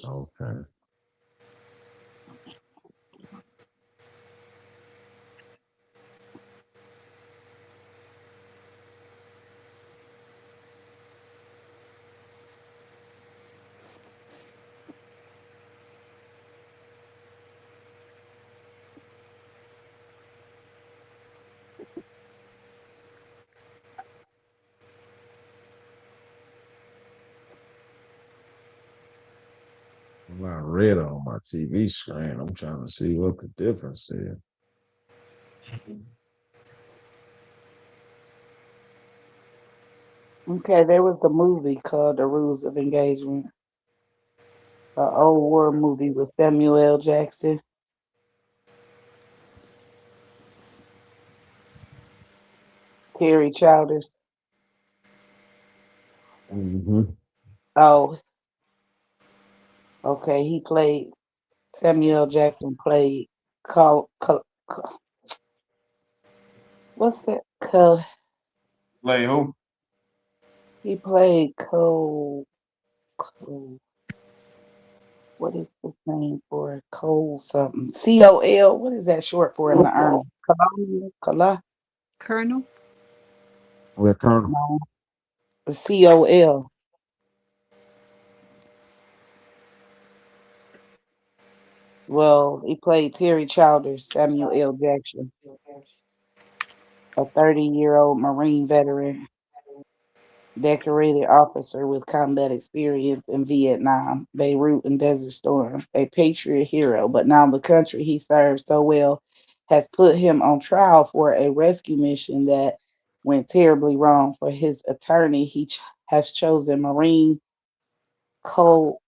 Okay. I'm not red on my TV screen. I'm trying to see what the difference is. Okay, there was a movie called The Rules of Engagement, an old war movie with Samuel L. Jackson, Terry Childers. Mm-hmm. Oh, okay, he played Samuel L. Jackson played Col- what's that? Like who? He played Cole. What is his name for Cole something? COL. What is that short for in the army? Colonial? Colonel. Well, Colonel. No, the COL. Well, he played Terry Childers, Samuel L. Jackson, a 30-year-old Marine veteran, decorated officer with combat experience in Vietnam, Beirut, and Desert Storm, a patriot hero. But now the country he served so well has put him on trial for a rescue mission that went terribly wrong. For his attorney, has chosen Marine Col-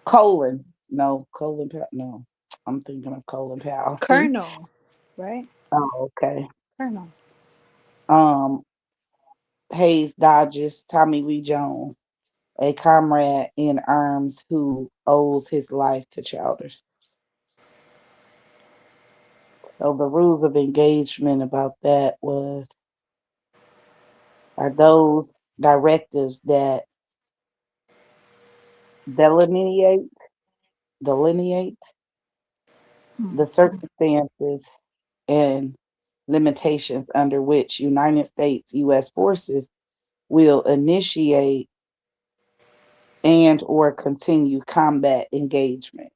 Colin. No, Colin Powell. No, I'm thinking of Colin Powell. Colonel, right? Oh, okay. Colonel. Um, Hayes Dodges, Tommy Lee Jones, a comrade in arms who owes his life to Childers. So the rules of engagement about that was are those directives that delineate delineate Hmm. the circumstances and limitations under which United States US forces will initiate and or continue combat engagement.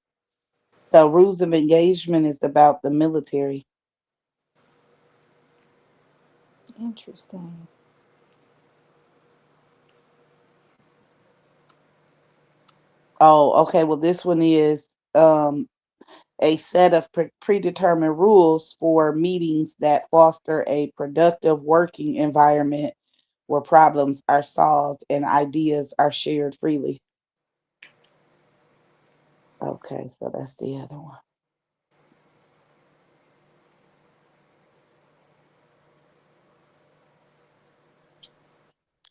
So rules of engagement is about the military. Interesting. Oh, okay. Well, this one is a set of predetermined rules for meetings that foster a productive working environment where problems are solved and ideas are shared freely. Okay, so that's the other one.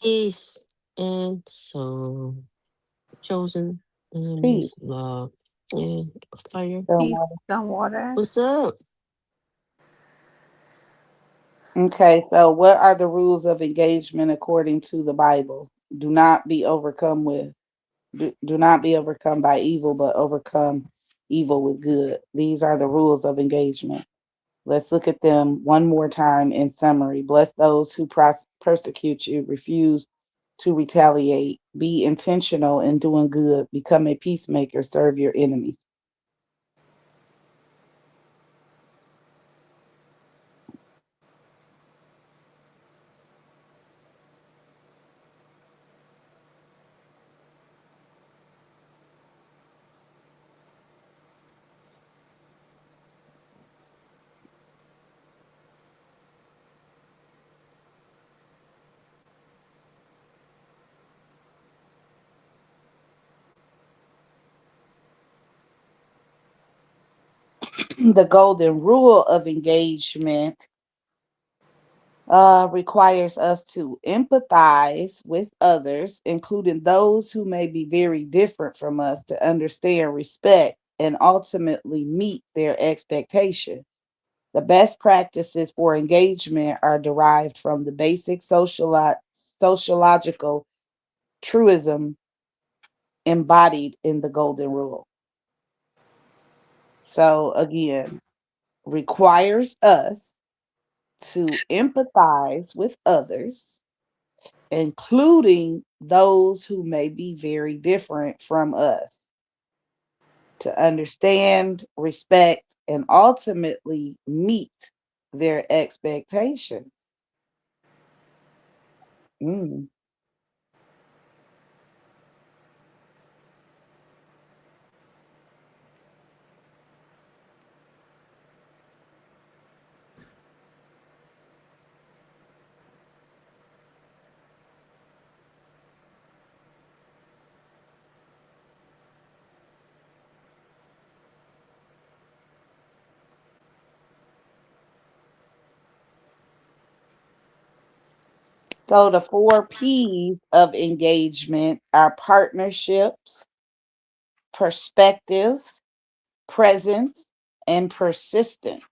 Peace and so chosen and Peace. Miss Love and Fire. Peace, Someone. some water. What's up? Okay, so what are the rules of engagement according to the Bible? Do not be overcome with do not be overcome by evil, but overcome evil with good. These are the rules of engagement. Let's look at them one more time in summary. Bless those who persecute you, refuse to retaliate, be intentional in doing good, become a peacemaker, serve your enemies. The golden rule of engagement requires us to empathize with others, including those who may be very different from us, to understand, respect, and ultimately meet their expectation. The best practices for engagement are derived from the basic sociological truism embodied in the golden rule. So again, requires us to empathize with others, including those who may be very different from us, to understand, respect, and ultimately meet their expectations. Mm. So the four P's of engagement are partnerships, perspectives, presence, and persistence.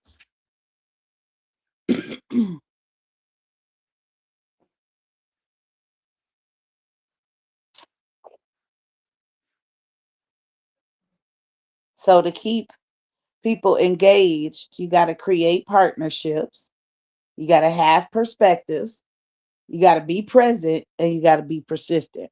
So to keep people engaged, you got to create partnerships, you got to have perspectives, you got to be present, and you got to be persistent.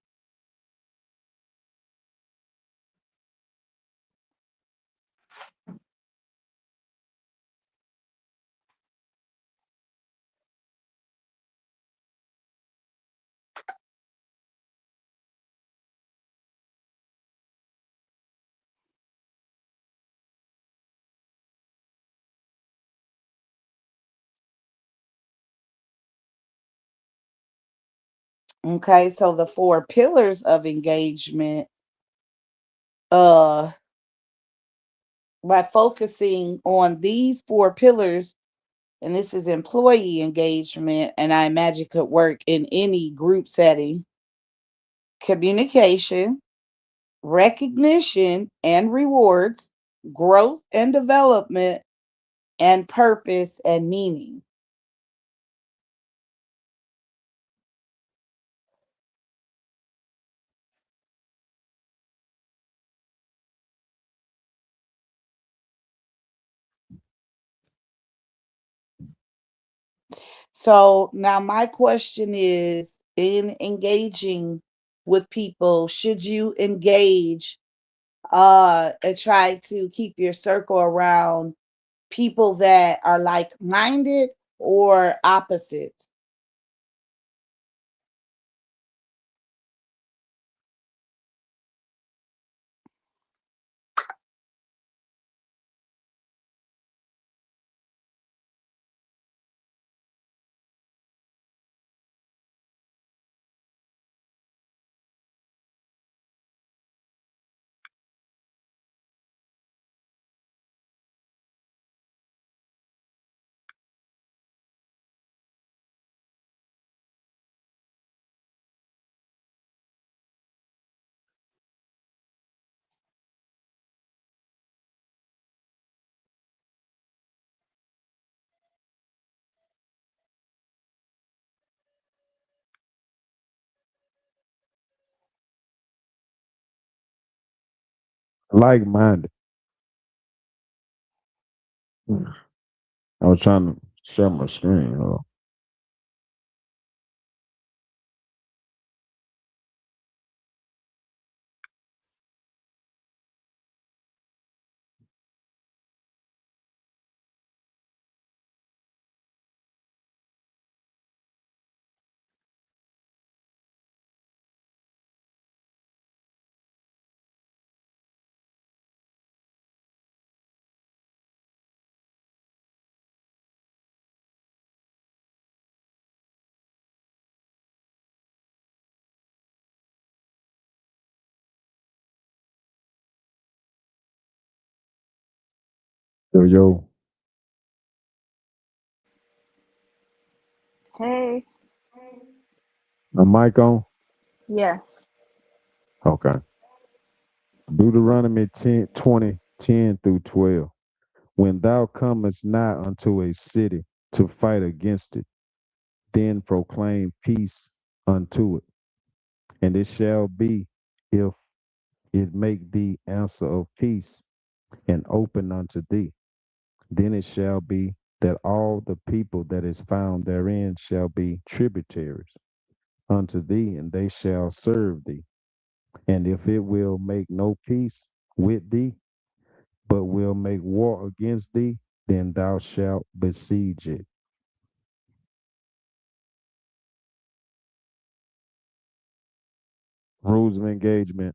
Okay, so the four pillars of engagement, uh, by focusing on these four pillars, and this is employee engagement, and I imagine could work in any group setting: communication, recognition and rewards, growth and development, and purpose and meaning. So now my question is, in engaging with people, should you engage and try to keep your circle around people that are like-minded or opposites? Like minded. I was trying to share my screen. Yo, yo, Hey. my mic on? Yes. Okay. Deuteronomy 10, 20, 10 through 12. When thou comest nigh unto a city to fight against it, then proclaim peace unto it. And it shall be, if it make thee answer of peace and open unto thee. Then it shall be that all the people that is found therein shall be tributaries unto thee, and they shall serve thee. And if it will make no peace with thee, but will make war against thee, then thou shalt besiege it. Rules of engagement.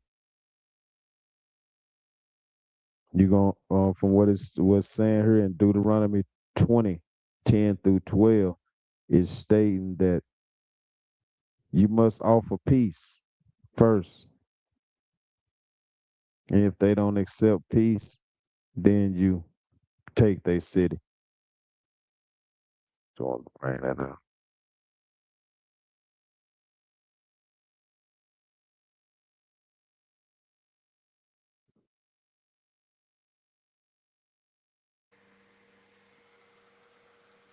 You going from what it's what's saying here in Deuteronomy 20:10-12 is stating that you must offer peace first. And if they don't accept peace, then you take their city. So I'll bring that up.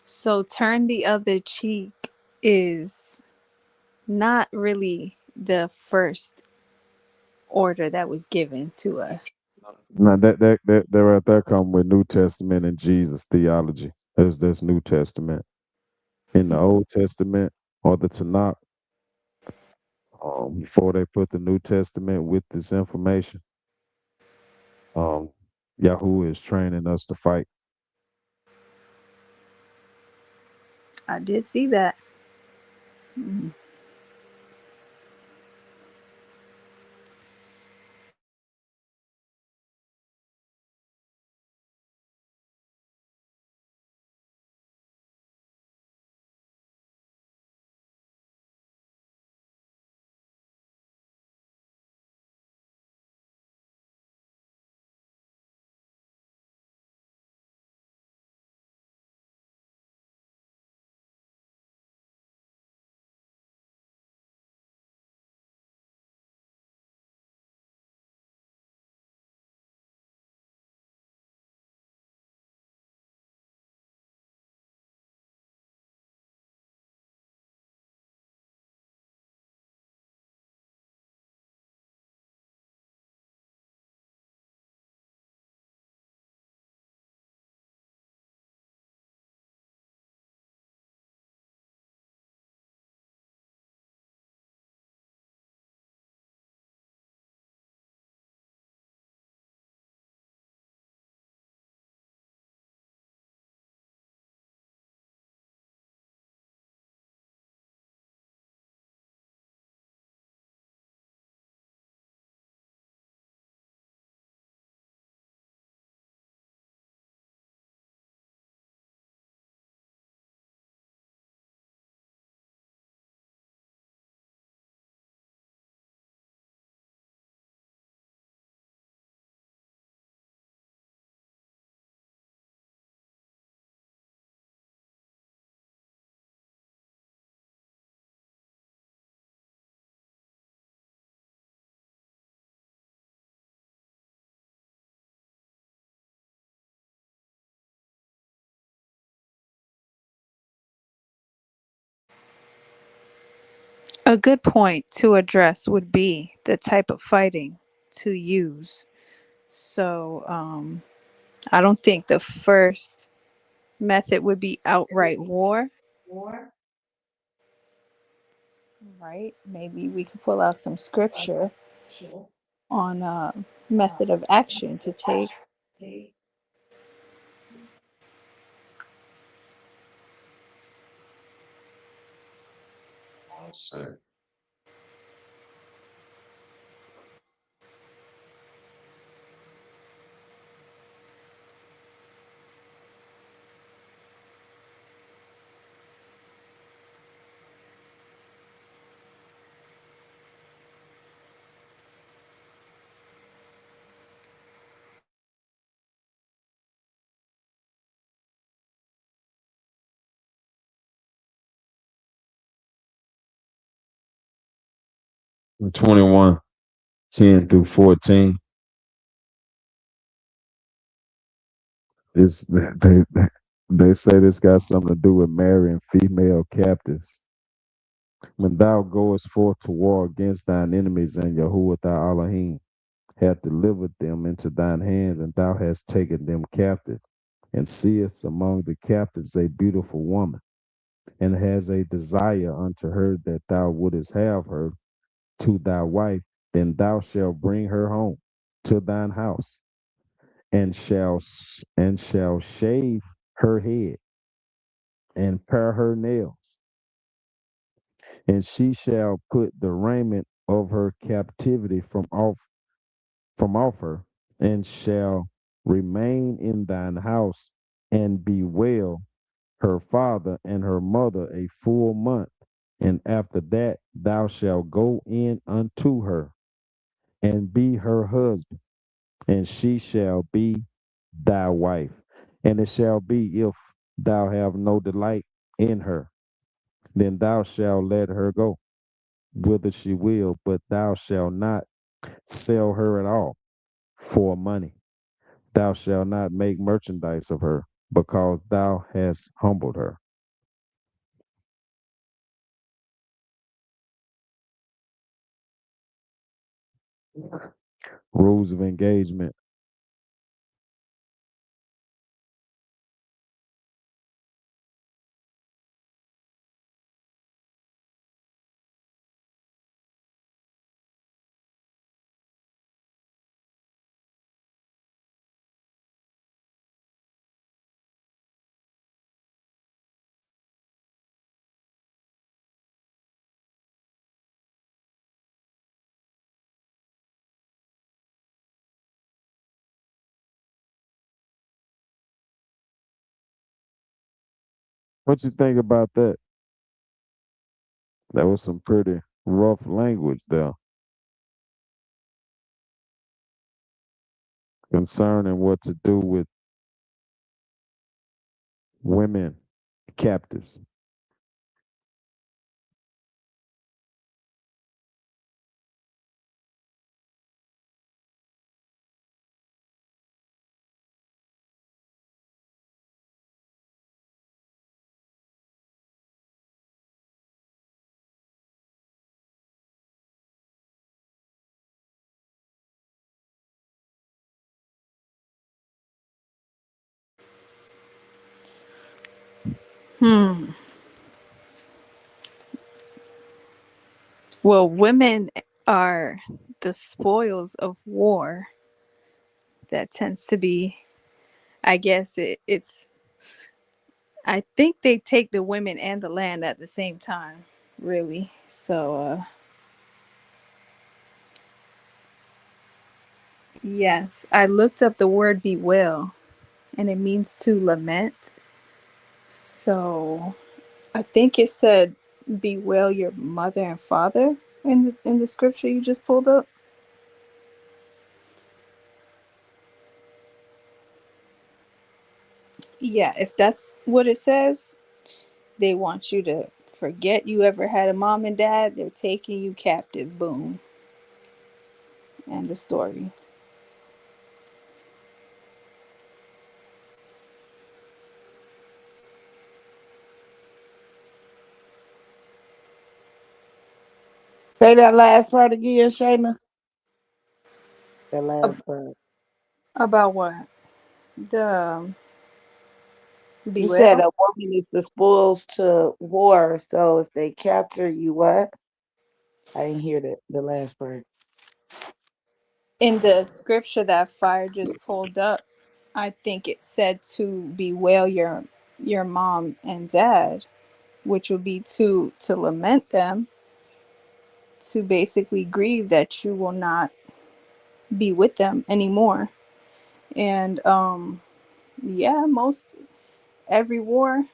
So turn the other cheek is not really the first order that was given to us. Now that right there come with New Testament and Jesus theology. That's New Testament. In the Old Testament or the Tanakh, before they put the New Testament with this information, Yahoo is training us to fight. I did see that. Mhm. A good point to address would be the type of fighting to use. So I don't think the first method would be outright war, right? Maybe we could pull out some scripture on a method of action to take. Sir. 21:10-14. It's they say this got something to do with marrying female captives. When thou goest forth to war against thine enemies and Yahuwah thy Elohim, hath delivered them into thine hands, and thou hast taken them captive, and seest among the captives a beautiful woman, and has a desire unto her that thou wouldest have her to thy wife, then thou shalt bring her home to thine house, and shall shave her head and pare her nails, and she shall put the raiment of her captivity from off her, and shall remain in thine house, and bewail her father and her mother a full month. And after that thou shalt go in unto her, and be her husband, and she shall be thy wife. And it shall be, if thou have no delight in her, then thou shalt let her go whither she will, but thou shalt not sell her at all for money. Thou shalt not make merchandise of her, because thou hast humbled her. Rules of engagement. What you think about that? That was some pretty rough language there concerning what to do with women captives. Hmm. Well, women are the spoils of war. That tends to be, I guess it's, I think they take the women and the land at the same time, really. So, yes, I looked up the word bewail, and it means to lament. So, I think it said bewail your mother and father in the scripture you just pulled up. Yeah, if that's what it says, they want you to forget you ever had a mom and dad. They're taking you captive. Boom. End the story. Say that last part again, Shayna. That Ab- last part. about what? The You said bewail? a woman is the spoils to war. So if they capture you, what? I didn't hear the last part. In the scripture that Fire just pulled up, I think it said to bewail your mom and dad, which would be to lament them, to basically grieve that you will not be with them anymore. And yeah, most every war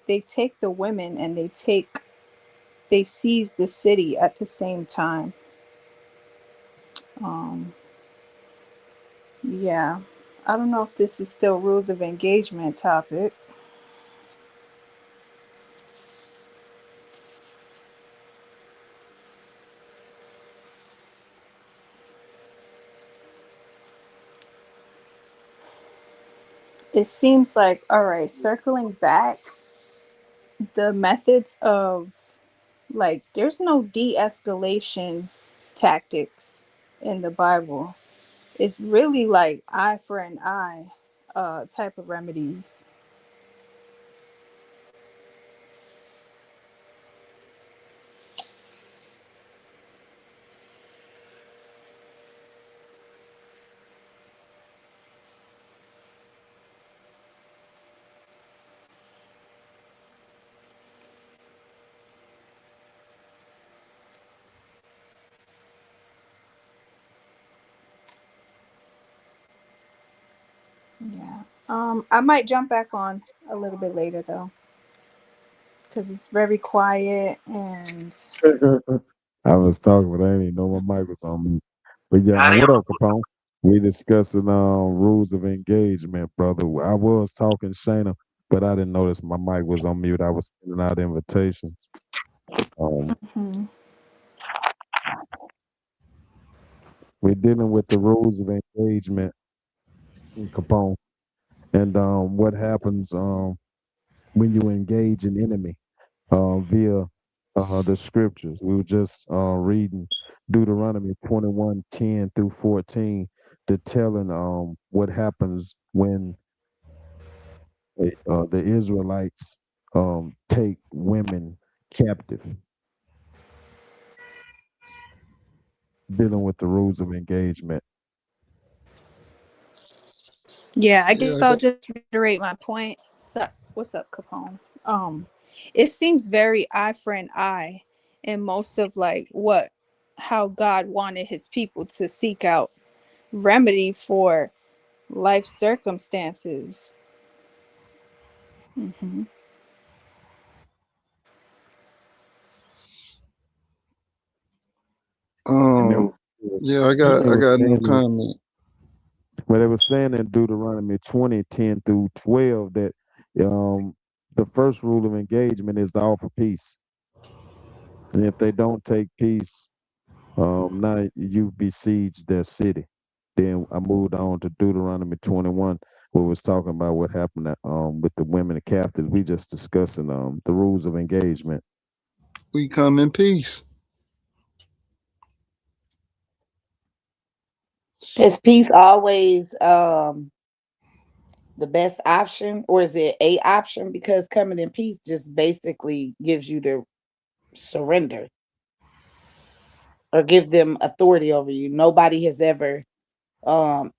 they take the women and they seize the city at the same time. Um yeah. I don't know if this is still rules of engagement topic. It seems like, all right, circling back, the methods of, like, there's no de-escalation tactics in the Bible. It's really like eye for an eye type of remedies. Yeah. I might jump back on a little bit later though, because it's very quiet and I was talking, but I didn't even know my mic was on mute. But yeah, what up, Capone? We discussing rules of engagement, brother. I was talking Shayna, but I didn't notice my mic was on mute. I was sending out invitations. mhm. We're dealing with the rules of engagement, Capone, and what happens when you engage an enemy via the scriptures. We were just reading Deuteronomy 21:10 through 14, to telling what happens when the Israelites take women captive, dealing with the rules of engagement. Yeah, I Yeah, guess I I'll got. just reiterate my point. So, what's up, Capone? It seems very eye for an eye in most of like what how God wanted his people to seek out remedy for life circumstances. Hmm. And Um. Yeah, I got. it I was got no saying, comment. but it was saying in Deuteronomy 20:10 through 12 that um, the first rule of engagement is to offer peace. And if they don't take peace, now you besieged their city. Then I moved on to Deuteronomy 21, where it was talking about what happened with the women and captives. We just discussing the rules of engagement. We come in peace. Is peace always the best option, or is it a option? Because coming in peace just basically gives you to surrender or give them authority over you. Nobody has ever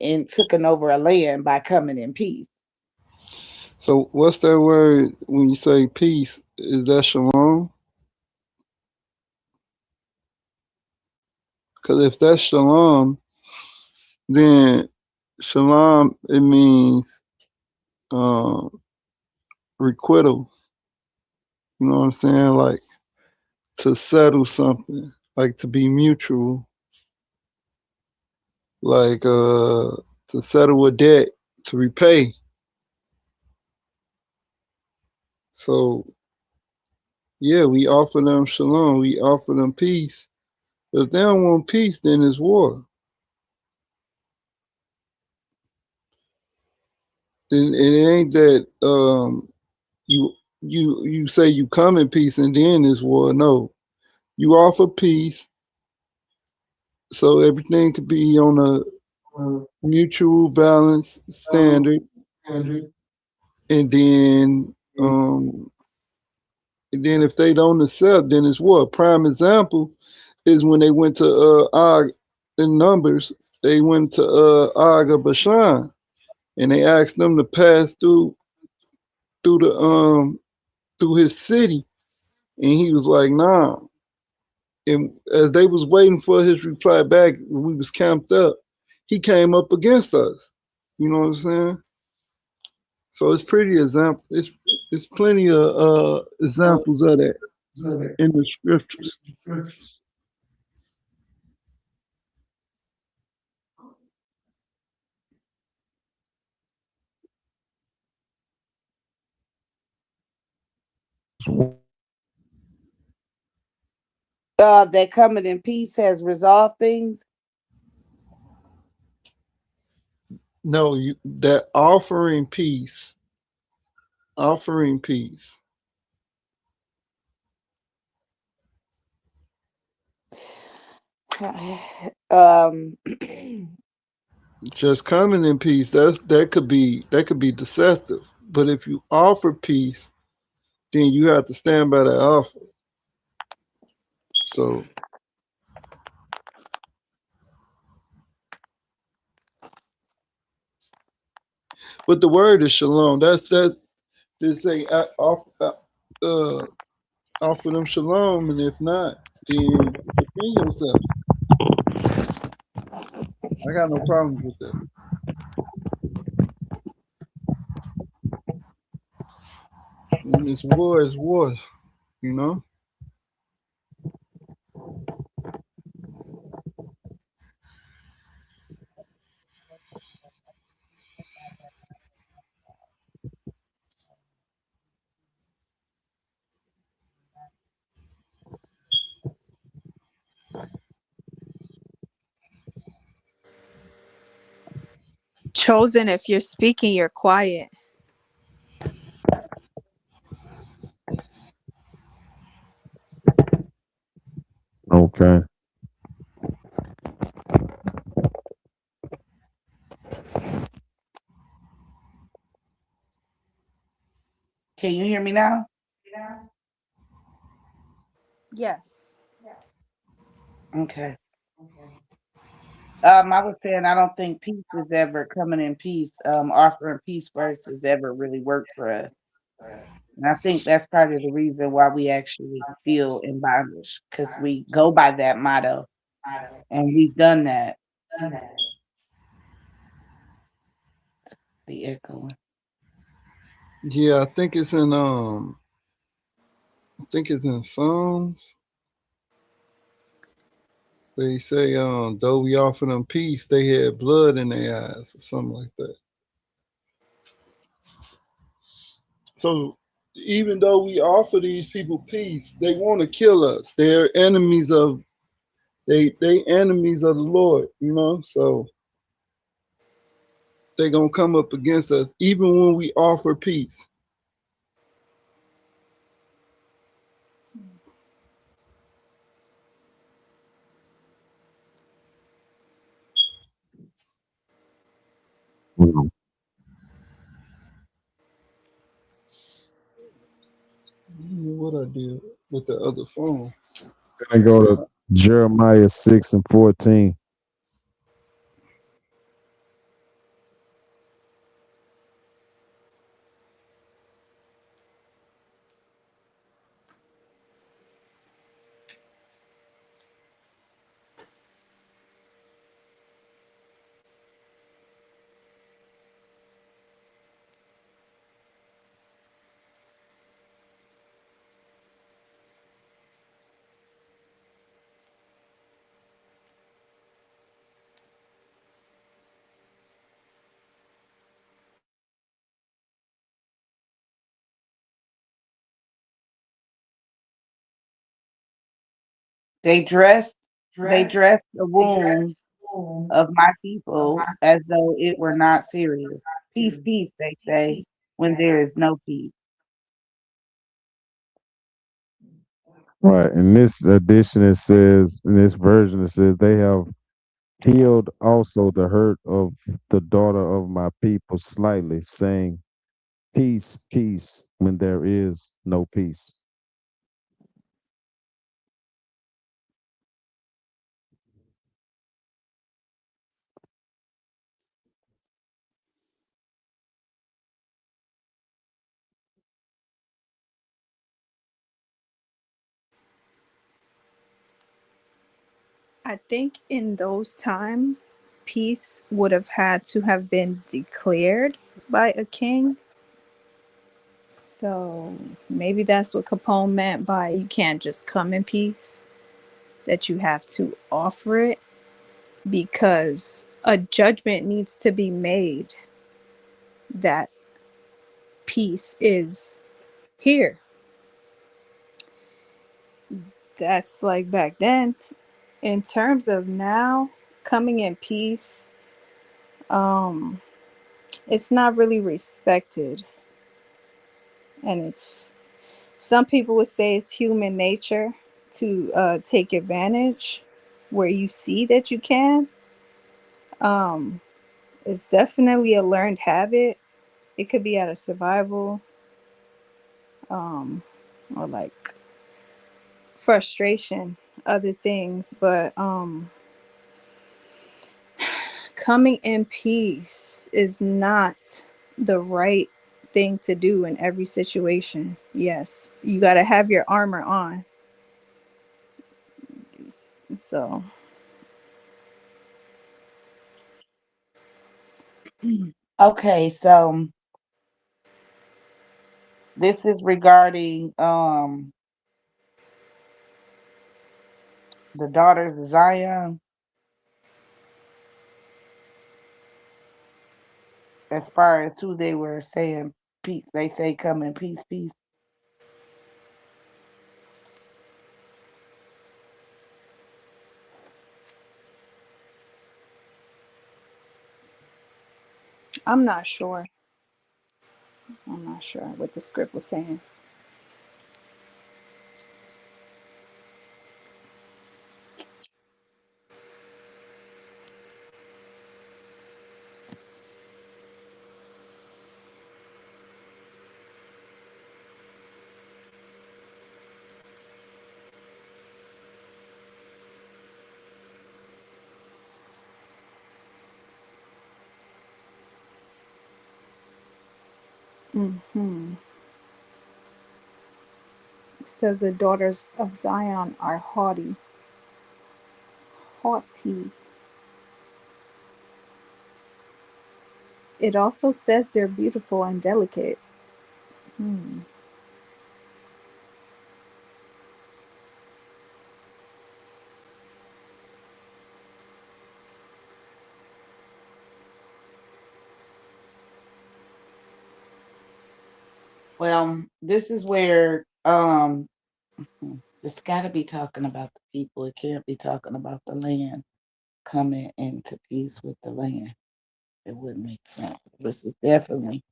and taken over a land by coming in peace. So, what's that word when you say peace? Is that shalom? Because if that's shalom, then shalom it means um, requital. You know what I'm saying? Like to settle something, like to be mutual, like to settle a debt, to repay. So yeah, we offer them shalom, we offer them peace. If they don't want peace, then it's war. And it ain't that you say you come in peace and then it's war. No, you offer peace so everything could be on a mutual balance standard, and then if they don't accept, then it's what? Prime example is when they went to Og in Numbers, they went to Og of Bashan, and they asked them to pass through the through his city, and he was like, nah. And as they was waiting for his reply back, we was camped up. He came up against us. You know what I'm saying? So it's pretty example. It's plenty of examples of that in the scriptures. That coming in peace has resolved things. No, you that offering peace. um, Just coming in peace, that could be deceptive. But if you offer peace, then you have to stand by that offer. So, but the word is shalom. That they say uh, offer them shalom, and if not, then defend yourself. I got no problems with that. When it's war, it's war. You know. Chosen, if you're speaking, you're quiet. Okay. Can you hear me now? Yes. Okay. I was saying I don't think peace is ever coming in peace. Offering peace first has ever really worked for us. And I think that's part of the reason why we actually still in bondage, because we go by that motto and we've done that. The echoing. Yeah, I think it's in Psalms. They say, though we offer them peace, they had blood in their eyes, or something like that. So even though we offer these people peace, they want to kill us. They're enemies of they enemies of the Lord, you know. So they're gonna come up against us even when we offer peace. Mhm. I don't know what I did with the other phone. Gonna go to Jeremiah 6:14. They dressed they dressed the wound of my people as though it were not serious. Peace, peace, they say, when there is no peace. Right. In this edition, it says, in this version, it says, they have healed also the hurt of the daughter of my people slightly, saying, peace, peace, when there is no peace. I think in those times, peace would have had to have been declared by a king. So maybe that's what Capone meant by you can't just come in peace, that you have to offer it because a judgment needs to be made that peace is here. That's like back then. In terms of now, coming in peace, um, it's not really respected. And it's some people would say it's human nature to take advantage where you see that you can. Um, It's definitely a learned habit. It could be out of survival, um, or like frustration, other things. But coming in peace is not the right thing to do in every situation. Yes, you got to have your armor on. So, Okay, so this is regarding the daughters of Zion, as far as who they were saying peace. They say come in peace, peace. I'm not sure. I'm not sure what the script was saying. Hmm. It says the daughters of Zion are haughty. Haughty. It also says they're beautiful and delicate. Hmm. Well, this is where it's got to be talking about the people. It can't be talking about the land coming into peace with the land. It wouldn't make sense. This is definitely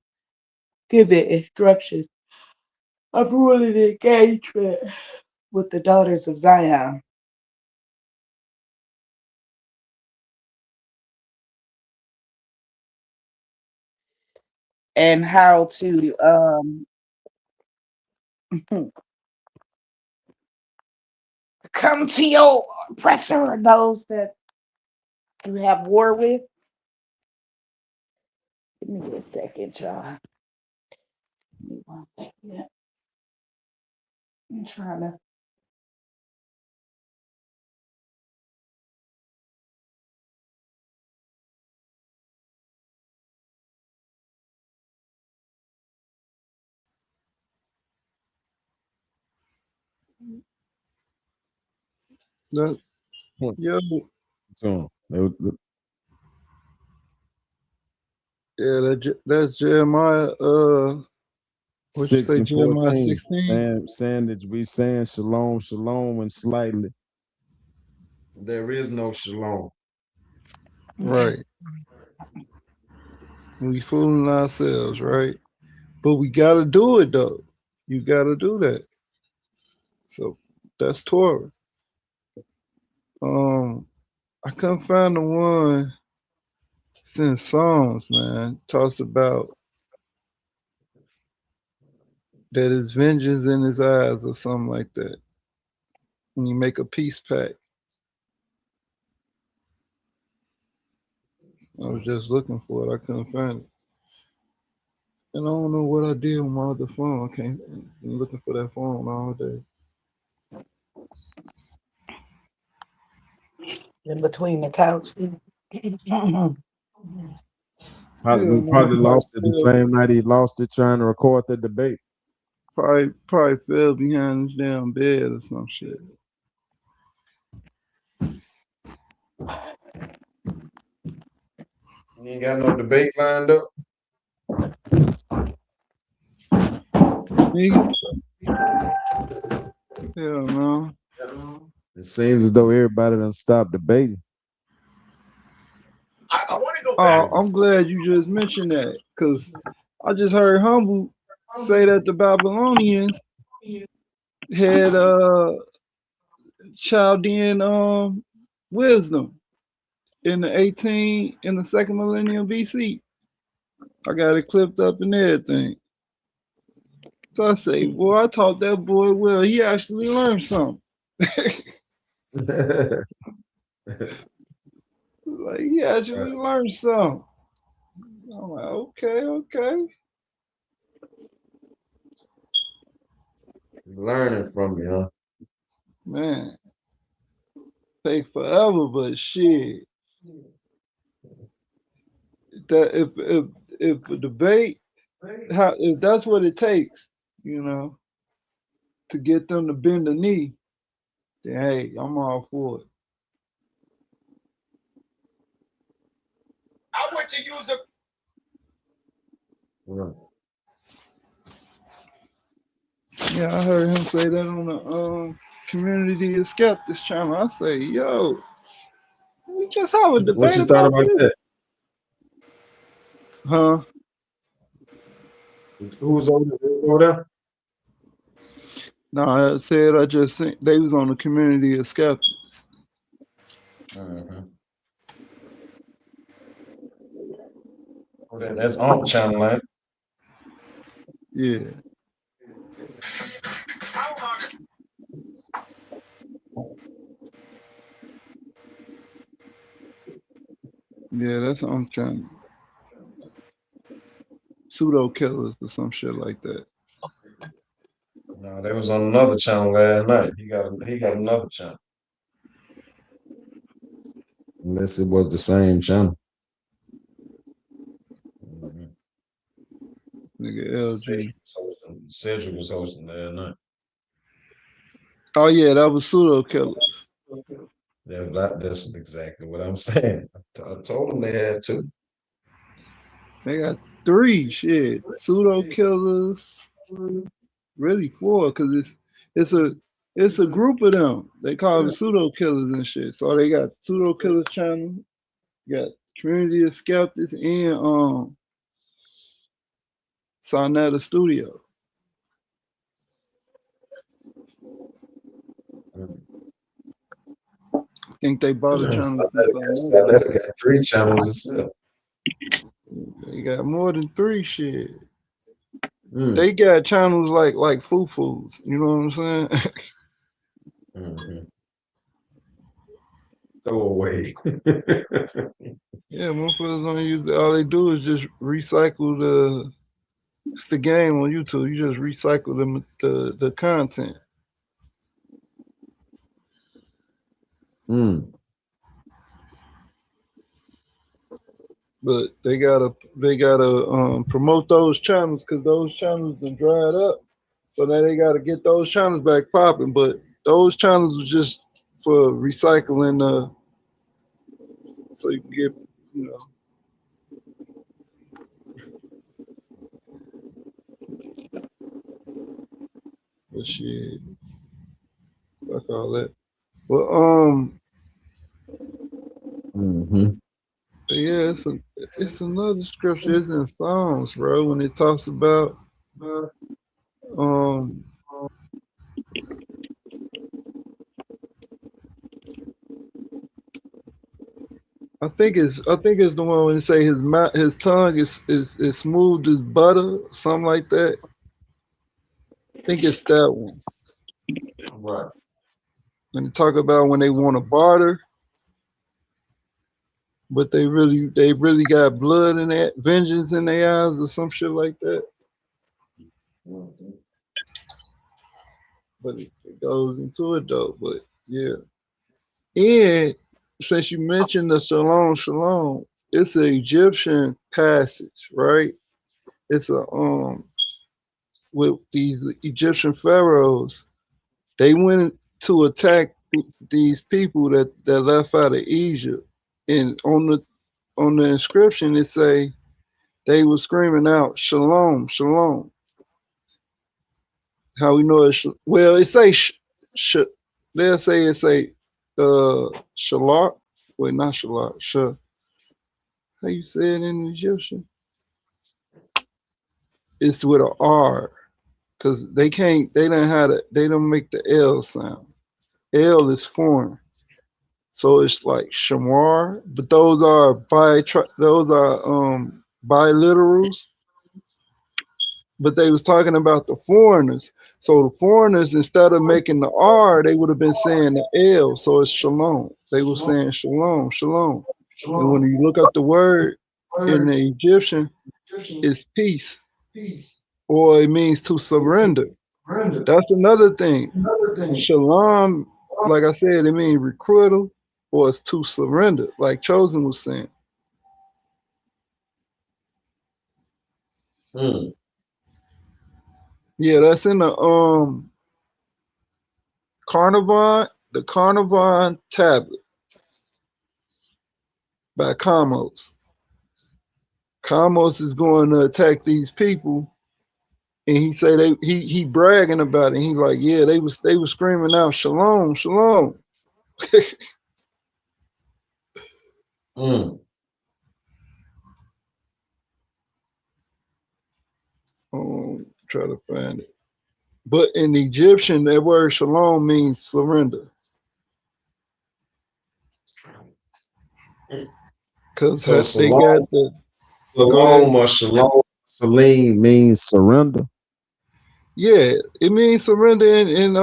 giving instructions of ruling engagement with the daughters of Zion and how to come to your oppressor or those that you have war with. Give me a second, y'all. Give me 1 second. I'm trying to. That, Point yeah, to 'em. yeah, that's Jeremiah. What you 6 say, and Jeremiah 14. 16? Saying that we saying shalom, shalom, and slightly. There is no shalom. Right. We fooling ourselves, right? But we gotta do it though. You gotta do that. So that's Torah. I couldn't find the one since Psalms, man. Talks about that his vengeance in his eyes or something like that. When you make a peace pact. I was just looking for it. I couldn't find it. And I don't know what I did with my other phone. I can't been looking for that phone all day. In between the couch. We Hell no, probably lost it the same night he lost it trying to record the debate. probably fell behind his damn bed or some shit. You ain't got no debate lined up. Me? Hell no. It seems as though everybody done stopped debating. Oh, I'm glad you just mentioned that because I just heard Humble say that the Babylonians had Chaldean wisdom. in the 18 in the second millennium BC. I got it clipped up and everything. So I say, boy, I taught that boy well. He actually learned something. Like he actually learned something. I'm like, okay. Learning from you, huh? Man, take forever, but shit. That if a debate, how if that's what it takes, you know, to get them to bend the knee, then hey, I'm all for it. I went to use a Right. Yeah, I heard him say that on the Community of Skeptics channel. I say, yo, we just have a What debate you thought about about this. that? Huh? Who's over there? No, I said I just think they was on the Community of Skeptics. Mm-hmm. Oh, that's on channel, man. Yeah. Yeah, that's what I'm trying. Pseudo killers or some shit like that. No, they was on another channel last night. He got another channel. Unless it was the same channel. Mm-hmm. Nigga LG. Cedric was hosting last night. Oh yeah, that was pseudo killers. Yeah, that's exactly what I'm saying. I told them they had two. They got 3 shit. Pseudo killers. Really 4, because it's a group of them. They call them pseudo killers and shit. So they got pseudo killers channel, got Community of Skeptics and Sonata Studio. I think they bought a channel from Sonata. Got 3 channels itself. They got more than 3 shit. They got channels like Foo-Foos. You know what I'm saying? Mm-hmm. Throw away. Yeah, motherfuckers don't use all they do is just recycle it's the game on YouTube. You just recycle the content. But they gotta promote those channels because those channels been dried up. So now they gotta get those channels back popping. But those channels was just for recycling so you can get, you know. But shit, fuck all that. Well, yeah, it's another scripture. It's in Psalms, bro. When it talks about um, I think it's the one when it say his tongue is smooth as butter, something like that. I think it's that one. Right. When they talk about when they want to barter, but they really got blood in that, vengeance in their eyes, or some shit like that. Mm-hmm. But it goes into it though. But yeah, and since you mentioned the shalom, it's an Egyptian passage, right? It's a with these Egyptian pharaohs, they went to attack these people that left out of Egypt, and on the inscription it say they were screaming out shalom, shalom. How we know it? Well, it say they'll say shalak. Wait, not shalak. How you say it in Egyptian? It's with a R, cause they can't. They don't make the L sound. L is foreign. So it's like shamar, but those are biliterals. But they was talking about the foreigners. So the foreigners, instead of making the R, they would have been saying the L. So it's shalom. They were saying shalom, shalom. And when you look up the word in the Egyptian, it's peace, or it means to surrender. That's another thing. Shalom, like I said, it means recruital, or it's to surrender, like Chosen was saying. Mm. Yeah, that's in the Carnarvon tablet by Kamos. Kamos is going to attack these people, and he say he bragging about it. He like, yeah, they was screaming out shalom, shalom. Mm. Try to find it. But in Egyptian, that word shalom means surrender. Because So they Salome, got the, go ahead. Salome or Shalom, Salim means surrender. Yeah, it means surrender in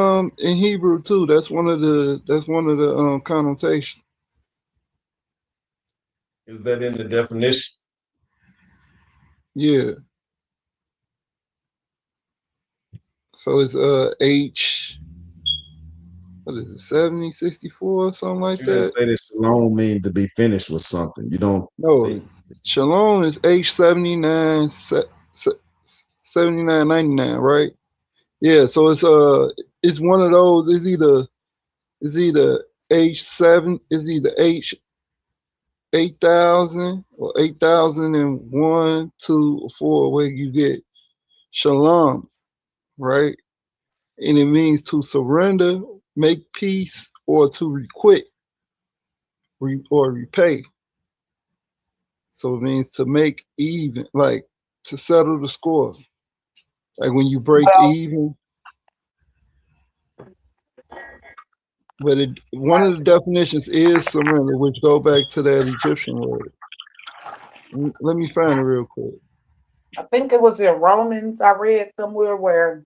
Hebrew too. That's one of the connotations. Is that in the definition? Yeah. So it's H, what is it, 70, 64, something But like you didn't that? say that Shalom mean to be finished with something. You don't No, think Shalom is H 79 79.99, right? Yeah, so it's one of those. It's either H7, it's either H 8,000 or 8,001, 2, or 4, where you get Shalom, right? And it means to surrender, make peace, or to requite, or repay. So it means to make even, like to settle the score. Like when you break Well, even. But one of the definitions is surrender, which go back to that Egyptian word. Let me find it real quick. I think it was in Romans. I read somewhere where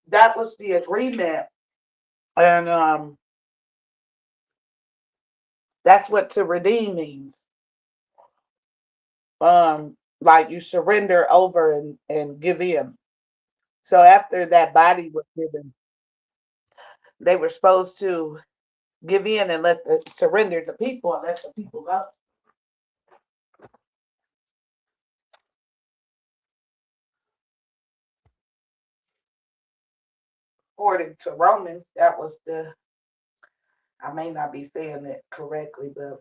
that was the agreement, and that's what to redeem means. Like you surrender over and give in. So after that body was given, they were supposed to give in and surrender the people and let the people go. According to Romans, that was the. I may not be saying it correctly, but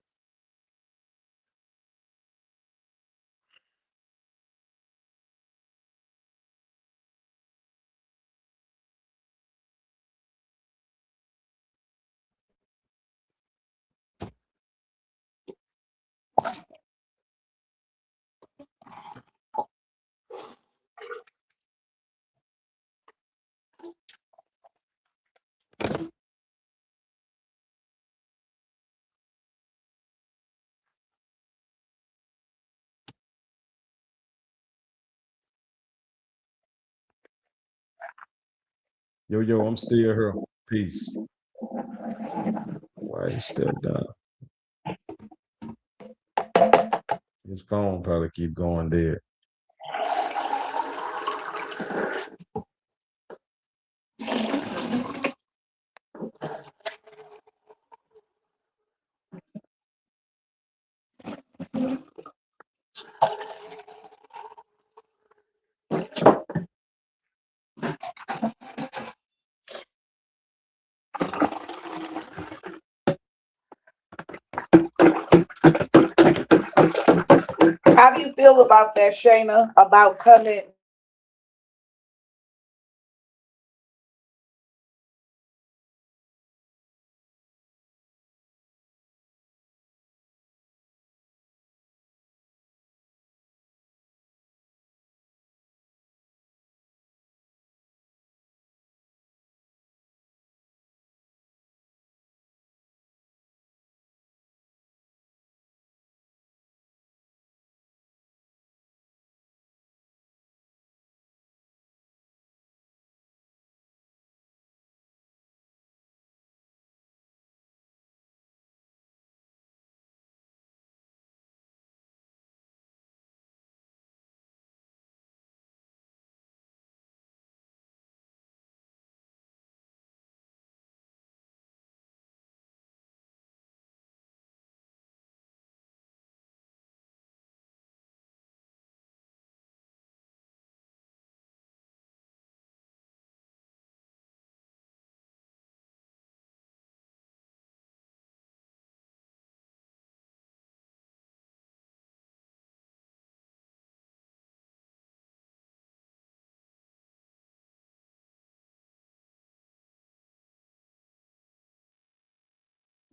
yo, I'm still here. Peace. Why is still down? His phone probably keep going dead. how do you feel about that, Shayna? About coming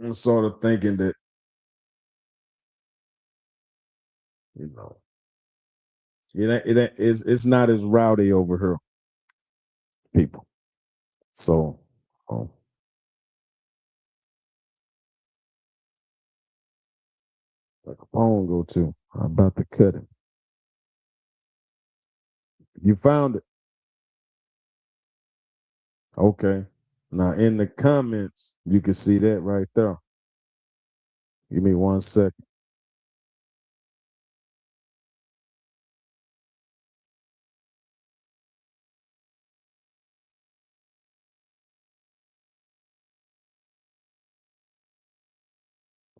I'm sort of thinking that, you know, it's not as rowdy over here, people. So, um, like Capone go to, I'm about to cut him. You found it. Okay. Now in the comments, you can see that right there. Give me 1 second.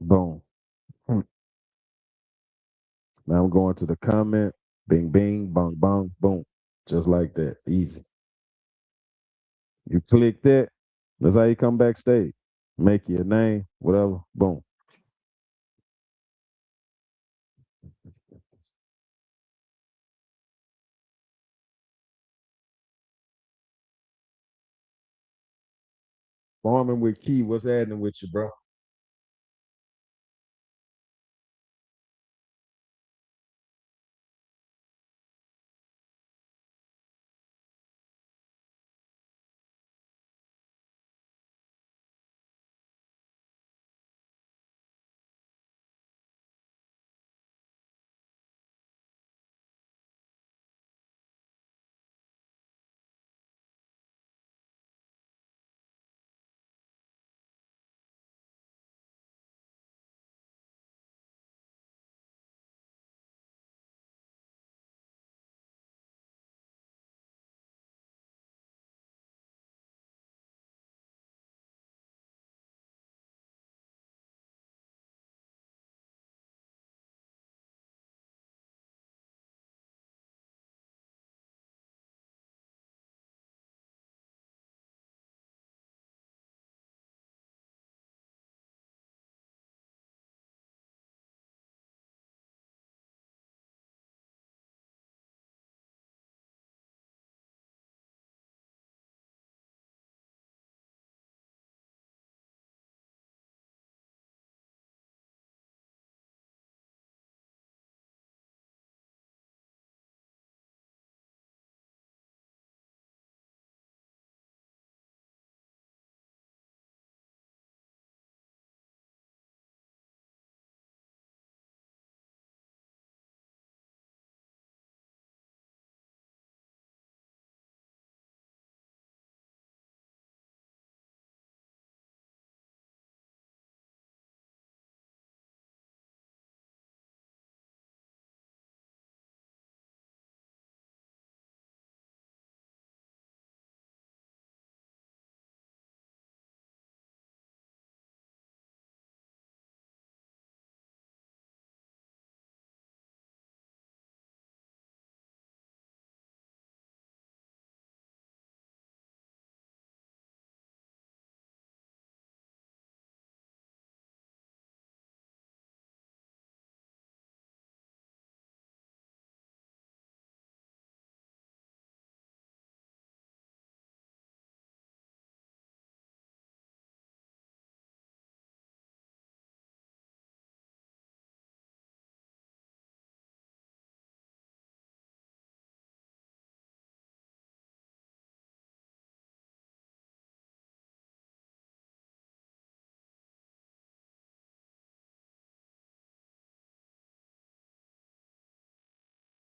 Boom. Hmm. Now I'm going to the comment. Bing, bing, bong, bong, boom. Just like that. Easy. You click that. That's how you come backstage. Make your name, whatever. Boom. Farming with Key. What's happening with you, bro?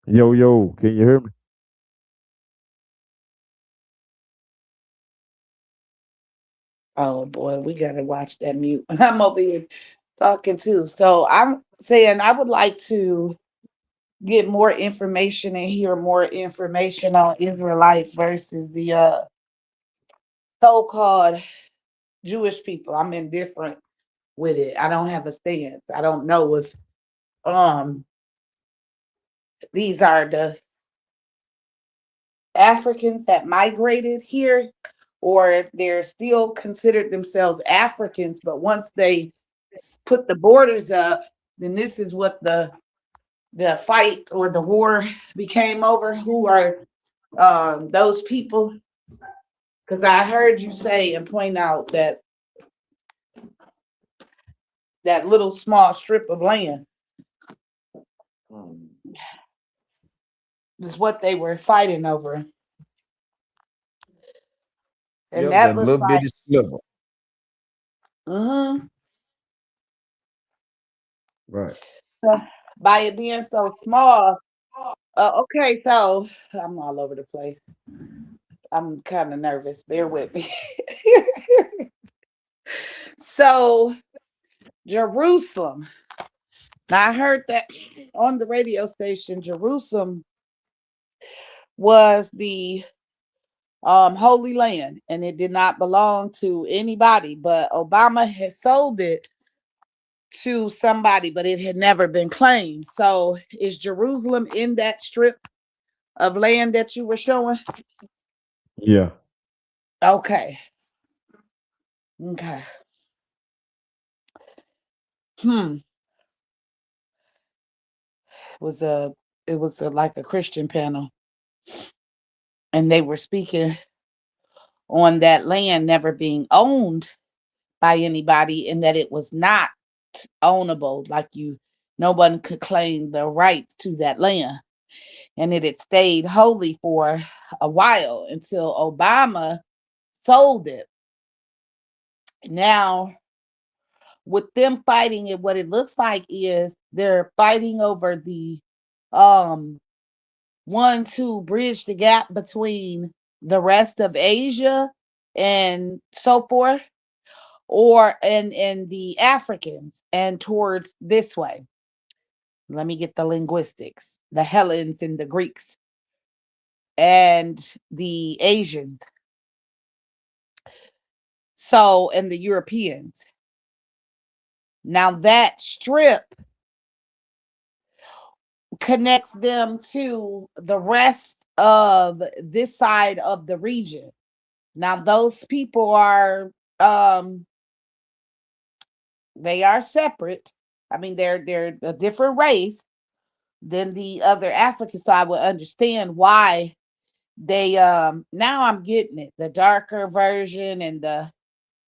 Yo, yo, can you hear me? Oh boy, we gotta watch that mute. I'm over here talking too. So I'm saying I would like to get more information and hear more information on Israelites versus the so-called Jewish people. I'm indifferent with it. I don't have a stance. I don't know if um these are the Africans that migrated here or if they're still considered themselves Africans, but once they put the borders up, then this is what the fight or the war became over. Who are those people? Because I heard you say and point out that that little small strip of land is what they were fighting over. And Yep, that that looks little like, bitty sliver. mm-hmm, Right. by it being so small. Okay, so I'm all over the place. I'm kind of nervous. Bear with me. So, Jerusalem. Now, I heard that on the radio station. Jerusalem was the Holy Land, and it did not belong to anybody. But Obama had sold it to somebody, but it had never been claimed. So, is Jerusalem in that strip of land that you were showing? Yeah. Okay. Okay. Hmm. It was a like a Christian panel, and they were speaking on that land never being owned by anybody, and that it was not ownable. Like no one could claim the rights to that land, and it had stayed holy for a while until Obama sold it. Now, with them fighting it, what it looks like is they're fighting over the um one to bridge the gap between the rest of Asia and so forth, or and the Africans and towards this way. Let me get the linguistics, the Hellenes and the Greeks and the Asians. So, and the Europeans. Now that strip connects them to the rest of this side of the region. Now those people are they are separate. I mean they're a different race than the other Africans, so I would understand why they now I'm getting it. The darker version and the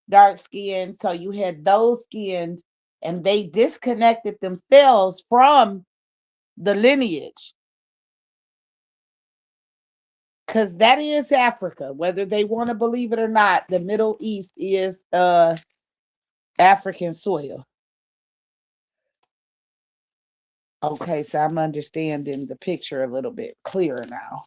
dark skin. So you had those skinned and they disconnected themselves from the lineage. Because that is Africa, whether they want to believe it or not. The Middle East is African soil. Okay, so I'm understanding the picture a little bit clearer now.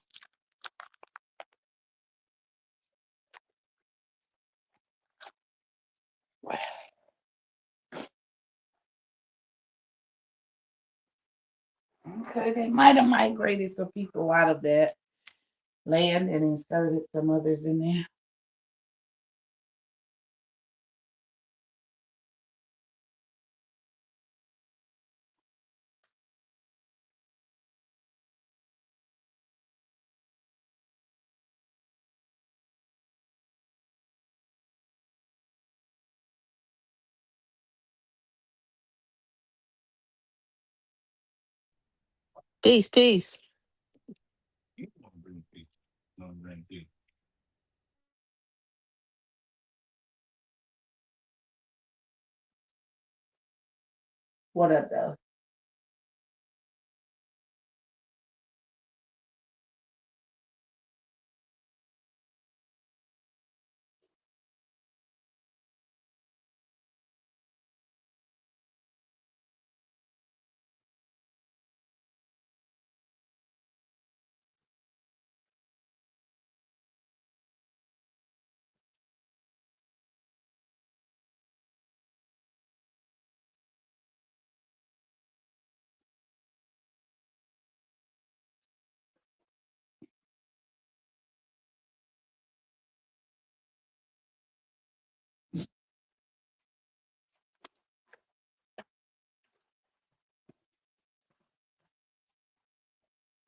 Okay, they might have migrated some people out of that land and inserted some others in there. Peace, peace. What up, though?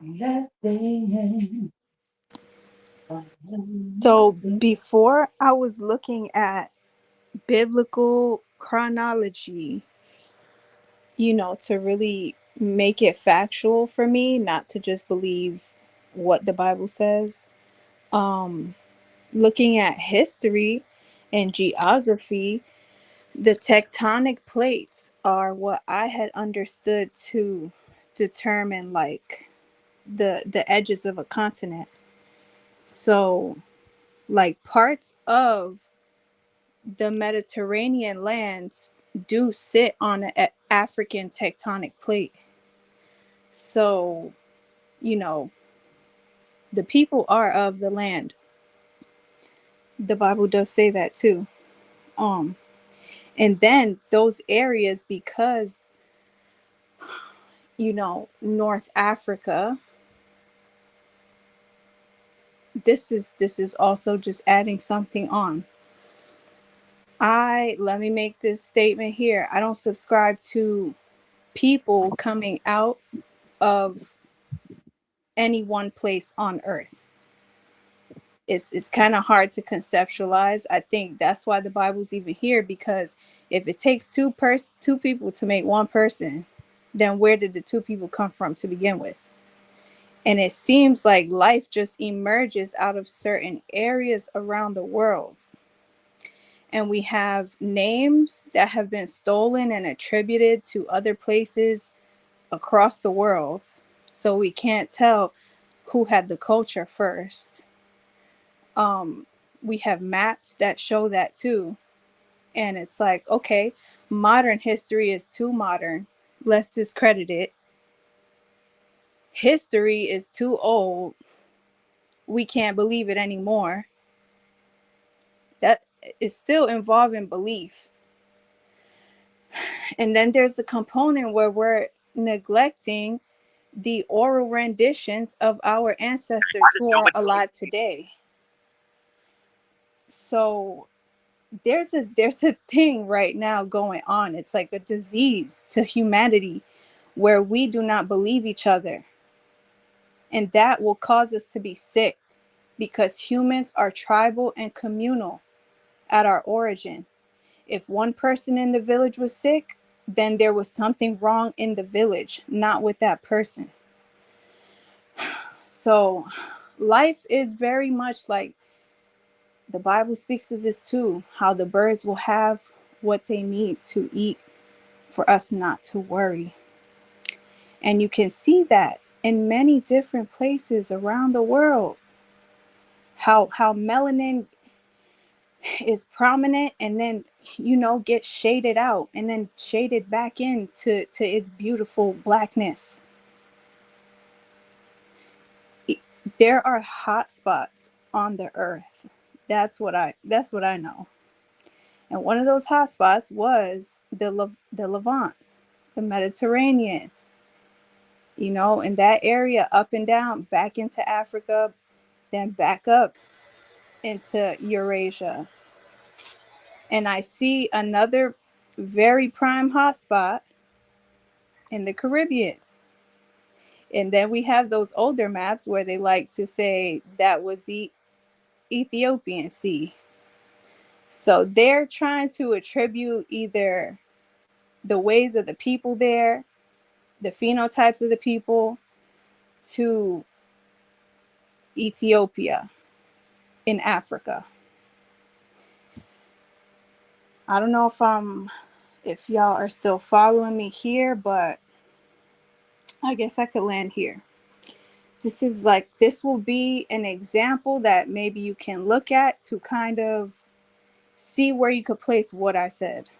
Let's dance. So before I was looking at biblical chronology, to really make it factual for me, not to just believe what the Bible says. Looking at history and geography, The tectonic plates are what I had understood to determine like the edges of a continent. So like parts of the Mediterranean lands do sit on an African tectonic plate. So, you know, the people are of the land. The Bible does say that too. Um, and then those areas, because North Africa, this is also just adding something on. Let me make this statement here. I don't subscribe to people coming out of any one place on earth. It's kind of hard to conceptualize. I think that's why the Bible's even here, because if it takes two people to make one person, then where did the two people come from to begin with? And it seems like life just emerges out of certain areas around the world. And we have names that have been stolen and attributed to other places across the world. So we can't tell who had the culture first. We have maps that show that too. And it's like, okay, modern history is too modern. Let's discredit it. History is too old. We can't believe it anymore. That is still involving belief. And then there's the component where we're neglecting the oral renditions of our ancestors who are alive today. So there's a thing right now going on. It's like a disease to humanity where we do not believe each other. And that will cause us to be sick, because humans are tribal and communal at our origin. If one person in the village was sick, then there was something wrong in the village, not with that person. So life is very much like, the Bible speaks of this too, how the birds will have what they need to eat for us not to worry. And you can see that in many different places around the world, how melanin is prominent and then gets shaded out and then shaded back into its beautiful blackness. There are hot spots on the earth. That's what I know. And one of those hot spots was the Levant, the Mediterranean, in that area, up and down, back into Africa, then back up into Eurasia. And I see another very prime hotspot in the Caribbean. And then we have those older maps where they like to say that was the Ethiopian Sea. So they're trying to attribute either the ways of the people there, the phenotypes of the people, to Ethiopia in Africa. I don't know if y'all are still following me here, but I guess I could land here. This will be an example that maybe you can look at to kind of see where you could place what I said.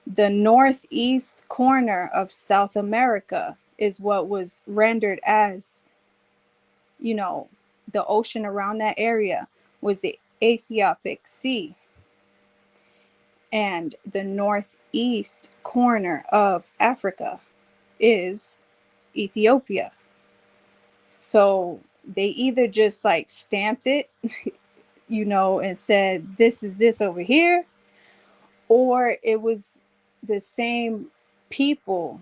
The northeast corner of South America is what was rendered as, the ocean around that area was the Ethiopic Sea. And the northeast corner of Africa is Ethiopia. So they either just like stamped it, and said, this is this over here, or it was the same people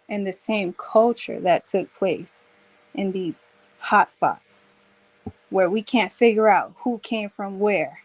and the same culture that took place in these hotspots where we can't figure out who came from where.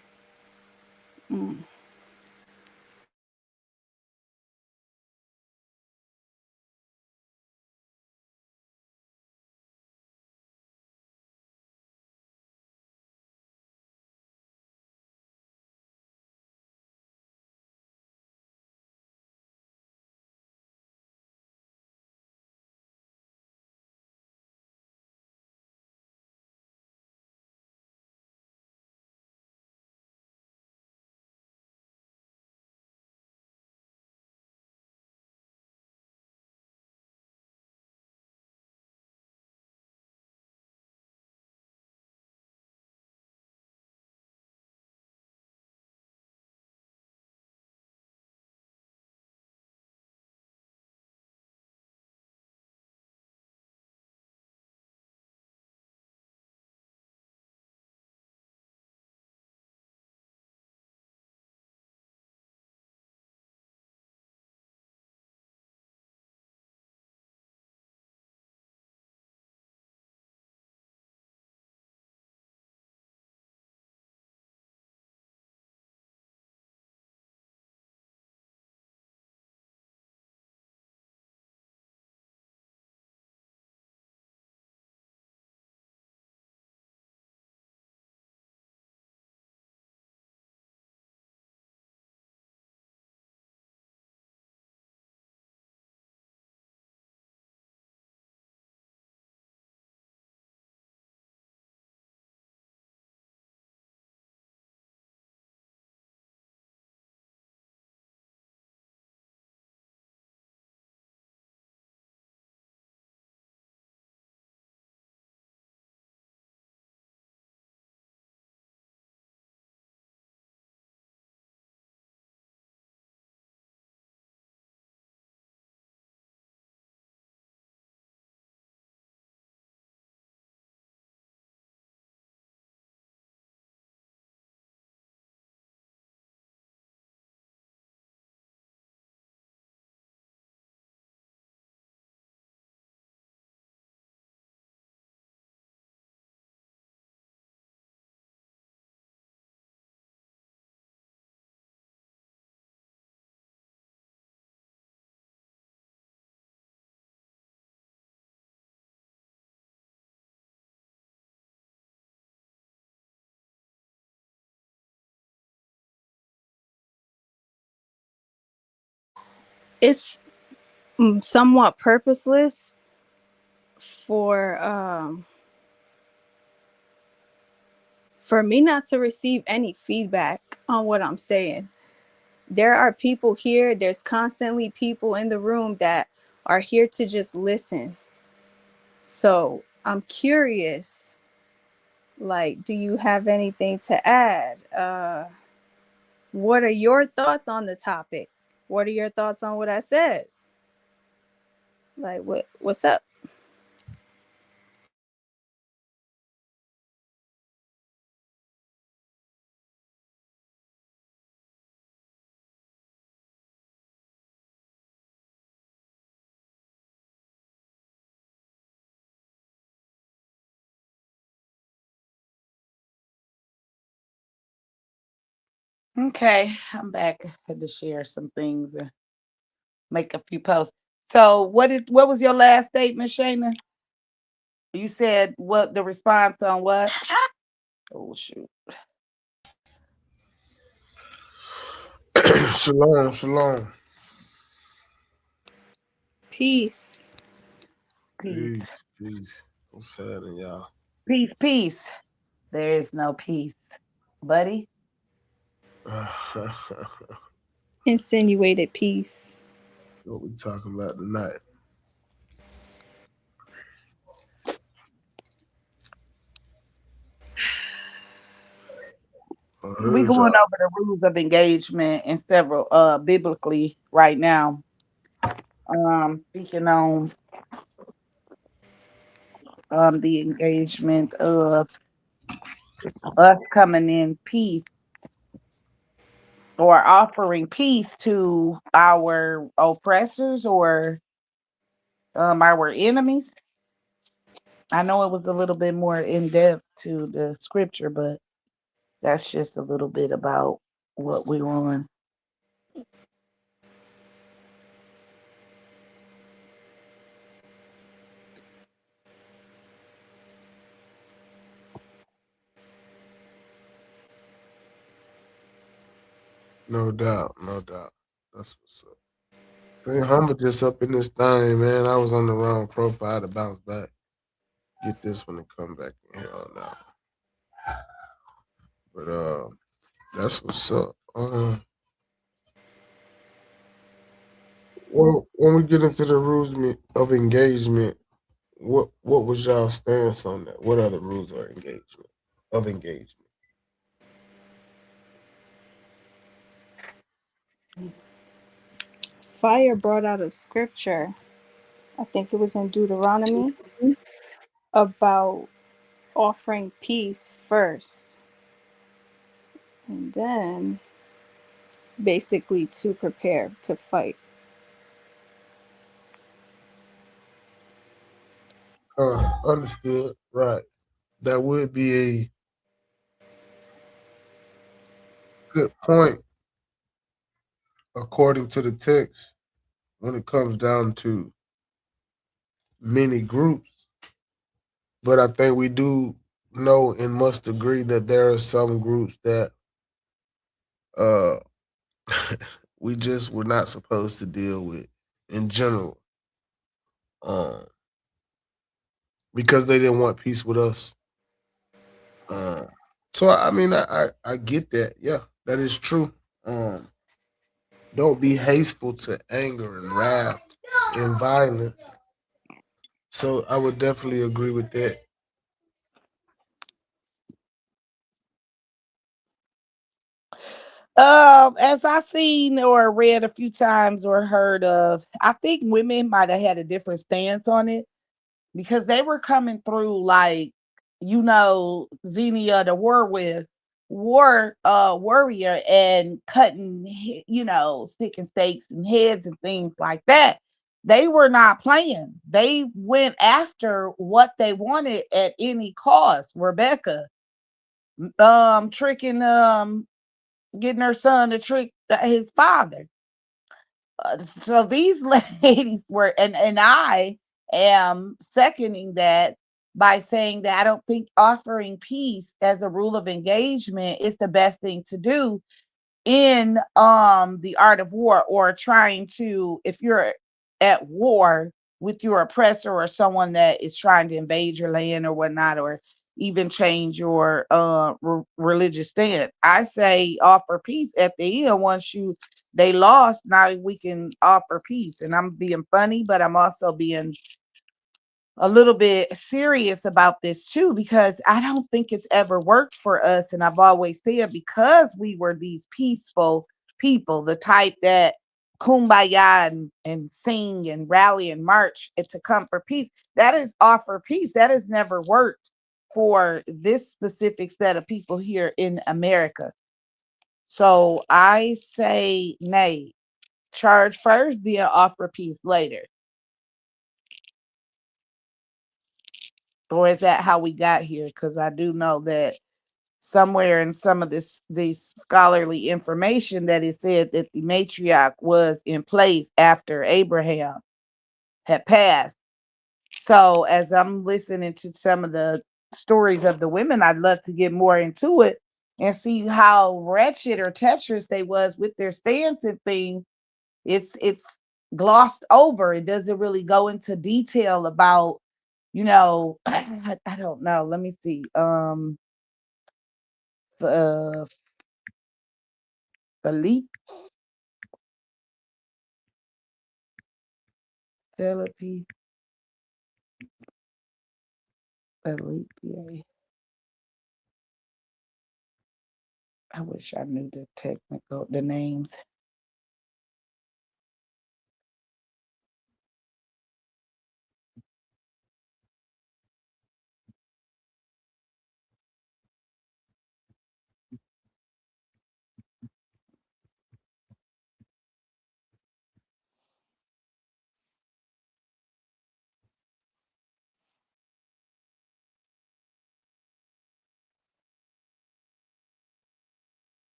It's somewhat purposeless for me not to receive any feedback on what I'm saying. There are people here, there's constantly people in the room that are here to just listen. So I'm curious, like, do you have anything to add? What are your thoughts on the topic? What are your thoughts on what I said? Like, what's up? Okay, I'm back. I had to share some things and make a few posts. So what was your last statement, Shayna? You said what the response on what? Oh shoot. Shalom, shalom. Peace. Peace. Peace, peace. What's happening, y'all? Peace, peace. There is no peace, buddy. Insinuated peace. What we talking about tonight? I We heard going y'all. over the rules of engagement in several biblically right now. Speaking on the engagement of us coming in peace or offering peace to our oppressors or our enemies. I know it was a little bit more in depth to the scripture, but that's just a little bit about what we're on. No doubt, no doubt. That's what's up. Saint Humble just up in this thing, man. I was on the wrong profile to bounce back. Get this one to come back in here on now. But that's what's up. Well, when we get into the rules of engagement, what was y'all stance on that? What are the rules of engagement? Of engagement. Fire brought out a scripture, I think it was in Deuteronomy, about offering peace first and then basically to prepare to fight. Understood. Right. That would be a good point according to the text when it comes down to many groups. But I think we do know and must agree that there are some groups that uh we just were not supposed to deal with in general. Um because they didn't want peace with us. Um so I mean I get that. Yeah, that is true. Um don't be hasteful to anger and wrath and violence. So I would definitely agree with that. As I seen or read a few times or heard of, I think women might have had a different stance on it because they were coming through like, Xenia the warrior and cutting, sticking stakes and heads and things like that. They were not playing. They went after what they wanted at any cost. Rebecca, tricking, getting her son to trick his father. So these ladies were, and I am seconding that by saying that I don't think offering peace as a rule of engagement is the best thing to do in the art of war, or trying to, if you're at war with your oppressor or someone that is trying to invade your land or whatnot, or even change your religious stance, I say offer peace at the end. Once you they lost, now we can offer peace. And I'm being funny, but I'm also being a little bit serious about this too, because I don't think it's ever worked for us. And I've always said, because we were these peaceful people, the type that kumbaya and sing and rally and march and to come for peace, that is offer peace. That has never worked for this specific set of people here in America. So I say nay. Charge first, then offer peace later. Or is that how we got here? Because I do know that somewhere in some of these scholarly information that it said that the matriarch was in place after Abraham had passed. So as I'm listening to some of the stories of the women, I'd love to get more into it and see how wretched or treacherous they was with their stance and things. It's glossed over. It doesn't really go into detail about, I don't know. Let me see. Uh, Philippe, Philippi, Philippe. I wish I knew the names.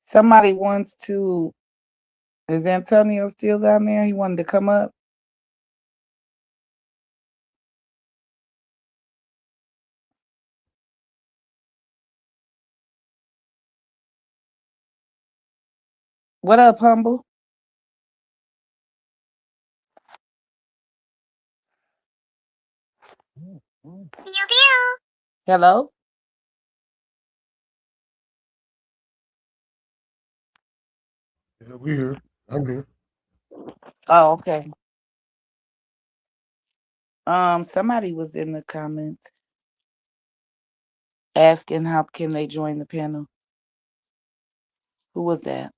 Somebody wants to. Is Antonio still down there? He wanted to come up. What up, humble? Hello. Yeah, we here. I'm here. Oh, okay. Somebody was in the comments asking how can they join the panel. Who was that?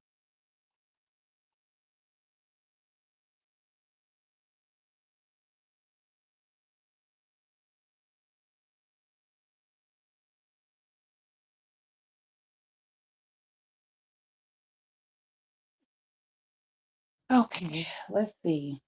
Okay, let's see.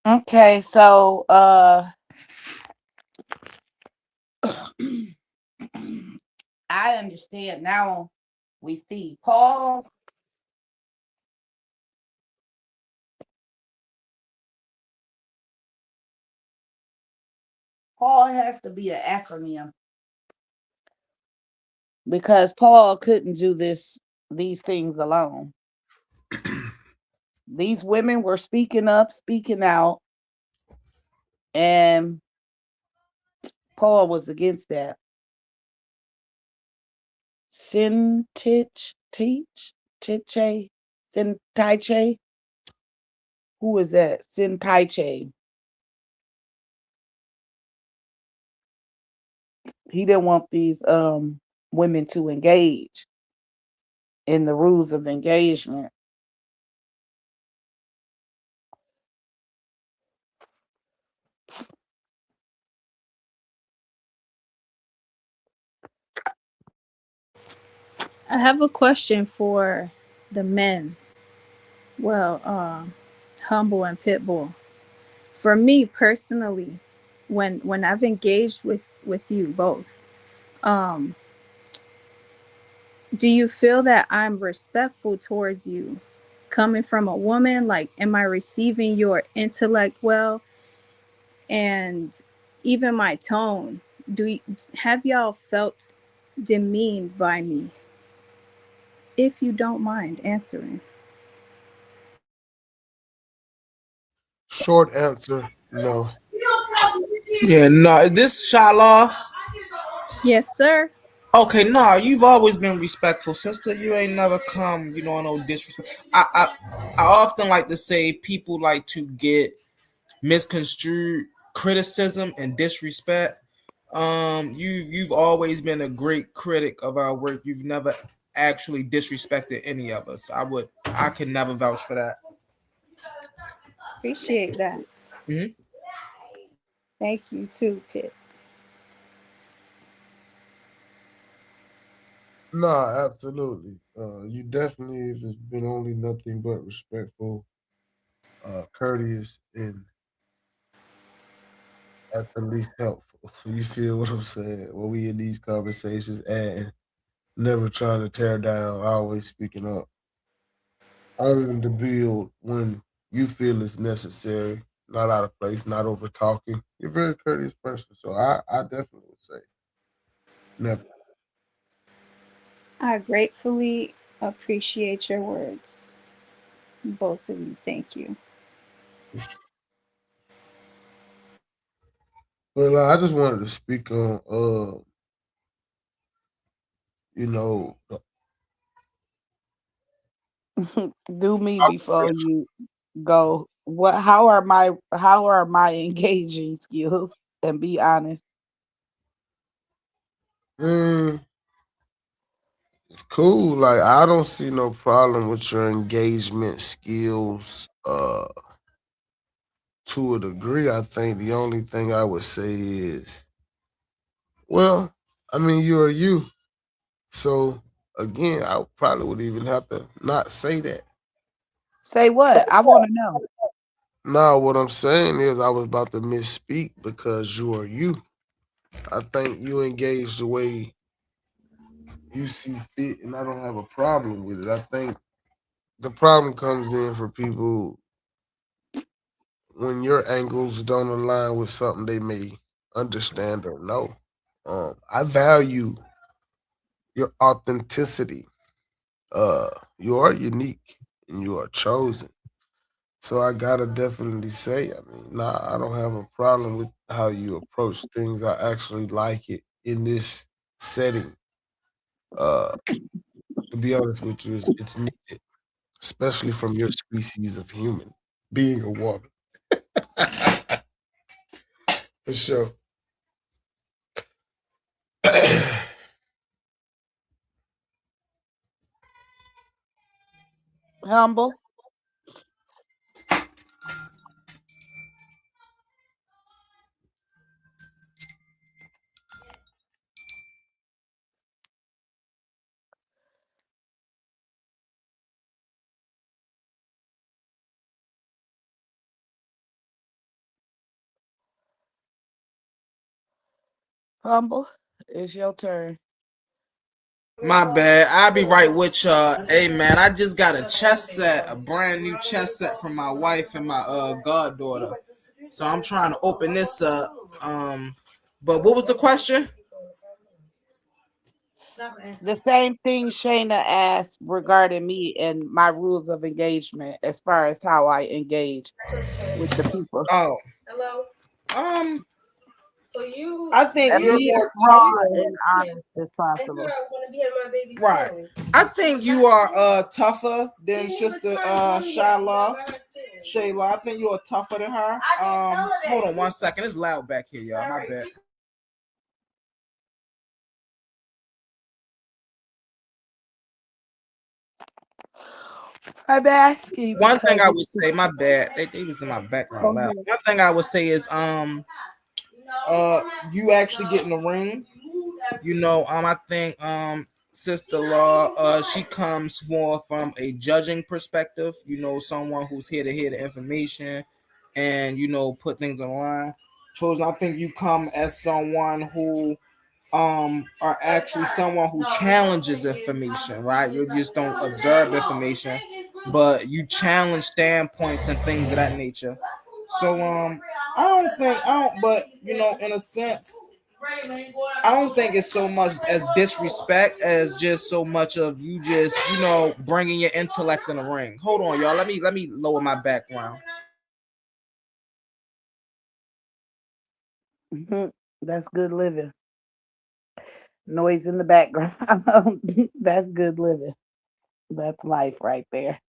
Okay, so I understand now. We see Paul has to be an acronym because Paul couldn't do these things alone. These women were speaking up, speaking out, and Paul was against that. Tiche, Sintaiche. Who is that? Sintaiche. He didn't want these women to engage in the rules of engagement. I have a question for the men. Well, Humble and Pitbull. For me personally, when I've engaged with you both, um, do you feel that I'm respectful towards you coming from a woman? Like, am I receiving your intellect well? And even my tone, have y'all felt demeaned by me? If you don't mind answering. Short answer, no. Yeah, no, is this Shala? Yes, sir. Okay, nah, you've always been respectful, sister. You ain't never come, no disrespect. I often like to say people like to get misconstrued criticism and disrespect. You've always been a great critic of our work. You've never actually disrespected any of us. I can never vouch for that. Appreciate that. Mhm. Thank you too, Pit. Nah, absolutely. You definitely have been only nothing but respectful, courteous, and at the least helpful. You feel what I'm saying? When we in these conversations and never trying to tear down, always speaking up, only to build when you feel it's necessary, not out of place, not over talking. You're a very courteous person, so I definitely would say never. I gratefully appreciate your words. Both of you. Thank you. Well, I just wanted to speak on, you know, Do me before you go. What? How are my engaging skills? And be honest. mm, it's cool. Like I don't see no problem with your engagement skills. To a degree, I think the only thing I would say is, well, I mean, you're you. So again, I probably would even have to not say that. Say what? I want to know. Now, what I'm saying is, I was about to misspeak because you are you. I think you engage the way you see fit, and I don't have a problem with it. I think the problem comes in for people when your angles don't align with something they may understand or know. I value your authenticity. You are unique and you are chosen. So I gotta definitely say, I mean, nah, I don't have a problem with how you approach things. I actually like it in this setting. Uh, to be honest with you, it's needed, especially from your species of human, being a woman. For sure. Humble. Humble, it's your turn. My bad. I'll be right with you. Hey man, I just got a chess set, a brand new chess set from my wife and my goddaughter. So I'm trying to open this up. But what was the question? The same thing Shayna asked regarding me and my rules of engagement as far as how I engage with the people. Oh, um, I think And you're be as more raw tougher. and honest as possible. Right. I think you are tougher than Sister Shayla. I think you are tougher than her. Hold on 1 second. It's loud back here, y'all. My bad. I'm asking One thing because I it's would say, my bad. They was in my go background loud. ahead. One thing I would say is you actually get in the ring. I think Sister Law, she comes more from a judging perspective, someone who's here to hear the information and put things on the line. Chosen, I think you come as someone who are actually someone who challenges information, right? You just don't observe information, but you challenge standpoints and things of that nature. So but in a sense, I don't think it's so much as disrespect as just so much of you just bringing your intellect in the ring. Hold on, y'all. Let me lower my background. Mhm. That's good living. Noise in the background. That's good living. That's life right there.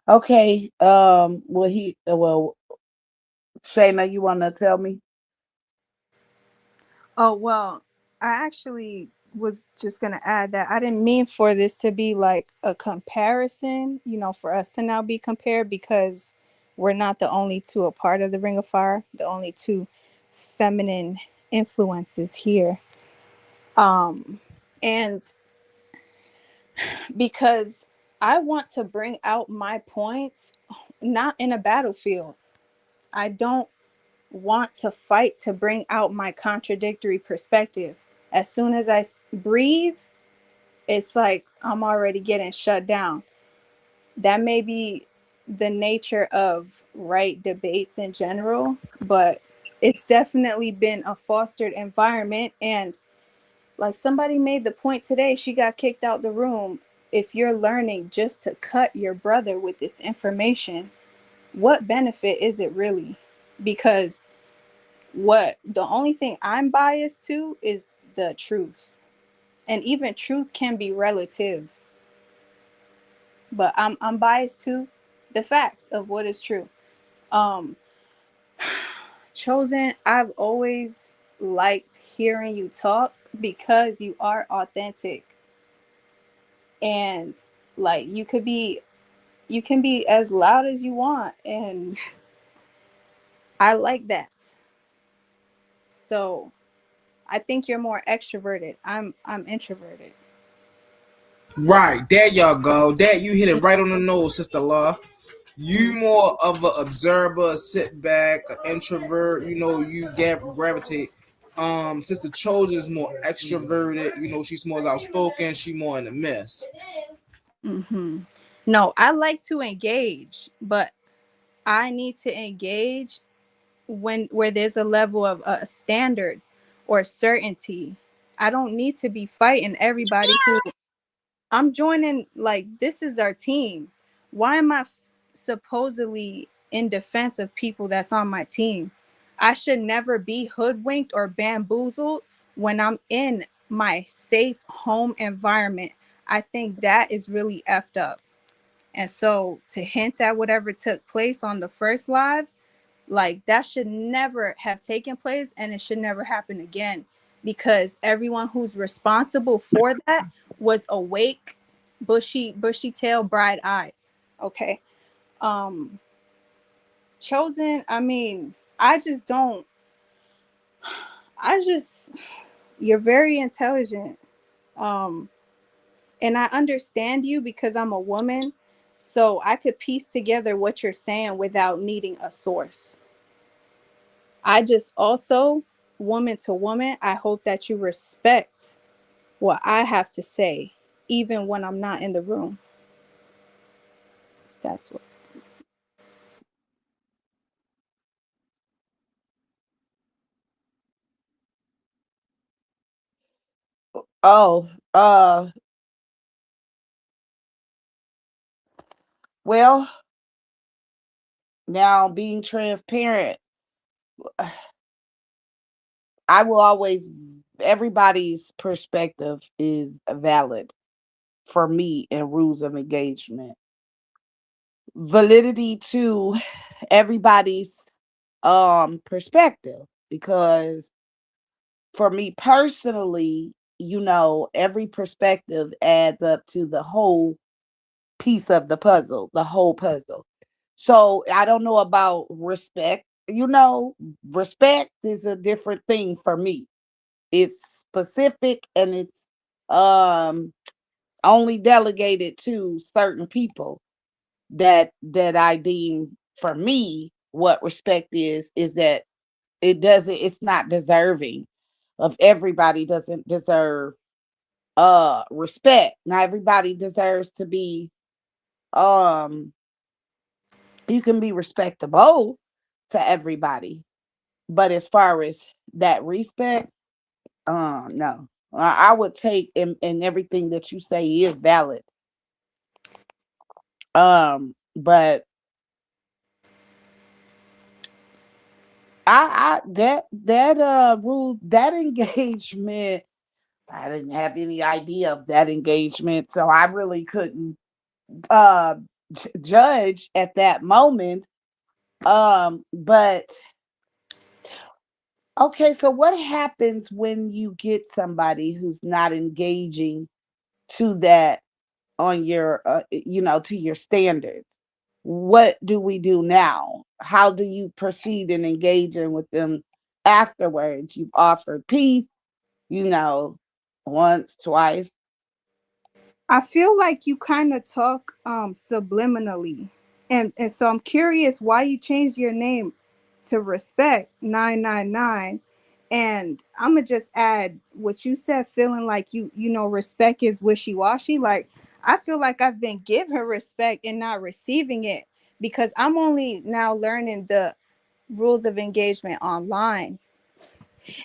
Okay. Shayna, you want to tell me? Oh, well, I actually was just going to add that I didn't mean for this to be like a comparison, for us to now be compared because we're not the only two a part of the Ring of Fire, the only two feminine influences here. And because I want to bring out my points, not in a battlefield. I don't want to fight to bring out my contradictory perspective. As soon as I breathe, it's like I'm already getting shut down. That may be the nature of right debates in general, but it's definitely been a fostered environment. And like somebody made the point today, she got kicked out the room. If you're learning just to cut your brother with this information, what benefit is it really? Because what the only thing I'm biased to is the truth. And even truth can be relative, but I'm biased to the facts of what is true. Um Chosen, I've always liked hearing you talk because you are authentic, and like you can be as loud as you want, and I like that. So I think you're more extroverted. I'm introverted. Right, there y'all go. That you hit it right on the nose, Sister Law. You more of an observer, sit back, an introvert. You gravitate. Sister Chosen is more extroverted. She's more outspoken. She more in the mess. Hmm. No, I like to engage, but I need to engage when where there's a level of a standard or certainty. I don't need to be fighting everybody who I'm joining. Like, this is our team. Why am I supposedly in defense of people that's on my team? I should never be hoodwinked or bamboozled when I'm in my safe home environment. I think that is really effed up. And so to hint at whatever took place on the first live, like that should never have taken place and it should never happen again, because everyone who's responsible for that was awake, bushy tail, bright eyed. Okay. Um Chosen, I mean, I just don't I just you're very intelligent. Um and I understand you because I'm a woman, so I could piece together what you're saying without needing a source. I just also, woman to woman, I hope that you respect what I have to say, even when I'm not in the room. That's what. Oh, well, now being transparent, I will always, everybody's perspective is valid for me in rules of engagement. Validity to everybody's perspective, because for me personally, every perspective adds up to the whole piece of the puzzle, the whole puzzle. So I don't know about respect. Respect is a different thing for me. It's specific, and it's um only delegated to certain people that I deem, for me, what respect is that it's not deserving of, everybody doesn't deserve respect. Now everybody deserves to be, um you can be respectable to everybody, but as far as that respect, no. I would take, and everything that you say is valid. But I that rule, that engagement, I didn't have any idea of that engagement, so I really couldn't uh judge at that moment. But okay, so what happens when you get somebody who's not engaging to that, on your to your standards? What do we do now? How do you proceed in engaging with them afterwards? You've offered peace, you know, once, twice. I feel like you kind of talk subliminally. And so I'm curious why you changed your name to Respect 999. And I'm gonna just add what you said, feeling like respect is wishy-washy. Like, I feel like I've been giving respect and not receiving it, because I'm only now learning the rules of engagement online,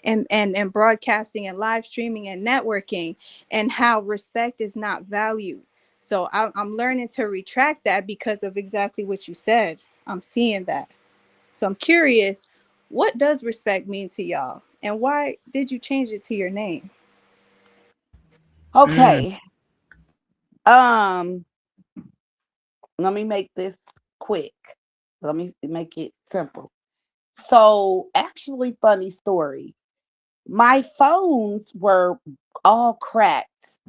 and broadcasting and live streaming and networking, and how respect is not valued. So I'm learning to retract that because of exactly what you said. I'm seeing that. So I'm curious, what does respect mean to y'all, and why did you change it to your name? Mm. Okay. Um, Let me make this quick. Let me make it simple. So, actually, funny story. My phones were all cracked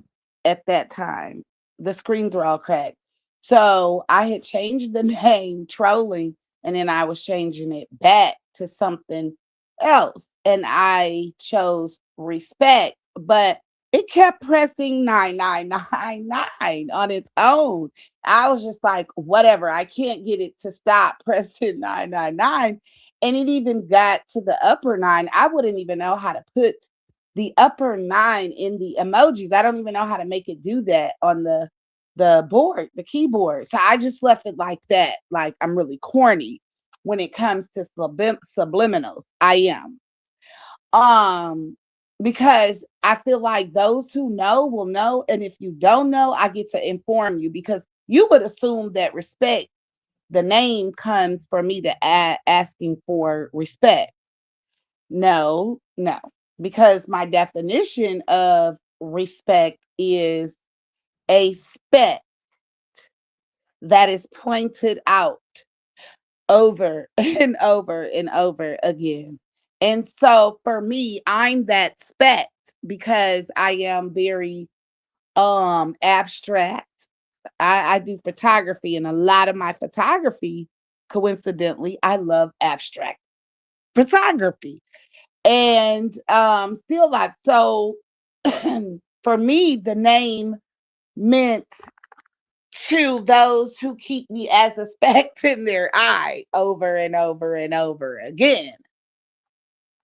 at that time. The screens were all cracked. So I had changed the name trolling, and then I was changing it back to something else. And I chose respect, but it kept pressing 9999 on its own. I was just like, whatever, I can't get it to stop pressing 999. And it even got to the upper nine. I wouldn't even know how to put the upper nine in the emojis. I don't even know how to make it do that on the board, the keyboard. So I just left it like that. Like, I'm really corny when it comes to subliminals. I am. Um because I feel like those who know will know, and if you don't know, I get to inform you, because you would assume that respect, the name, comes for me to asking for respect. No, no, because my definition of respect is a speck that is pointed out over and over and over again. And so for me, I'm that speck because I am very abstract. I do photography, and a lot of my photography, coincidentally, I love abstract photography and still life. So for me, the name meant to those who keep me as a speck in their eye over and over and over again.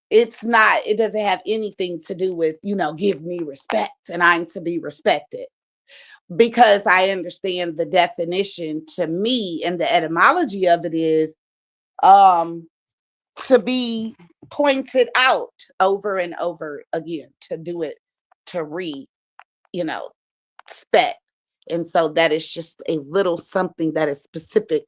it's not, it doesn't have anything to do with, give me respect and I'm to be respected. Because I understand the definition to me and the etymology of it is um to be pointed out over and over again, to do it, to you know, spec. And so that is just a little something that is specific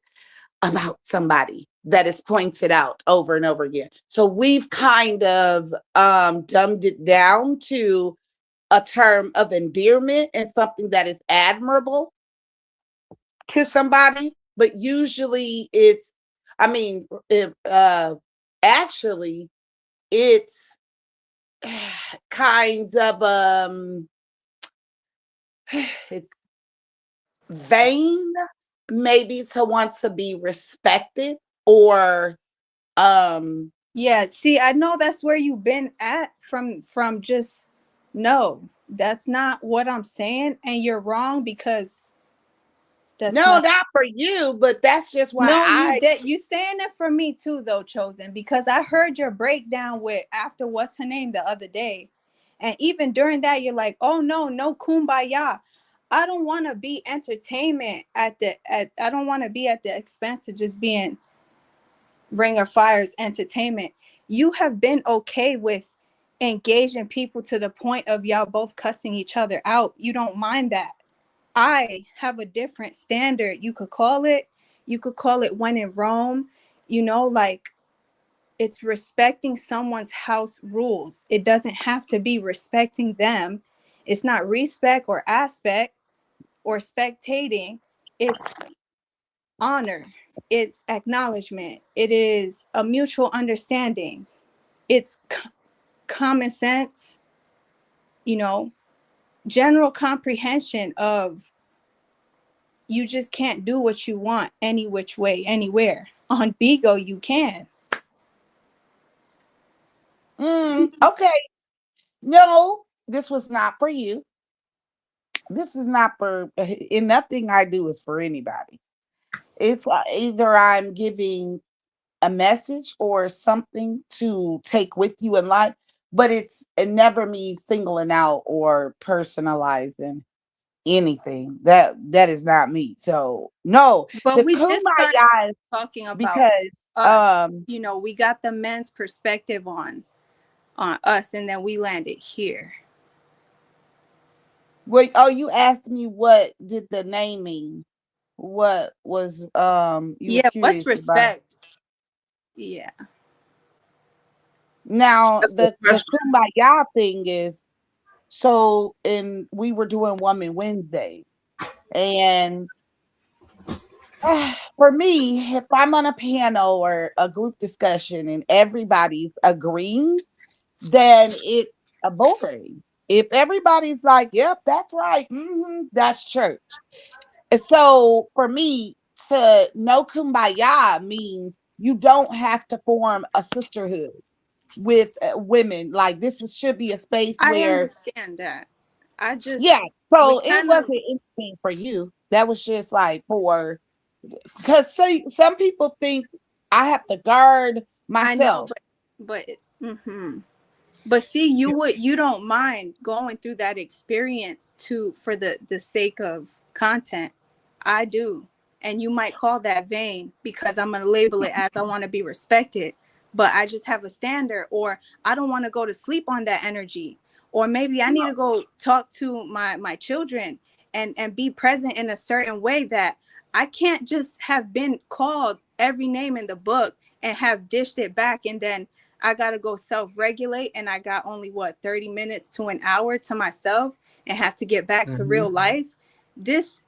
about somebody that is pointed out over and over again. So we've kind of dumbed it down to a term of endearment and something that is admirable to somebody, but usually it's, I mean, actually, it's kind of it's vain, maybe, to want to be respected, or Yeah, see, I know that's where you've been at from just no, that's not what I'm saying, and you're wrong because that's no, not. not for you, but that's just why No, you saying it for me too though, Chosen, because I heard your breakdown with after what's her name the other day. And even during that, you're like, oh no kumbaya. I don't want to be entertainment I don't want to be at the expense of just being Ring of Fire's entertainment. You have been okay with engaging people to the point of y'all both cussing each other out. You don't mind that. I have a different standard. You could call it when in Rome, like it's respecting someone's house rules. It doesn't have to be respecting them. It's not respect or aspect or spectating. It's honor. It's acknowledgement. It is a mutual understanding. It's common sense, general comprehension of you just can't do what you want any which way, anywhere. On Bigo, you can. okay. No, this was not for you. This is not for, and nothing I do is for anybody. It's either I'm giving a message or something to take with you in life, but it never me singling out or personalizing anything. That is not me. So no, But the we just started kumbaya is talking about because us. We got the men's perspective on us, and then we landed here. wait, oh, you asked me what did the name mean? What was you was Yeah, what's curious about? respect? Yeah. Now That's a good the question. kumbaya thing is, so and we were doing Woman Wednesdays, and for me, if I'm on a panel or a group discussion and everybody's agreeing, then it's a boring. If everybody's like, "Yep, that's right," that's church. And so for me, to know kumbaya means you don't have to form a sisterhood with women. Like should be a space I where, understand that. yeah. We So it kind of, wasn't anything for you. That was just like for, because some people think I have to guard I know, myself. but, but see, you don't mind going through that experience for the sake of content. I do. And you might call that vain because I'm going to label it as I want to be respected, but I just have a standard, or I don't want to go to sleep on that energy, or maybe I need to go talk to my children and be present in a certain way that I can't just have been called every name in the book and have dished it back, and then I got to go self-regulate, and I got only 30 minutes to an hour to myself and have to get back to real life. This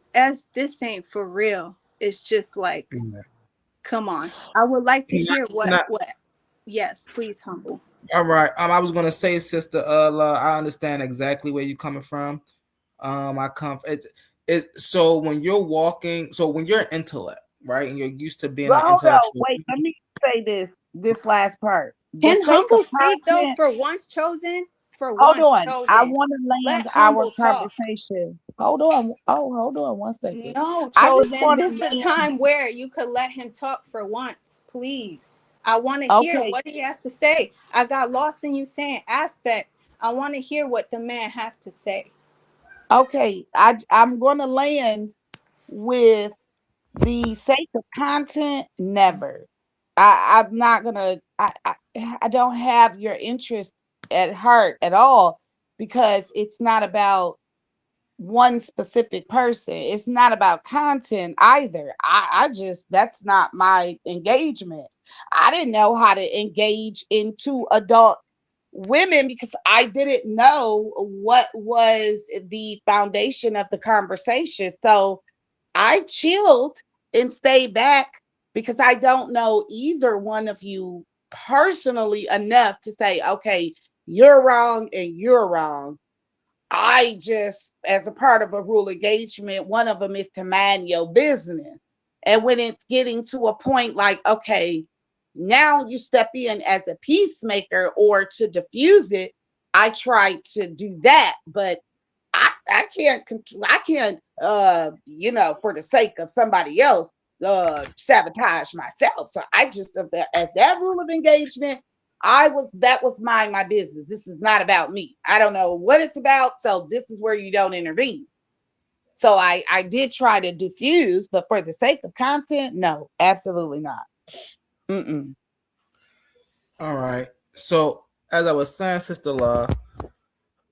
ain't for real. It's just like, come on. I would like to hear what yes, please, Humble. All right. I was gonna say, Sister I understand exactly where you're coming from. I come so when you're walking, so when you're intellect, right, and you're used to being Well, an hold on, intellectual. wait. Let me say this last part. The Can sake of Humble speak though? content. For once chosen, Hold on. I want to let land our Humble talk. conversation. Hold on. Oh, hold on 1 second. No, I just chosen. want This to is the land. time where you could let him talk for once, please. I want to hear Okay. what he has to say. I got lost in you saying aspect. I want to hear what the man have to say. Okay. I'm gonna land with the sake of content, never. I'm not gonna I don't have your interest at heart at all, because it's not about one specific person. It's not about content either. I just, that's not my engagement. I didn't know how to engage into adult women because I didn't know what was the foundation of the conversation. So I chilled and stayed back because I don't know either one of you personally enough to say, okay, you're wrong and you're wrong. I just, as a part of a rule engagement, one of them is to mind your business. And when it's getting to a point like, okay, now you step in as a peacemaker or to diffuse it, I try to do that. But I can't control, I can't, for the sake of somebody else, sabotage myself. So I just, as that rule of engagement, that was my business. This is not about me. I don't know what it's about. So this is where you don't intervene. So I did try to diffuse, but for the sake of content, no, absolutely not. Mm-mm. All right. So as I was saying, Sister Law,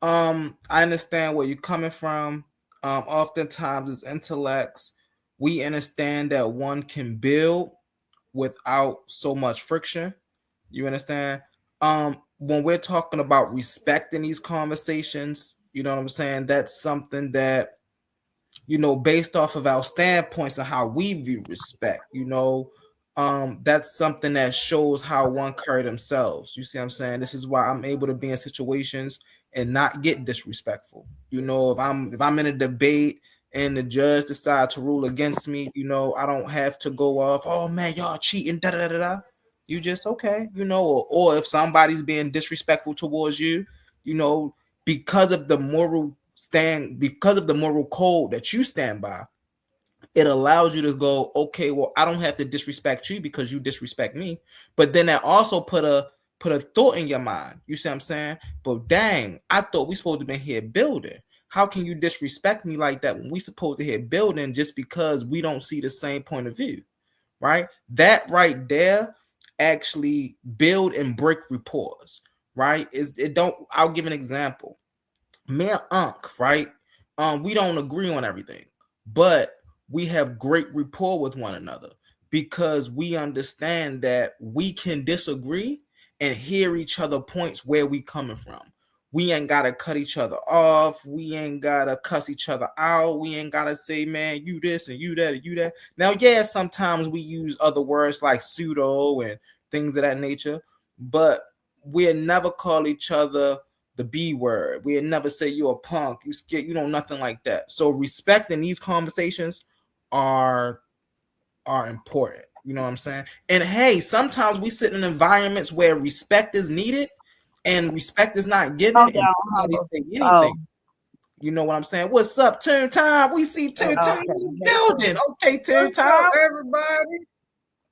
I understand where you're coming from. Oftentimes as intellects, we understand that one can build without so much friction. You understand? When we're talking about respecting these conversations, you know what I'm saying? That's something that, based off of our standpoints and how we view respect, that's something that shows how one carry themselves. You see what I'm saying? This is why I'm able to be in situations and not get disrespectful. If I'm in a debate and the judge decide to rule against me, I don't have to go off, oh man, y'all cheating, da da da da. You just okay, or if somebody's being disrespectful towards you, you know, because of the moral code that you stand by, it allows you to go, okay, well, I don't have to disrespect you because you disrespect me. But then that also put a thought in your mind. You see what I'm saying? But dang, I thought we supposed to be here building. How can you disrespect me like that when we supposed to hit building just because we don't see the same point of view? Right? That right there actually build and break rapport. Right? I'll give an example. Me and Unc, right? We don't agree on everything, but we have great rapport with one another because we understand that we can disagree and hear each other points where we coming from. We ain't gotta cut each other off. We ain't gotta cuss each other out. We ain't gotta say, man, you this and you that and you that. Now, yeah, sometimes we use other words like pseudo and things of that nature, but we'll never call each other the B word. We'll never say you're a punk, you scared, nothing like that. So respect in these conversations are important. You know what I'm saying? And hey, sometimes we sit in environments where respect is needed and respect is not given, Calm and down, nobody humble. say Oh, anything. You know what I'm saying? What's up, Turn Time? We see Turn Time okay. in the building. Okay, Turn What's up, Time. everybody?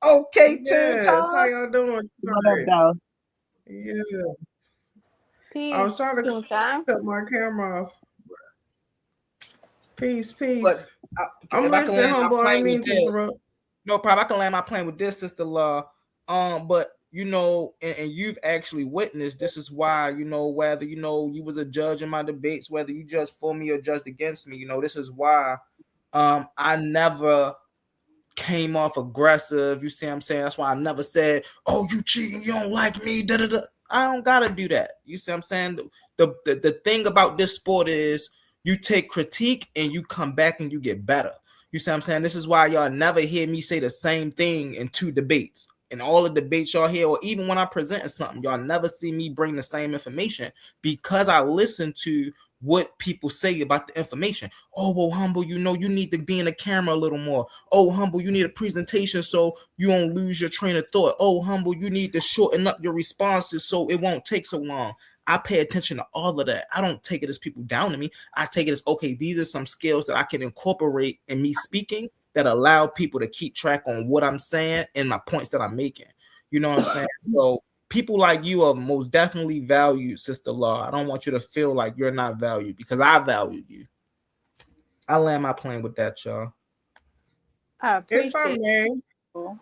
Okay, Turn Yes, how Time. y'all doing What up, tonight? though? Yeah, I was Peace. trying to Peace, huh? cut my camera off. Peace, But peace. I'm if I can listening, land my humble. I didn't plane with mean to this, interrupt. no problem. I can land my plane with this, Sister Law. But and you've actually witnessed. This is why whether you was a judge in my debates, whether you judged for me or judged against me. This is why I never came off aggressive. You see what I'm saying? That's why I never said, "Oh, you cheating, you don't like me." Da, da, da. I don't gotta do that. You see what I'm saying? The thing about this sport is you take critique and you come back and you get better. You see what I'm saying? This is why y'all never hear me say the same thing in two debates. In all the debates y'all hear, or even when I present something, y'all never see me bring the same information because I listen to what people say about the information. Oh, well, humble, you need to be in the camera a little more. Oh, humble, you need a presentation so you don't lose your train of thought. Oh, humble, you need to shorten up your responses so it won't take so long. I pay attention to all of that. I don't take it as people down to me. I take it as, okay, these are some skills that I can incorporate in me speaking that allow people to keep track on what I'm saying and my points that I'm making. You know what I'm saying? So people like you are most definitely valued, Sister Law. I don't want you to feel like you're not valued because I value you. I land my plane with that, y'all. I If I appreciate may, it.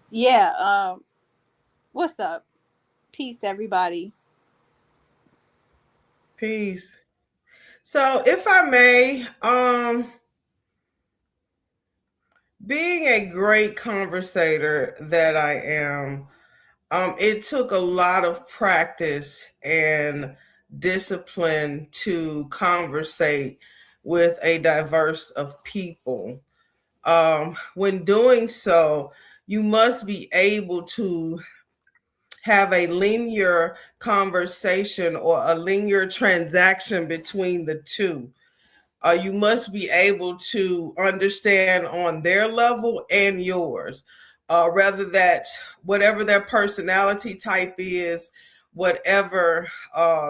Yeah, what's up? Peace, everybody. peace. So, if I may, being a great conversator that I am, it took a lot of practice and discipline to conversate with a diverse of people. When doing so, you must be able to have a linear conversation or a linear transaction between the two. You must be able to understand on their level and yours, rather that whatever their personality type is, whatever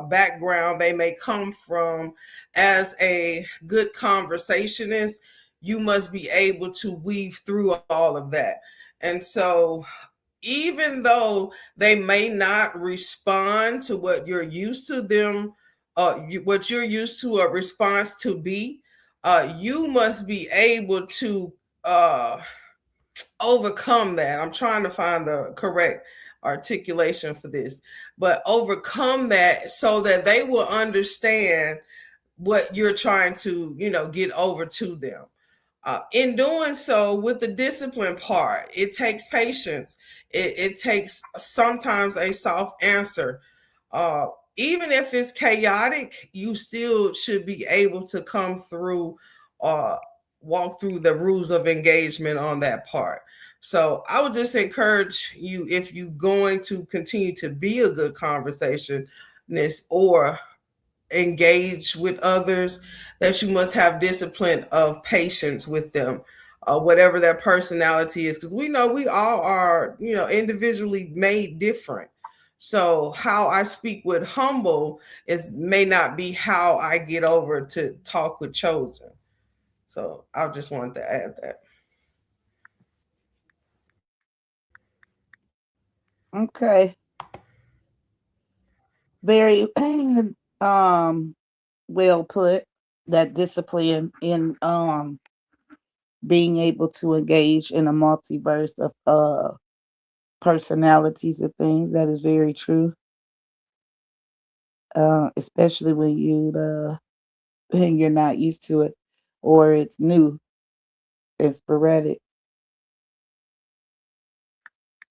background they may come from, as a good conversationist, you must be able to weave through all of that. And so even though they may not respond to what you're used to them, what you're used to a response to be, you must be able to uh, overcome that. I'm trying to find the correct articulation for this, but overcome that so that they will understand what you're trying to, get over to them. In doing so, with the discipline part, it takes patience. It takes sometimes a soft answer. Uh, Even if it's chaotic, you still should be able to come through, uh, walk through the rules of engagement on that part. So I would just encourage you, if you're going to continue to be a good conversationist or engage with others, that you must have discipline of patience with them, whatever their personality is, because we know we all are, individually made different. So how I speak with Humble is may not be how I get over to talk with Chosen. So I just wanted to add that. Okay. Very well put. That discipline in being able to engage in a multiverse of personalities and things. That is very true. Especially when you're not used to it or it's new and sporadic.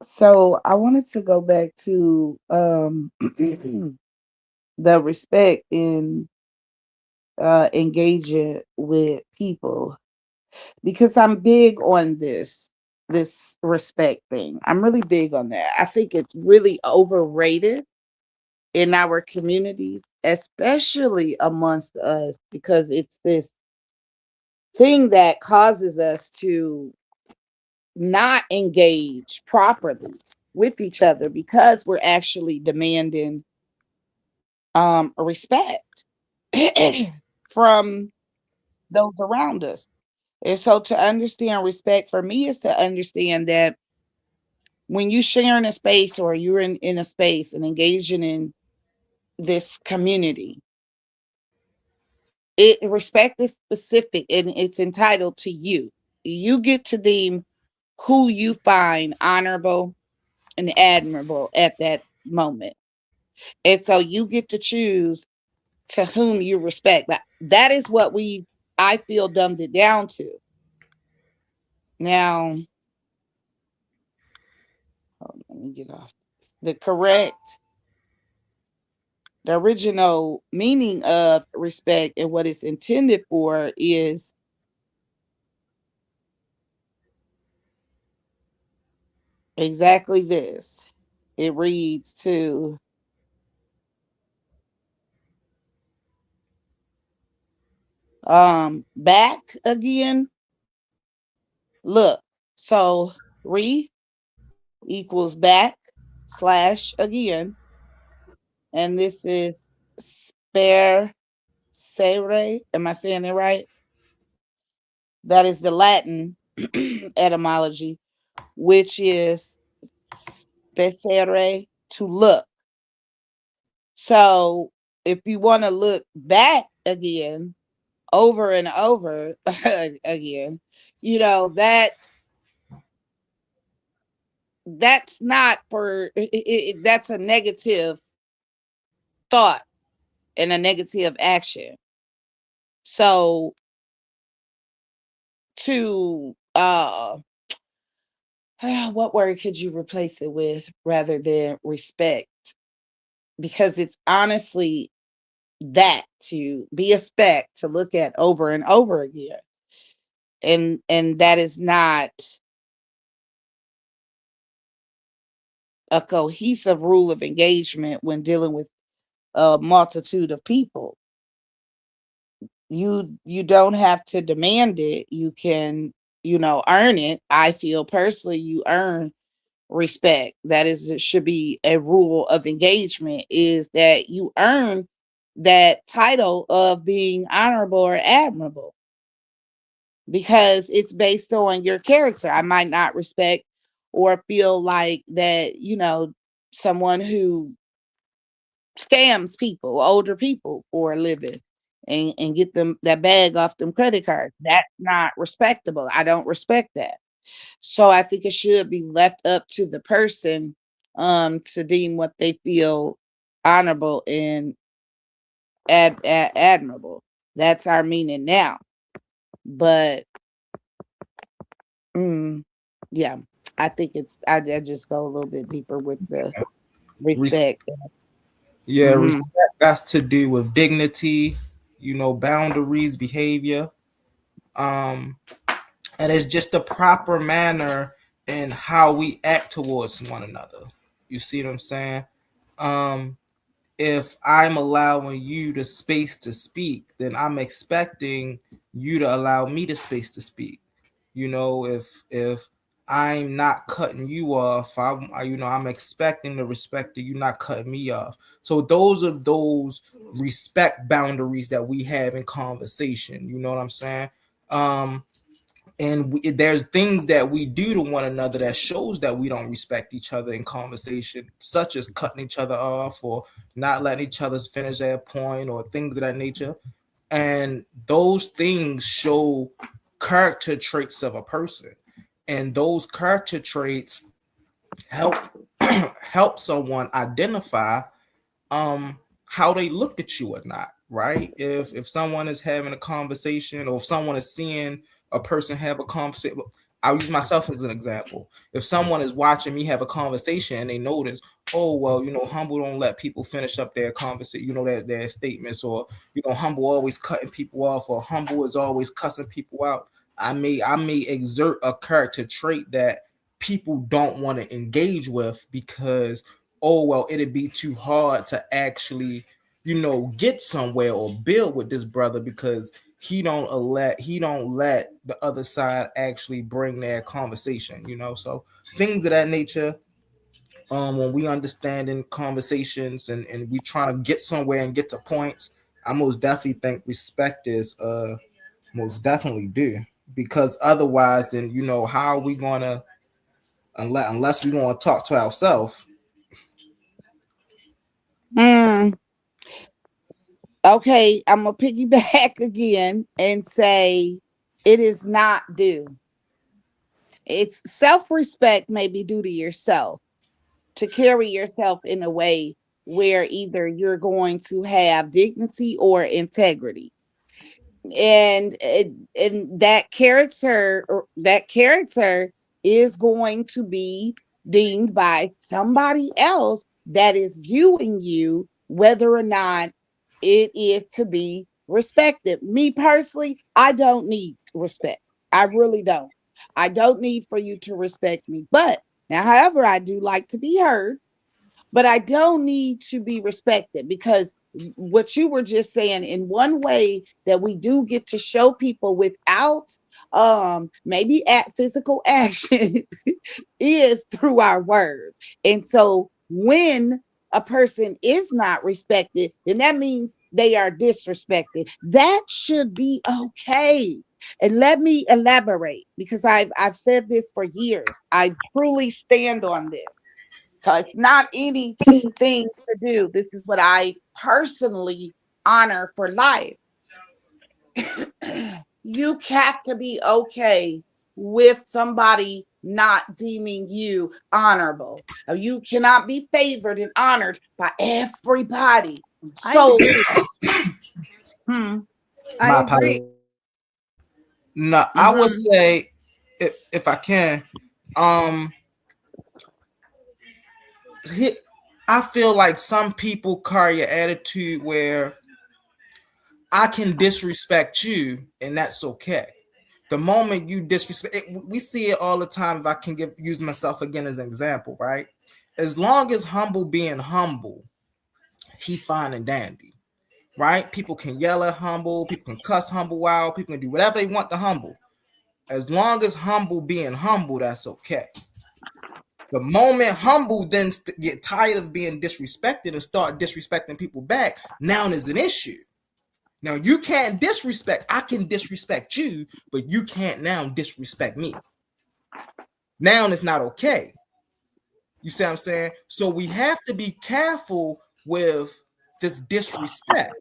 So I wanted to go back to the respect in engaging with people, because I'm big on this respect thing. I'm really big on that. I think it's really overrated in our communities, especially amongst us, because it's this thing that causes us to not engage properly with each other because we're actually demanding respect from those around us. And so to understand respect for me is to understand that when you share in a space or you're in a space and engaging in this community, it respect is specific and it's entitled to you. You get to deem who you find honorable and admirable at that moment. And so you get to choose to whom you respect. That is what I feel, dumbed it down to. Now, let me get off. The original meaning of respect and what it's intended for is exactly this. It reads to back again. Look, so re equals back slash again, and this is spare sere. Am I saying it right? That is the Latin etymology which is spessere, to look. So if you want to look back again, over and over again, that's not for that's a negative thought and a negative action. So to what word could you replace it with rather than respect? Because it's honestly that, to be a speck to look at over and over again. And that is not a cohesive rule of engagement when dealing with a multitude of people. You don't have to demand it. You can, earn it. I feel personally you earn respect. That is, it should be a rule of engagement, is that you earn that title of being honorable or admirable, because it's based on your character. I might not respect or feel like that, someone who scams people, older people, for a living, and get them that bag off them credit cards. That's not respectable. I don't respect that. So I think it should be left up to the person to deem what they feel honorable and admirable. That's our meaning now. But yeah, I think I just go a little bit deeper with the Res- respect. yeah, Hmm. respect has to do with dignity, boundaries, behavior. Um, and it's just the proper manner in how we act towards one another. You see what I'm saying? Um, if I'm allowing you the space to speak, then I'm expecting you to allow me the space to speak. If I'm not cutting you off, I'm expecting the respect that you're not cutting me off. So those respect boundaries that we have in conversation. You know what I'm saying? Um, and there's things that we do to one another that shows that we don't respect each other in conversation, such as cutting each other off or not letting each other finish their point or things of that nature. And those things show character traits of a person, and those character traits help help someone identify how they look at you or not, right? If someone is having a conversation, or if someone is seeing a person have a conversation, I'll use myself as an example. If someone is watching me have a conversation and they notice, oh well, Humble don't let people finish up their conversation, their statements, or Humble always cutting people off, or Humble is always cussing people out. I may exert a character trait that people don't want to engage with, because oh well, it'd be too hard to actually get somewhere or build with this brother, because he don't let the other side actually bring their conversation. So things of that nature. When we understand in conversations, and we trying to get somewhere and get to points, I most definitely think respect is most definitely due, because otherwise then how are we gonna, unless we want to talk to ourselves. Mm, okay, I'm gonna piggyback again and say it is not due. It's self-respect may be due to yourself, to carry yourself in a way where either you're going to have dignity or integrity. And that character is going to be deemed by somebody else that is viewing you, whether or not it is to be respected. Me personally, I don't need respect. I really don't. I don't need for you to respect me. But now, however, I do like to be heard, but I don't need to be respected, because what you were just saying, in one way that we do get to show people without maybe at physical action is through our words. And so when a person is not respected, then that means they are disrespected. That should be okay. And let me elaborate, because I've said this for years. I truly stand on this. So it's not anything to do. This is what I personally honor for life. You have to be okay with somebody not deeming you honorable. You cannot be favored and honored by everybody. I So, agree. hmm, I My agree. apologies. No, I would mhm. say, if I can, um, I feel like some people carry an attitude where I can disrespect you, and that's okay. The moment you disrespect, we see it all the time. If I can use myself again as an example, right? As long as humble being humble, he fine and dandy, right? People can yell at humble, people can cuss humble out, people can do whatever they want to humble. As long as humble being humble, that's okay. The moment humble then get tired of being disrespected and start disrespecting people back, now there's an issue. Now you can't disrespect. I can disrespect you, but you can't now disrespect me. Now it's not okay. You see what I'm saying? So we have to be careful with this disrespect,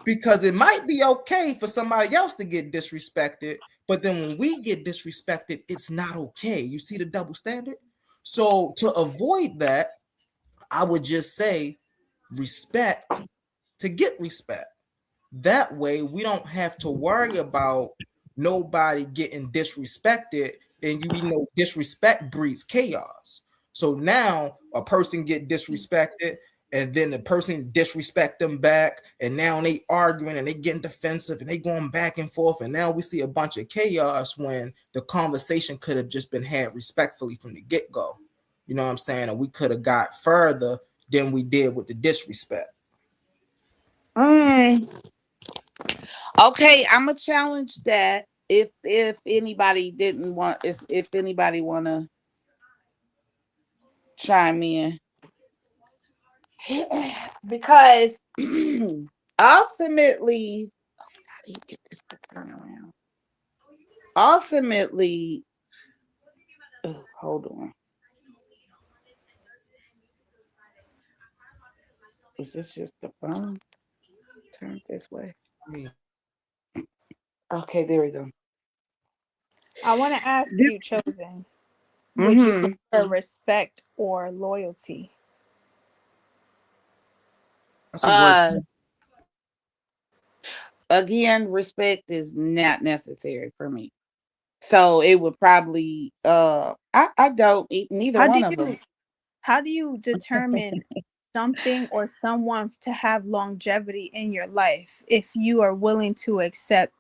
because it might be okay for somebody else to get disrespected, but then when we get disrespected, it's not okay. You see the double standard? So to avoid that, I would just say respect to get respect. That way we don't have to worry about nobody getting disrespected, and disrespect breeds chaos. So now a person get disrespected, and then the person disrespect them back, and now they arguing and they getting defensive and they going back and forth, and now we see a bunch of chaos when the conversation could have just been had respectfully from the get-go. You know what I'm saying? And we could have got further than we did with the disrespect. Mm, okay, I'm gonna challenge that. If anybody didn't want, if anybody wanna chime in, because ultimately, how do you get this to turn around? Ultimately, oh, hold on. Is this just the phone? Turn this way. Okay, there we go. I want to ask you, Chosen, would you Mm-hmm. prefer respect or loyalty? That's a great Uh, question. again, respect is not necessary for me. So it would probably I don't eat neither How do one of them. you how do you determine something or someone to have longevity in your life if you are willing to accept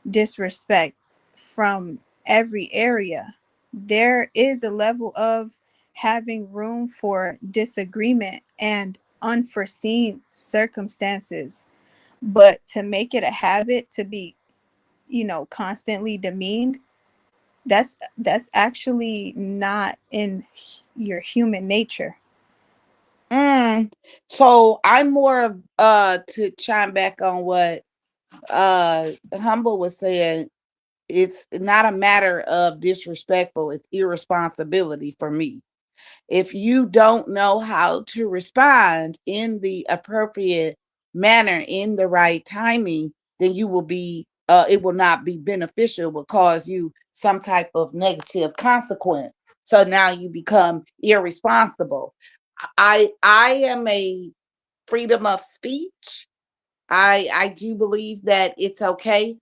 disrespect from every area? There is a level of having room for disagreement and unforeseen circumstances, but to make it a habit to be, constantly demeaned, that's actually not in your human nature. Mm. So I'm more of to chime back on what Humble was saying. It's not a matter of disrespectful, it's irresponsibility for me. If you don't know how to respond in the appropriate manner, in the right timing, then you will be it will not be beneficial, it will cause you some type of negative consequence. So now you become irresponsible. I am a freedom of speech. I do believe that it's okay.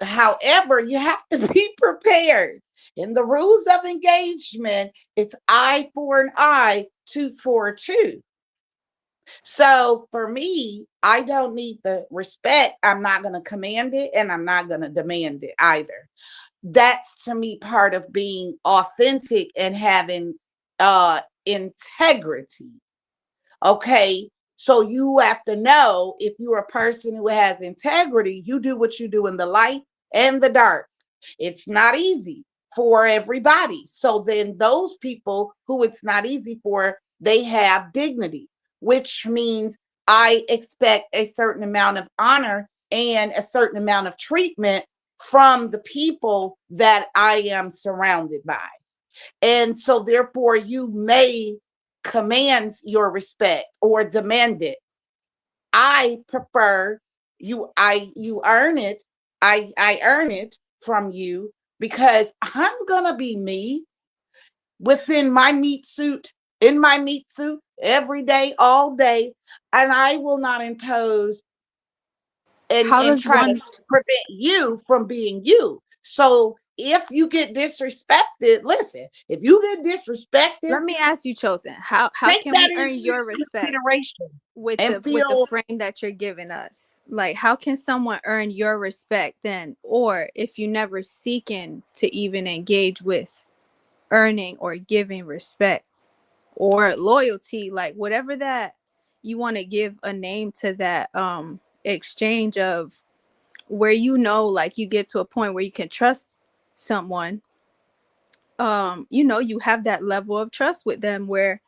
However, you have to be prepared. In the rules of engagement, it's eye for an eye, tooth for a tooth. So for me, I don't need the respect. I'm not going to command it and I'm not going to demand it either. That's to me part of being authentic and having integrity. Okay. So you have to know, if you're a person who has integrity, you do what you do in the light and the dark. It's not easy for everybody. So then those people who it's not easy for, they have dignity. which means I expect a certain amount of honor and a certain amount of treatment from the people that I am surrounded by. And so therefore you may command your respect or demand it. I prefer you earn it. I earn it from you because I'm gonna be me within my meat suit, in my meat suit every day, all day, and I will not impose How and does try to one prevent you from being you. So if you get disrespected, listen, if you get disrespected, let me ask you, Chosen, how take can that we earn into your respect consideration with and the feel frame that you're giving us? Like, how can someone earn your respect then, or if you never seeking to even engage with earning or giving respect or loyalty, like whatever that you want to give a name to that exchange of where like you get to a point where you can trust someone, you have that level of trust with them where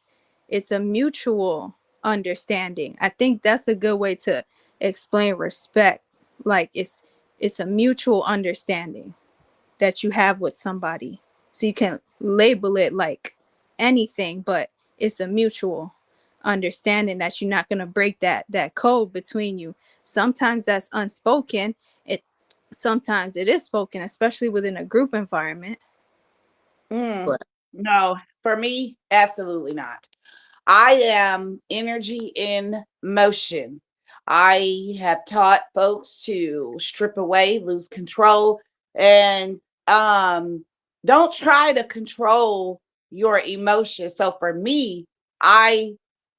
it's a mutual understanding. I think that's a good way to explain respect. Like it's a mutual understanding that you have with somebody. So you can label it like anything, but it's a mutual understanding that you're not going to break that code between you. Sometimes that's unspoken. It sometimes it is spoken, especially within a group environment. But no, for me, absolutely not. I am energy in motion. I have taught folks to strip away, lose control, and don't try to control your emotions. So for me, I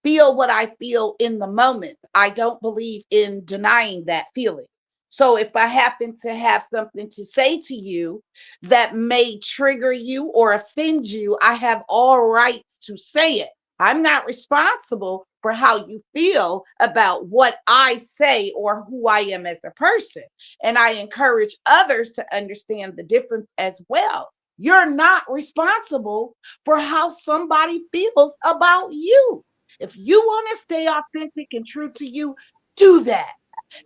feel what I feel in the moment. I don't believe in denying that feeling. So if I happen to have something to say to you that may trigger you or offend you, I have all rights to say it. I'm not responsible for how you feel about what I say or who I am as a person. And I encourage others to understand the difference as well. You're not responsible for how somebody feels about you. If you want to stay authentic and true to you, do that.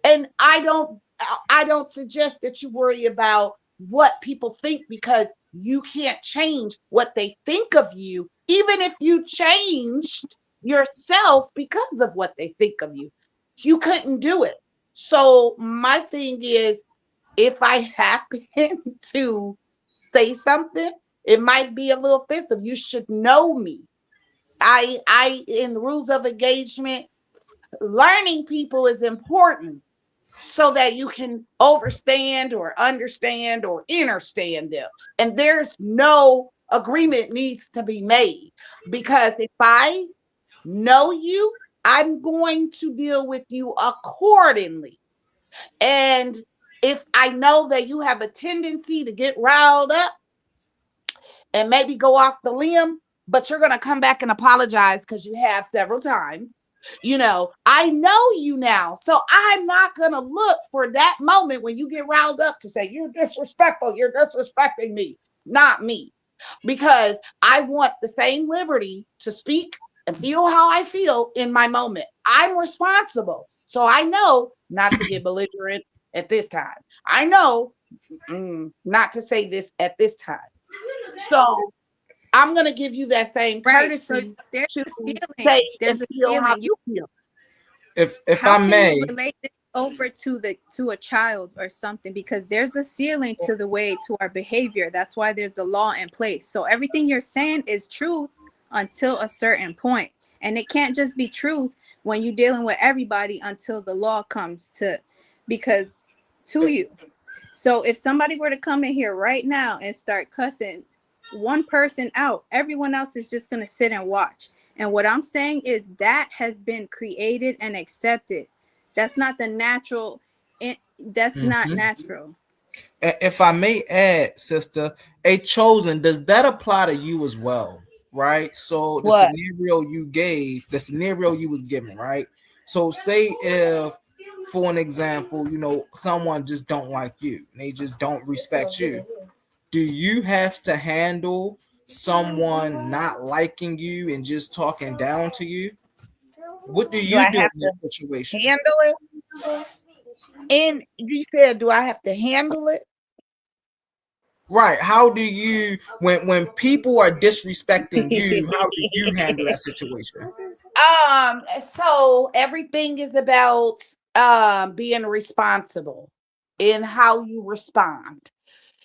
And I don't suggest that you worry about what people think because you can't change what they think of you, even if you changed yourself because of what they think of you. You couldn't do it. So my thing is, if I happen to say something, it might be a little offensive. You should know me. I in the rules of engagement, learning people is important so that you can overstand or understand or understand them. And there's no agreement needs to be made because if I know you, I'm going to deal with you accordingly. And if I know that you have a tendency to get riled up and maybe go off the limb, but you're going to come back and apologize because you have several times. I know you now. So I'm not going to look for that moment when you get riled up to say, you're disrespectful. You're disrespecting me, not me. Because I want the same liberty to speak and feel how I feel in my moment. I'm responsible. So I know not to get belligerent at this time. I know not to say this at this time. So I'm going to give you that same right, so courtesy there's to a say ceiling. and There's a feel how ceiling. you feel. If How I can may, you relate this over to a child or something? Because there's a ceiling to the way to our behavior. That's why there's the law in place. So everything you're saying is truth until a certain point. And it can't just be truth when you're dealing with everybody until the law comes to you. So if somebody were to come in here right now and start cussing one person out, everyone else is just going to sit and watch. And what I'm saying is that has been created and accepted. That's not the natural. That's not natural. if I may add, sister, a chosen, does that apply to you as well? Right. So What? the scenario you was given, right? So say if, for an example, someone just don't like you, they just don't respect you. Do you have to handle someone not liking you and just talking down to you? What do Do I you do have in to that situation? handle it? And you said, do I have to handle it? Right. How do you, when people are disrespecting you, how do you handle that situation? So everything is about being responsible in how you respond.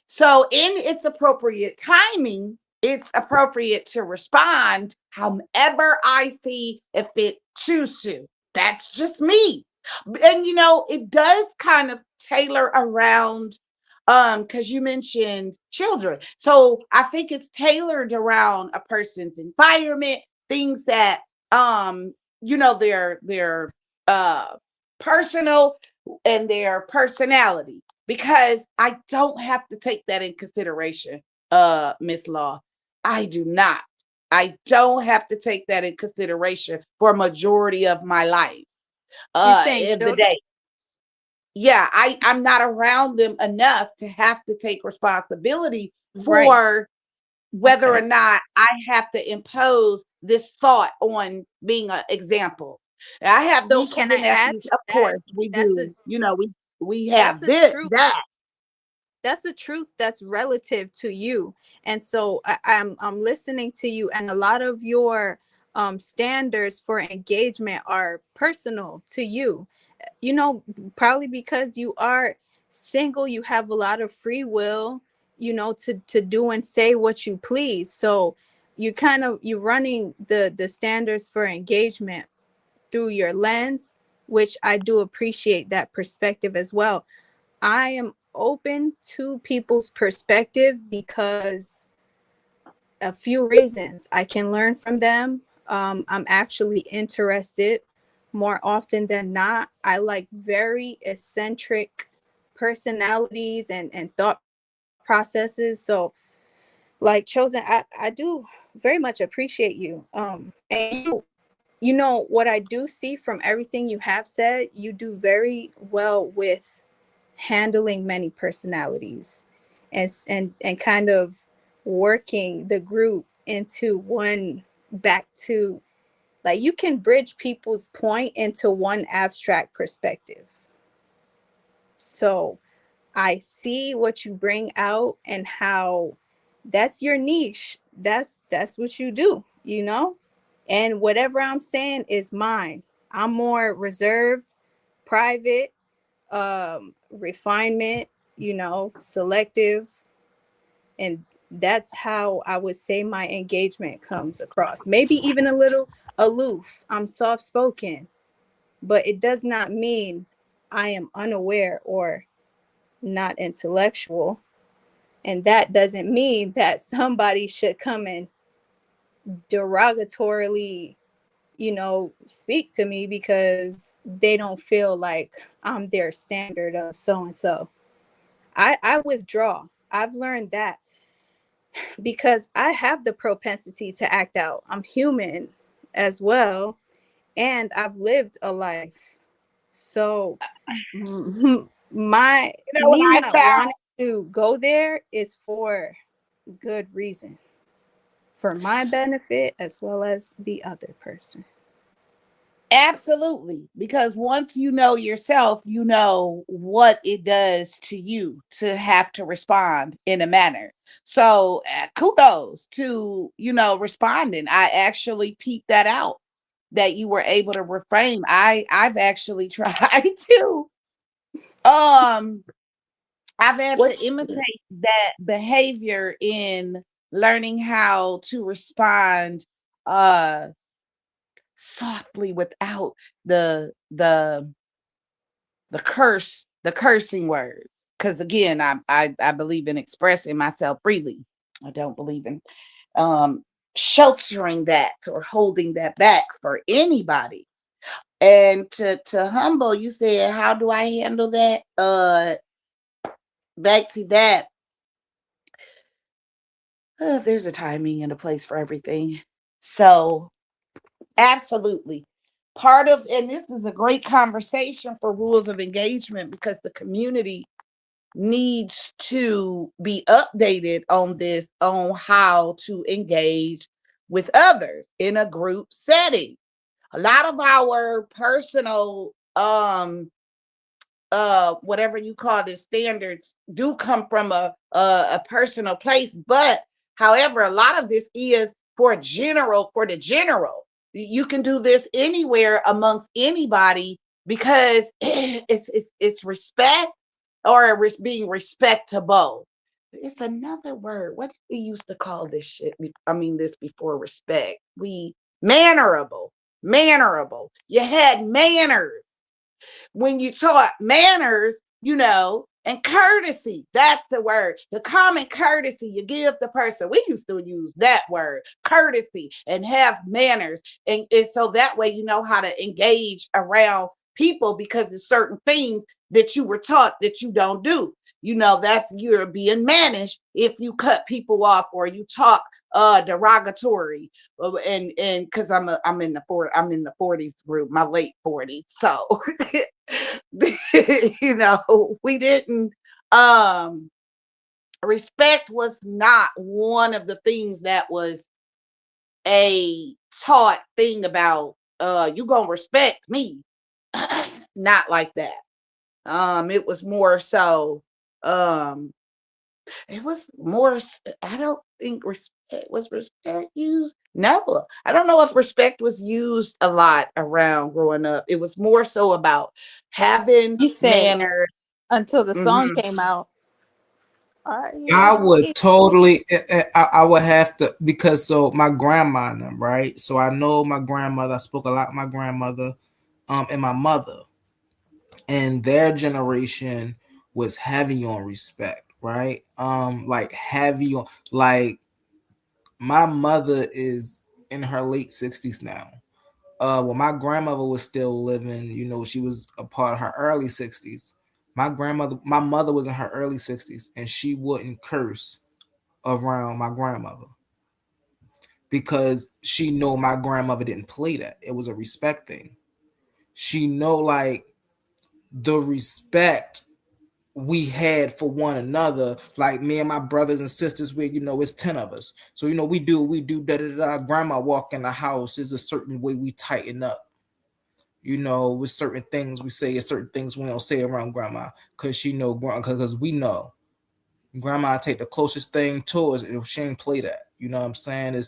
So in its appropriate timing, it's appropriate to respond however I see if it choose to. That's just me. And it does kind of tailor around because you mentioned children. So I think it's tailored around a person's environment, things that their personal and their personality, because I don't have to take that in consideration, Miss Law. I do not. I don't have to take that in consideration for a majority of my life, You saying of the children? day. Yeah, I'm not around them enough to have to take responsibility Right. for whether or Okay. not I have to impose this thought on being an example. I have So nieces can and I add nephews, to of that? course we That's a do. We that's have a this truth. that. That's a truth that's relative to you. And so I'm listening to you, and a lot of your standards for engagement are personal to you. Probably because you are single, you have a lot of free will, to do and say what you please. So you're running the standards for engagement through your lens, which I do appreciate that perspective as well. I am open to people's perspective because a few reasons. I can learn from them. I'm actually interested more often than not. I like very eccentric personalities and thought processes. So, like Chosen, I do very much appreciate you. And what I do see from everything you have said, you do very well with handling many personalities and kind of working the group into one, back to, like, you can bridge people's point into one abstract perspective. So I see what you bring out and how that's your niche. That's what you do. And whatever I'm saying is mine. I'm more reserved, private, refinement, selective, and that's how I would say my engagement comes across. Maybe even a little aloof. I'm soft spoken, but it does not mean I am unaware or not intellectual. And that doesn't mean that somebody should come and derogatorily, speak to me because they don't feel like I'm their standard of so and so. I withdraw. I've learned that because I have the propensity to act out. I'm human as well, and I've lived a life. So my What me I not found. wanting to go there is for good reason, for my benefit as well as the other person. Absolutely. Because once you know yourself, you know what it does to you to have to respond in a manner. So kudos to, responding. I actually peeped that out, that you were able to refrain. I've actually tried to. Um, I've had What to imitate that behavior in learning how to respond uh softly without the the cursing words, because again I believe in expressing myself freely. I don't believe in um sheltering that or holding that back for anybody. And to Humble, you said, how do I handle that? Back to that, there's a timing and a place for everything. So absolutely. Part of, and this is a great conversation for rules of engagement, because the community needs to be updated on this, on how to engage with others in a group setting. A lot of our personal whatever you call it standards do come from a personal place, but however a lot of this is for the general. You can do this anywhere amongst anybody because it's respect or being respectable. It's another word. What did we used to call this shit? I mean, this before respect. We mannerable. Mannerable. You had manners when you taught manners, and courtesy. That's the word. The common courtesy you give the person. We used to use that word, courtesy, and have manners. And so that way you know how to engage around people because there's certain things that you were taught that you don't do. That's you're being managed if you cut people off or you talk derogatory. And because I'm in the 40s group, my late 40s. So we didn't respect was not one of the things that was a taught thing about you gonna respect me. Not like that. It was more so it was more I don't think respect used. No, I don't know if respect was used a lot around growing up. It was more so about having You said manners. until the song Mhm. came out. Are I you would waiting? totally, I would have to, because so my grandma and them, right? So I know my grandmother, I spoke a lot with my grandmother, and my mother, and their generation was heavy on respect, right? Like heavy on, like my mother is in her late 60s now. When my grandmother was still living, she was a part of her early 60s. My mother was in her early 60s, and she wouldn't curse around my grandmother because she know my grandmother didn't play that. It was a respect thing. She know like the respect we had for one another, like me and my brothers and sisters, where it's 10 of us. So we do da da da. Grandma walk in the house, is a certain way we tighten up. With certain things we say, certain things we don't say around grandma, because because we know grandma take the closest thing to us if she ain't play that. You know what I'm saying?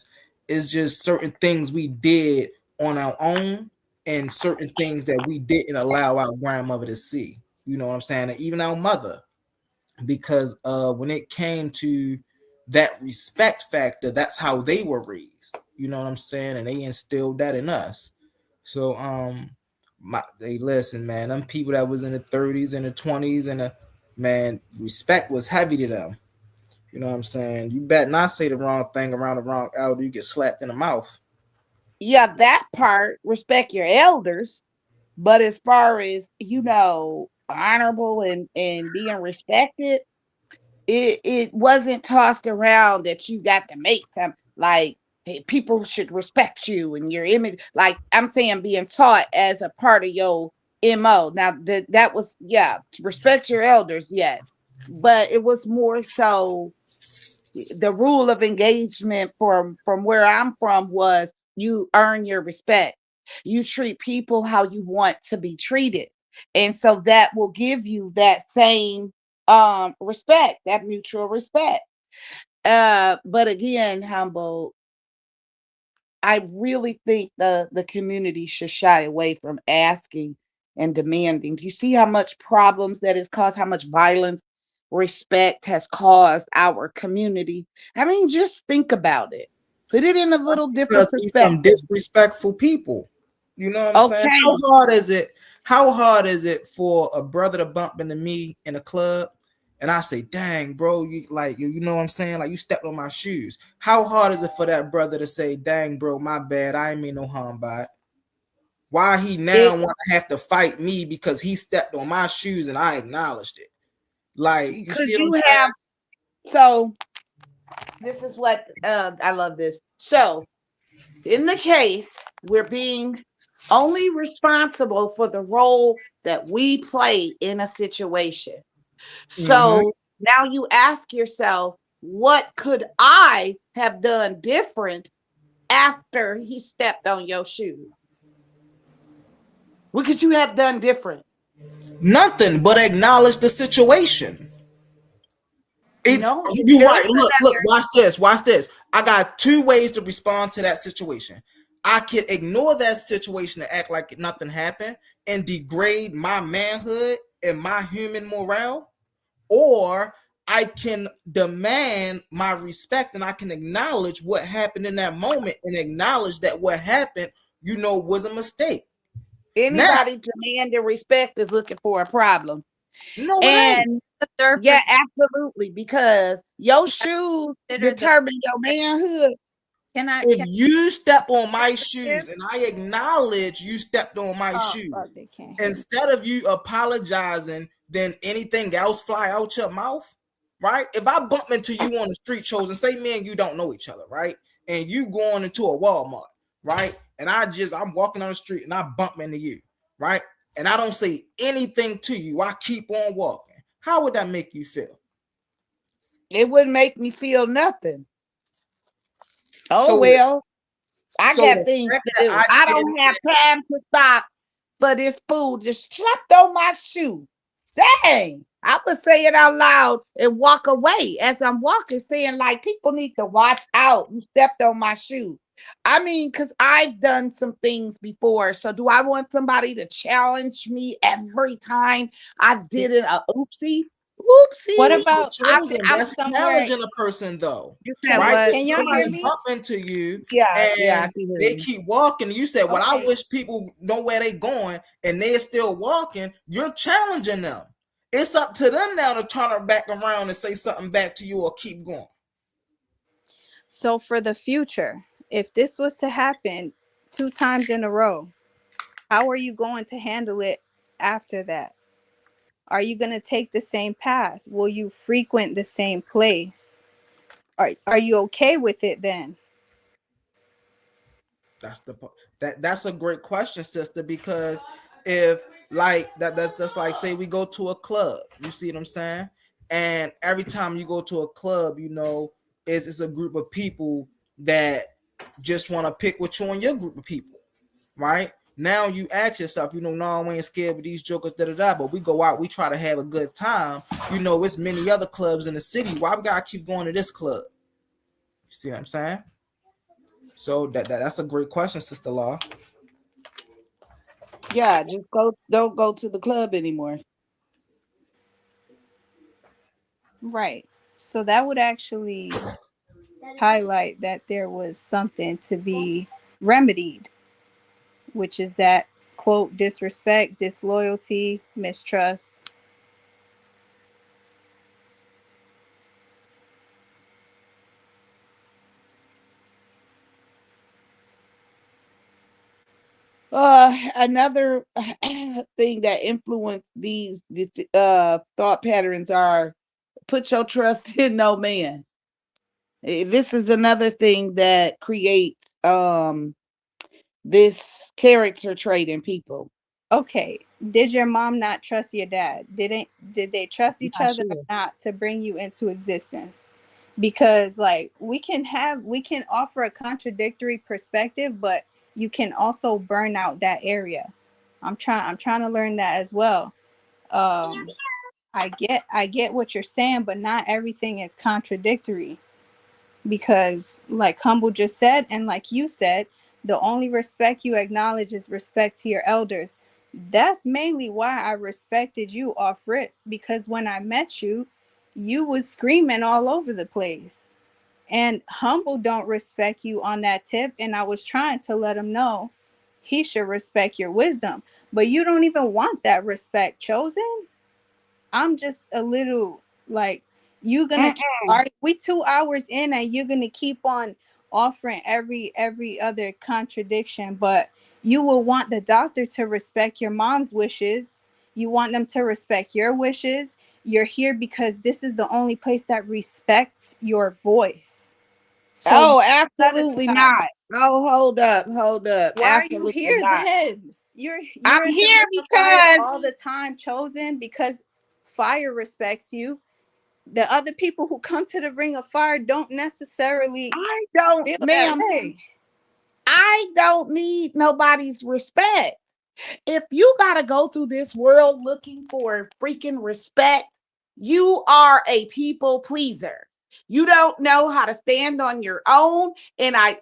It's just certain things we did on our own and certain things that we didn't allow our grandmother to see. You know what I'm saying? And even our mother, because when it came to that respect factor, that's how they were raised. You know what I'm saying? And they instilled that in us. So they listen, man. Them people that was in the 30s and the 20s and man, respect was heavy to them. You know what I'm saying? You better not say the wrong thing around the wrong elder, you get slapped in the mouth. Yeah, that part, respect your elders. But as far as, honorable and being respected, it wasn't tossed around that you got to make some like hey, people should respect you and your image. Like I'm saying, being taught as a part of your MO. Now that was respect your elders, yes. But it was more so the rule of engagement from where I'm from was you earn your respect. You treat people how you want to be treated. And so that will give you that same respect, that mutual respect. But again, Humble, I really think the community should shy away from asking and demanding. Do you see how much problems that has caused, how much violence respect has caused our community? I mean, just think about it. Put it in a little different Because we some perspective. disrespectful people. You know what I'm saying? Okay. How hard is it for a brother to bump into me in a club and I say, dang, bro, you know what I'm saying? Like you stepped on my shoes. How hard is it for that brother to say, dang, bro, my bad, I ain't mean no harm by it? Why he now It want to have to fight me because he stepped on my shoes and I acknowledged it? Like, you because see what I'm you saying? have so this is what I love this. So in the case, we're being only responsible for the role that we play in a situation. Mm-hmm. So now you ask yourself, what could I have done different after he stepped on your shoe? What could you have done different? Nothing but acknowledge the situation. No, it's You still right. Look, watch this. I got two ways to respond to that situation. I could ignore that situation and act like nothing happened and degrade my manhood and my human morale, or I can demand my respect and I can acknowledge what happened in that moment and acknowledge that what happened, was a mistake. Now, anybody demanding respect is looking for a problem. no, it ain't. And The third yeah, perspective, absolutely, because your shoes consider the determine your manhood. If can you step on my I shoes and I acknowledge you stepped on my oh shoes, fuck, they can't hear me. instead of you apologizing, then anything else fly out your mouth, right? If I bump into you on the street, shows and say me and you don't know each other, right? And you going into a Walmart, right? And I'm walking on the street and I bump into you, right? And I don't say anything to you. I keep on walking. How would that make you feel? It wouldn't make me feel nothing. Oh So, well, I so got the things fact to that do. I I didn't don't have time to stop for this fool just stepped on my shoe. Dang. I would say it out loud and walk away as I'm walking, saying, like, people need to watch out. You stepped on my shoe. I mean, because I've done some things before. So, do I want somebody to challenge me every time I did a oopsie? What Oopsie. about chosen, I'm that's somewhere? challenging a person though, you said Can right? what? If y'all hear somebody me? bump into you Yeah, I and can hear they you. keep walking, you said, well, I Okay. wish people know where they going, and they're still walking, you're challenging them. It's up to them now to turn it back around and say something back to you or keep going. So for the future, if this was to happen 2 times in a row, how are you going to handle it after that? Are you going to take the same path? Will you frequent the same place? Are you okay with it then? That's a great question, sister, because if that's just like, say we go to a club, you see what I'm saying? And every time you go to a club, it's a group of people that just want to pick with you and your group of people, right? Now you ask yourself, no, I ain't scared with these jokers, but we go out, we try to have a good time. It's many other clubs in the city. Why we gotta keep going to this club? You see what I'm saying? So that's a great question, Sister Law. Yeah, just don't go to the club anymore. Right. So that would actually highlight that there was something to be remedied, which is that quote disrespect, disloyalty, mistrust. Another thing that influence these thought patterns are put your trust in no man. This is another thing that creates this character trait in people. Okay, did your mom not trust your dad? Did they trust I'm each not other or sure. not to bring you into existence? Because like we can offer a contradictory perspective, but you can also burn out that area. I'm trying to learn that as well. Um I get what you're saying, but not everything is contradictory, because like Humble just said and like you said, the only respect you acknowledge is respect to your elders. That's mainly why I respected you off rip, because when I met you, you was screaming all over the place, and Humble don't respect you on that tip, and I was trying to let him know he should respect your wisdom, but you don't even want that respect, Chosen. I'm just a little like, you gonna keep, are we 2 hours in and you're gonna keep on offering every other contradiction, but you will want the doctor to respect your mom's wishes. You want them to respect your wishes. You're here because this is the only place that respects your voice. So you Oh, gotta absolutely stop. not. Oh, hold up. Why are you Absolutely here not. then? I'm You're in the here ring of fire because all the time, Chosen, because fire respects you. The other people who come to the ring of fire don't necessarily I don't, feel that ma'am, way. I don't need nobody's respect. If you got to go through this world looking for freaking respect, you are a people pleaser. You don't know how to stand on your own. And I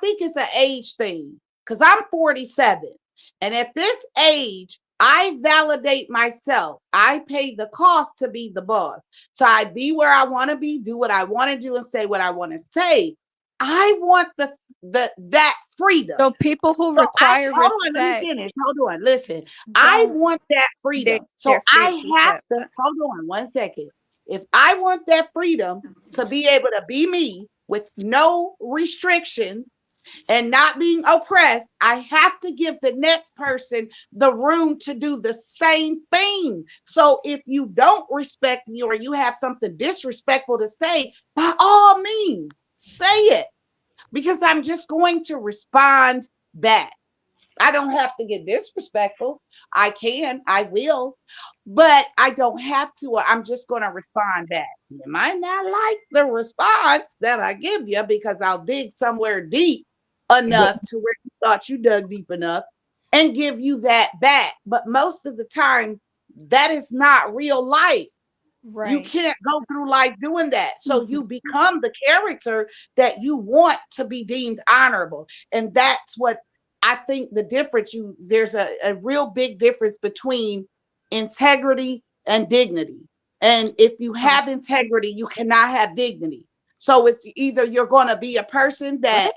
think it's an age thing because I'm 47. And at this age, I validate myself. I pay the cost to be the boss. So I be where I want to be, do what I want to do, and say what I want to say. I want that freedom. So people who So require hold on, let me respect finish. Hold on, listen. I don't want that they freedom. So they're I fake. He have said to that. hold on 1 second. If I want that freedom to be able to be me with no restrictions and not being oppressed, I have to give the next person the room to do the same thing. So if you don't respect me or you have something disrespectful to say, by all means, say it because I'm just going to respond back. I don't have to get disrespectful. I will, but I don't have to. Or I'm just going to respond back. You might not like the response that I give you because I'll dig somewhere deep enough to where you thought you dug deep enough and give you that back. But most of the time, that is not real life. You Right. can't go through life doing that. So you become the character that you want to be deemed honorable. And that's what I think the difference there's a real big difference between integrity and dignity. And if you have integrity, you cannot have dignity. So it's either you're going to be a person that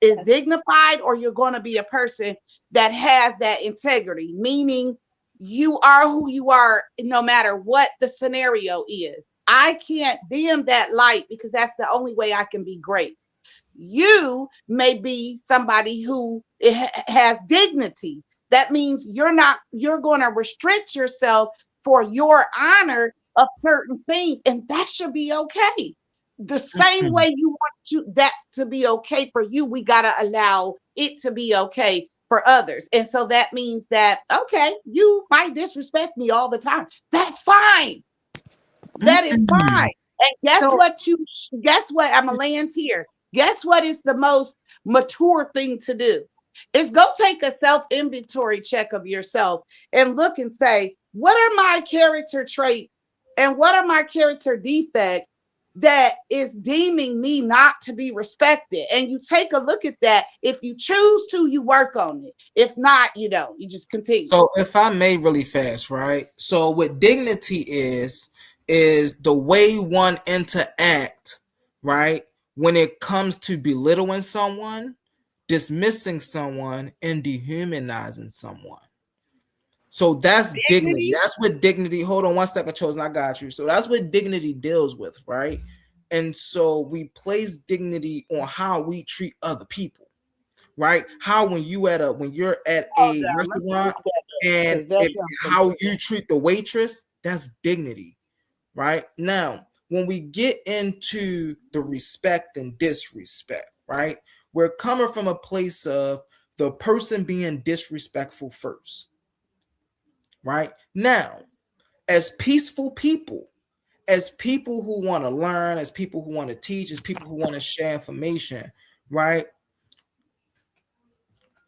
is dignified or you're going to be a person that has that integrity, meaning you are who you are no matter what the scenario is. I can't dim that light because that's the only way I can be great. You may be somebody who has dignity. That means you're going to restrict yourself for your honor of certain things, and that should be okay. The same way you want that to be okay for you, we got to allow it to be okay for others. And so that means that, okay, you might disrespect me all the time. That's fine. That is fine. And So guess what? I'm a land here. Guess what is the most mature thing to do? Is go take a self inventory check of yourself and look and say, what are my character traits and what are my character defects that is deeming me not to be respected? And you take a look at that. If you choose to, you work on it. If not, you don't. You just continue. So if I may really fast, right? So what dignity is the way one interact, right? When it comes to belittling someone, dismissing someone, and dehumanizing someone. So that's dignity. That's what dignity. Hold on 1 second, Chosen. I got you. So that's what dignity deals with, right? And so we place dignity on how we treat other people, right? How when you're at a restaurant and how you treat the waitress, that's dignity, right? Now, when we get into the respect and disrespect, right? We're coming from a place of the person being disrespectful first. Right now, as peaceful people, as people who want to learn, as people who want to teach, as people who want to share information, right?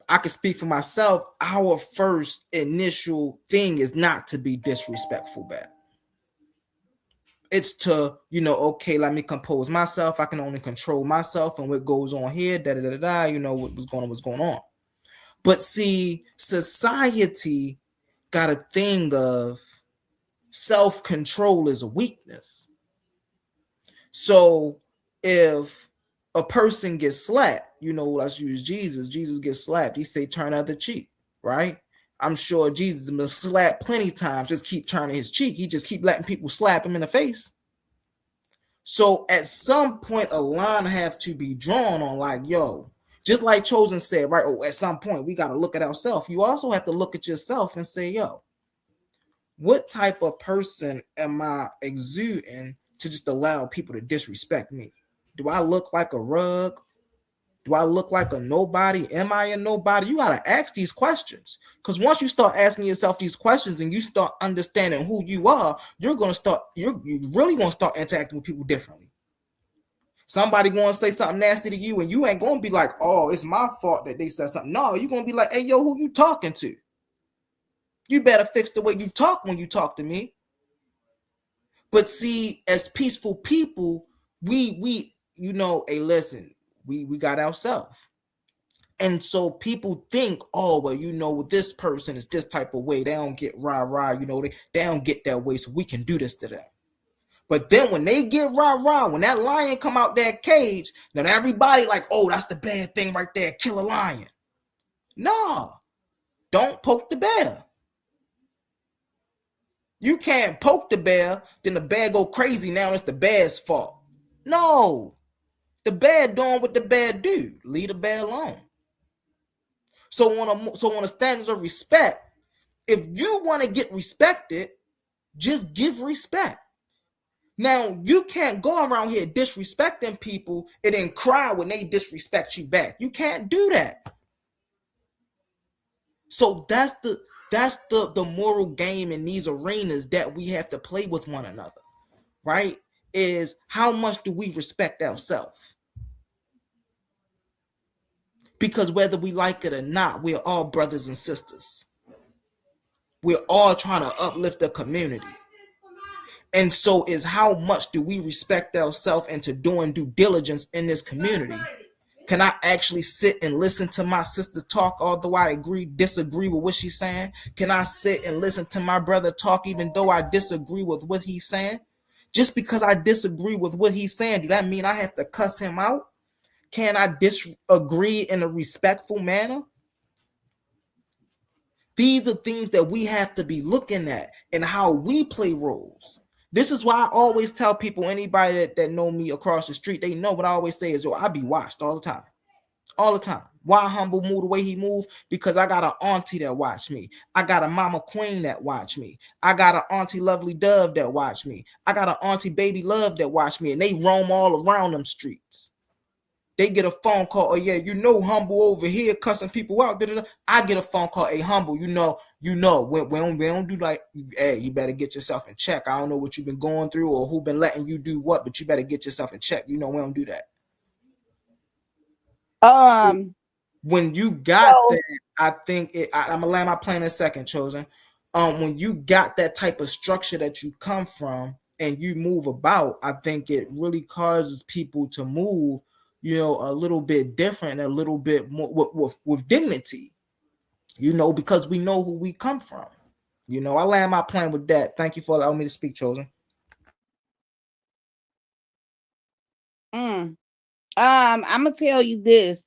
I can speak for myself. Our first initial thing is not to be disrespectful back. It's to, okay, let me compose myself. I can only control myself and what goes on here, what's going on. But see, society got a thing of self-control is a weakness. So if a person gets slapped, let's use Jesus. Jesus gets slapped. He say, turn other cheek, right? I'm sure Jesus has been slapped plenty times. Just keep turning his cheek. He just keep letting people slap him in the face. So at some point, a line have to be drawn on like, yo, just like Chosen said, right? Oh, at some point, we got to look at ourselves. You also have to look at yourself and say, yo, what type of person am I exuding to just allow people to disrespect me? Do I look like a rug? Do I look like a nobody? Am I a nobody? You got to ask these questions, because once you start asking yourself these questions and you start understanding who you are, you're really going to start interacting with people differently. Somebody going to say something nasty to you and you ain't going to be like, oh, it's my fault that they said something. No, you're going to be like, hey, yo, who you talking to? You better fix the way you talk when you talk to me. But see, as peaceful people, we hey, listen, we got ourselves. And so people think, oh, well, this person is this type of way. They don't get rah-rah, they don't get that way, so we can do this to them. But then when they get rah-rah, when that lion come out that cage, then everybody like, oh, that's the bad thing right there, kill a lion. Nah, don't poke the bear. You can't poke the bear, then the bear go crazy, now it's the bear's fault. No, the bear doing what the bear do. Leave the bear alone. So on a standard of respect, if you want to get respected, just give respect. Now, you can't go around here disrespecting people and then cry when they disrespect you back. You can't do that. So that's the moral game in these arenas that we have to play with one another, right? Is how much do we respect ourselves? Because whether we like it or not, we're all brothers and sisters. We're all trying to uplift the community. And so is how much do we respect ourselves into doing due diligence in this community? Can I actually sit and listen to my sister talk, although I disagree with what she's saying? Can I sit and listen to my brother talk, even though I disagree with what he's saying? Just because I disagree with what he's saying, do that mean I have to cuss him out? Can I disagree in a respectful manner? These are things that we have to be looking at and how we play roles. This is why I always tell people, anybody that know me across the street, they know what I always say is, yo, I be watched all the time. All the time. Why Humble move the way he moves? Because I got an auntie that watch me. I got a mama queen that watch me. I got an auntie Lovely Dove that watch me. I got an auntie Baby Love that watch me. And they roam all around them streets. They get a phone call, oh yeah, Humble over here cussing people out. I get a phone call, hey Humble, we don't do like, hey, you better get yourself in check. I don't know what you've been going through or who been letting you do what, but you better get yourself in check. We don't do that. When you got that, I think I'm gonna land my plane in a second, Chosen. When you got that type of structure that you come from and you move about, I think it really causes people to move, a little bit different, a little bit more with dignity, because we know who we come from. I land my plane with that. Thank you for allowing me to speak, Chosen. I'm gonna tell you this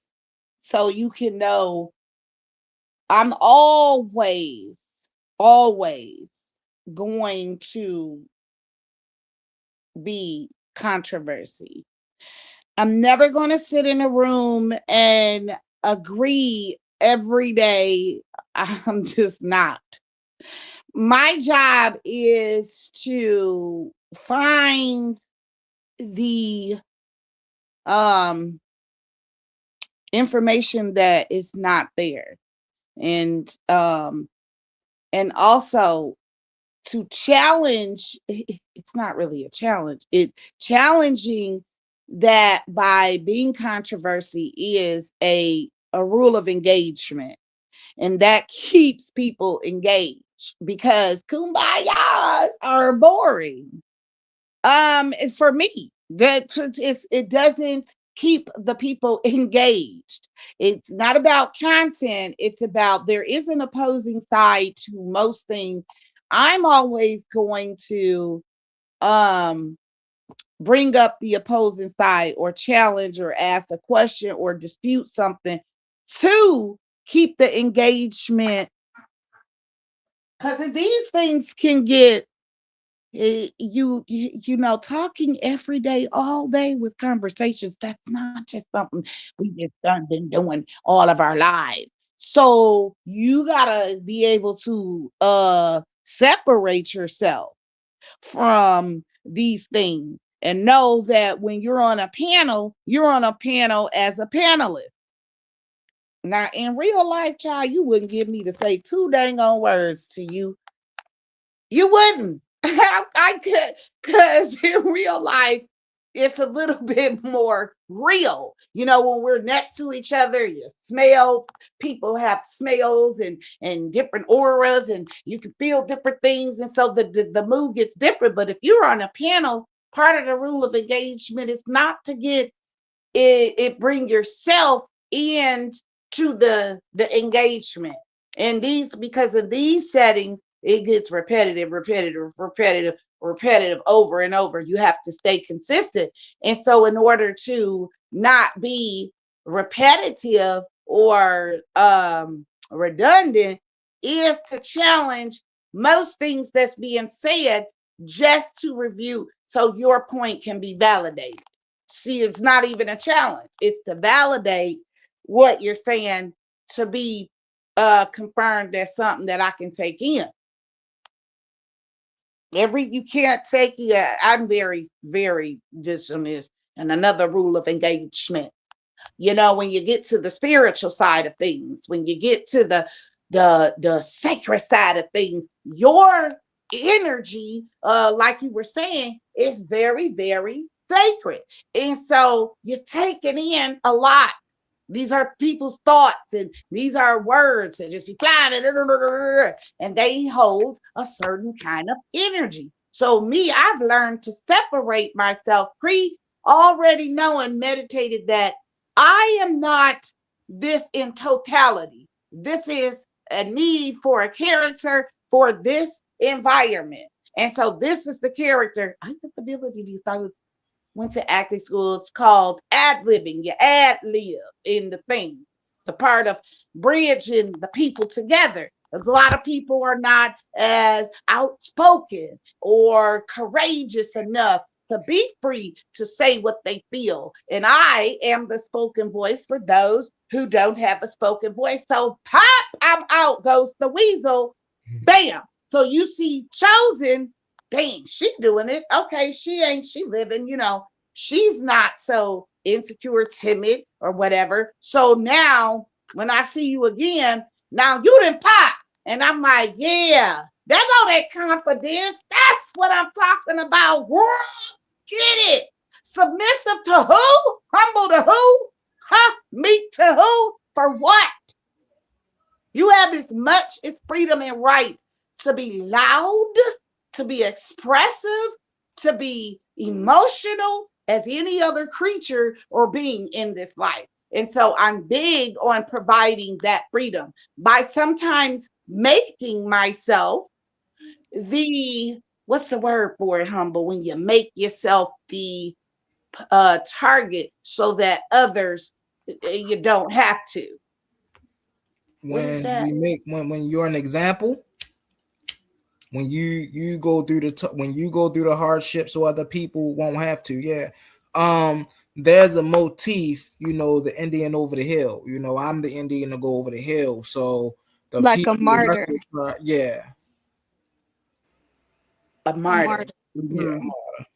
so you can know I'm always going to be controversy. I'm never going to sit in a room and agree every day. I'm just not. My job is to find the information that is not there, and also to challenge. It's not really a challenge. It challenging that by being controversy is a rule of engagement, and that keeps people engaged because kumbayas are boring. For me, it doesn't keep the people engaged. It's not about content. It's about there is an opposing side to most things. I'm always going to bring up the opposing side or challenge or ask a question or dispute something to keep the engagement, because these things can get talking every day all day with conversations. That's not just something we just been doing all of our lives. So you gotta be able to separate yourself from these things and know that when you're on a panel, you're on a panel as a panelist. Now, in real life, child, you wouldn't get me to say two dang on words to you. You wouldn't. I could, because in real life, it's a little bit more real. You know, when we're next to each other, you smell, people have smells and different auras, and you can feel different things. And so the mood gets different. But if you're on a panel, part of the rule of engagement is not to get it bring yourself in to the engagement. And these, because of these settings, it gets repetitive over and over. You have to stay consistent. And so in order to not be repetitive or redundant, is to challenge most things that's being said, just to review so your point can be validated. See, it's not even a challenge. It's to validate what you're saying, to be confirmed as something that I can take in. You can't take, yeah, I'm very, very dishonest. And another rule of engagement, you know, when you get to the spiritual side of things, when you get to the sacred side of things, your energy, like you were saying, is very, very sacred. And so you're taking in a lot. These are people's thoughts, and these are words and just be flying, and they hold a certain kind of energy. So me, I've learned to separate myself, already knowing, meditated, that I am not this in totality. This is a need for a character for this environment. And so this is the character. I think the ability, because I went to acting school, it's called ad-libbing. You ad-lib in the thing. It's a part of bridging the people together. A lot of people are not as outspoken or courageous enough to be free to say what they feel. And I am the spoken voice for those who don't have a spoken voice. So pop, I'm out goes the weasel. Bam. So you see Chosen, dang, she doing it. Okay, she living, you know, she's not so insecure, timid, or whatever. So now when I see you again, now you done pop. And I'm like, yeah, there's all that confidence. That's what I'm talking about. World, get it. Submissive to who? Humble to who? Huh? Meek to who? For what? You have as much as freedom and right to be loud, to be expressive, to be emotional as any other creature or being in this life. And so I'm big on providing that freedom by sometimes making myself what's the word for it, Humble, when you make yourself the target so that others, you don't have to. When you're an example, when you go through the hardship so other people won't have to. Yeah. There's a motif, you know, the Indian over the hill. You know, I'm the Indian to go over the hill. So the like people, a martyr. Yeah. A martyr. Yeah, a martyr.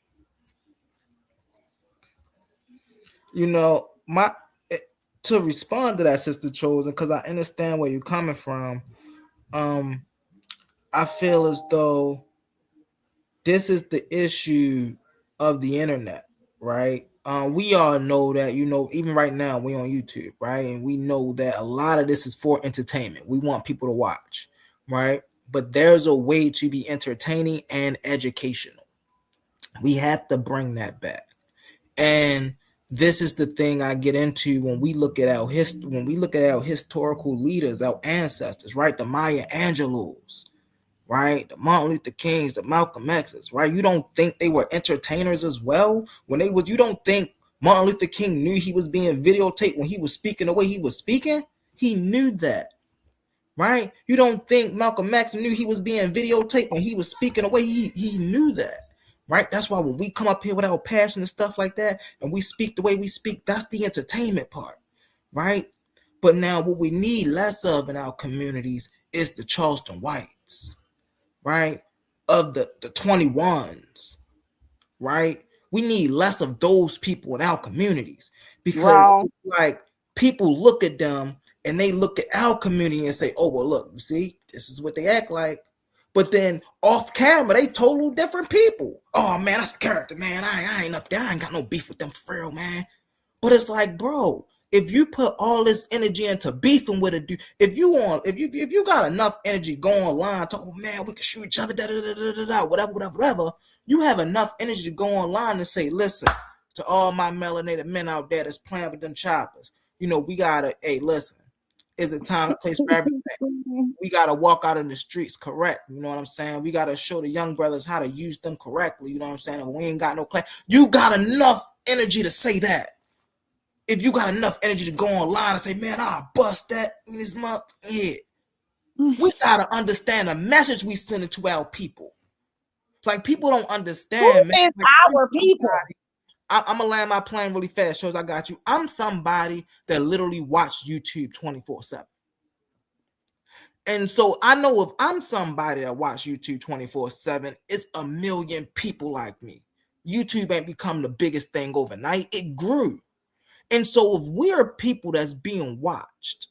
You know, to respond to that, Sister Chosen, because I understand where you're coming from. I feel as though this is the issue of the internet, right? We all know that, you know, even right now we're on YouTube, right? And we know that a lot of this is for entertainment. We want people to watch, right? But there's a way to be entertaining and educational. We have to bring that back. And this is the thing I get into when we look at our historical leaders, our ancestors, right? The Maya Angelos, right? The Martin Luther Kings, the Malcolm X's, right? You don't think they were entertainers as well? You don't think Martin Luther King knew he was being videotaped when he was speaking the way he was speaking? He knew that, right? You don't think Malcolm X knew he was being videotaped when he was speaking the way he knew that, right? That's why when we come up here with our passion and stuff like that, and we speak the way we speak, that's the entertainment part, right? But now what we need less of in our communities is the Charleston Whites, right? Of the 21s, right? We need less of those people in our communities, because like people look at them and they look at our community and say, oh, well, look, you see, this is what they act like. But then off camera, they total different people. Oh man, that's the character, man. I ain't up there. I ain't got no beef with them for real, man. But it's like, bro, if you put all this energy into beefing with a dude, if you got enough energy, go online, talk about, man, we can shoot each other, whatever. You have enough energy to go online and say, listen, to all my melanated men out there that's playing with them choppers, we gotta, hey, listen, is it time and place for everything? We gotta walk out in the streets correct. You know what I'm saying? We gotta show the young brothers how to use them correctly. You know what I'm saying? If we ain't got no class, you got enough energy to say that. If you got enough energy to go online and say, man, I'll bust that in this month, yeah. We gotta understand the message we sending to our people. Like, people don't understand, man. Who is Like, our people? I'm gonna land my plane really fast. Shows I got you. I'm somebody that literally watch YouTube 24/7. And so I know if I'm somebody that watch YouTube 24/7, it's a million people like me. YouTube ain't become the biggest thing overnight. It grew. And so if we're people that's being watched,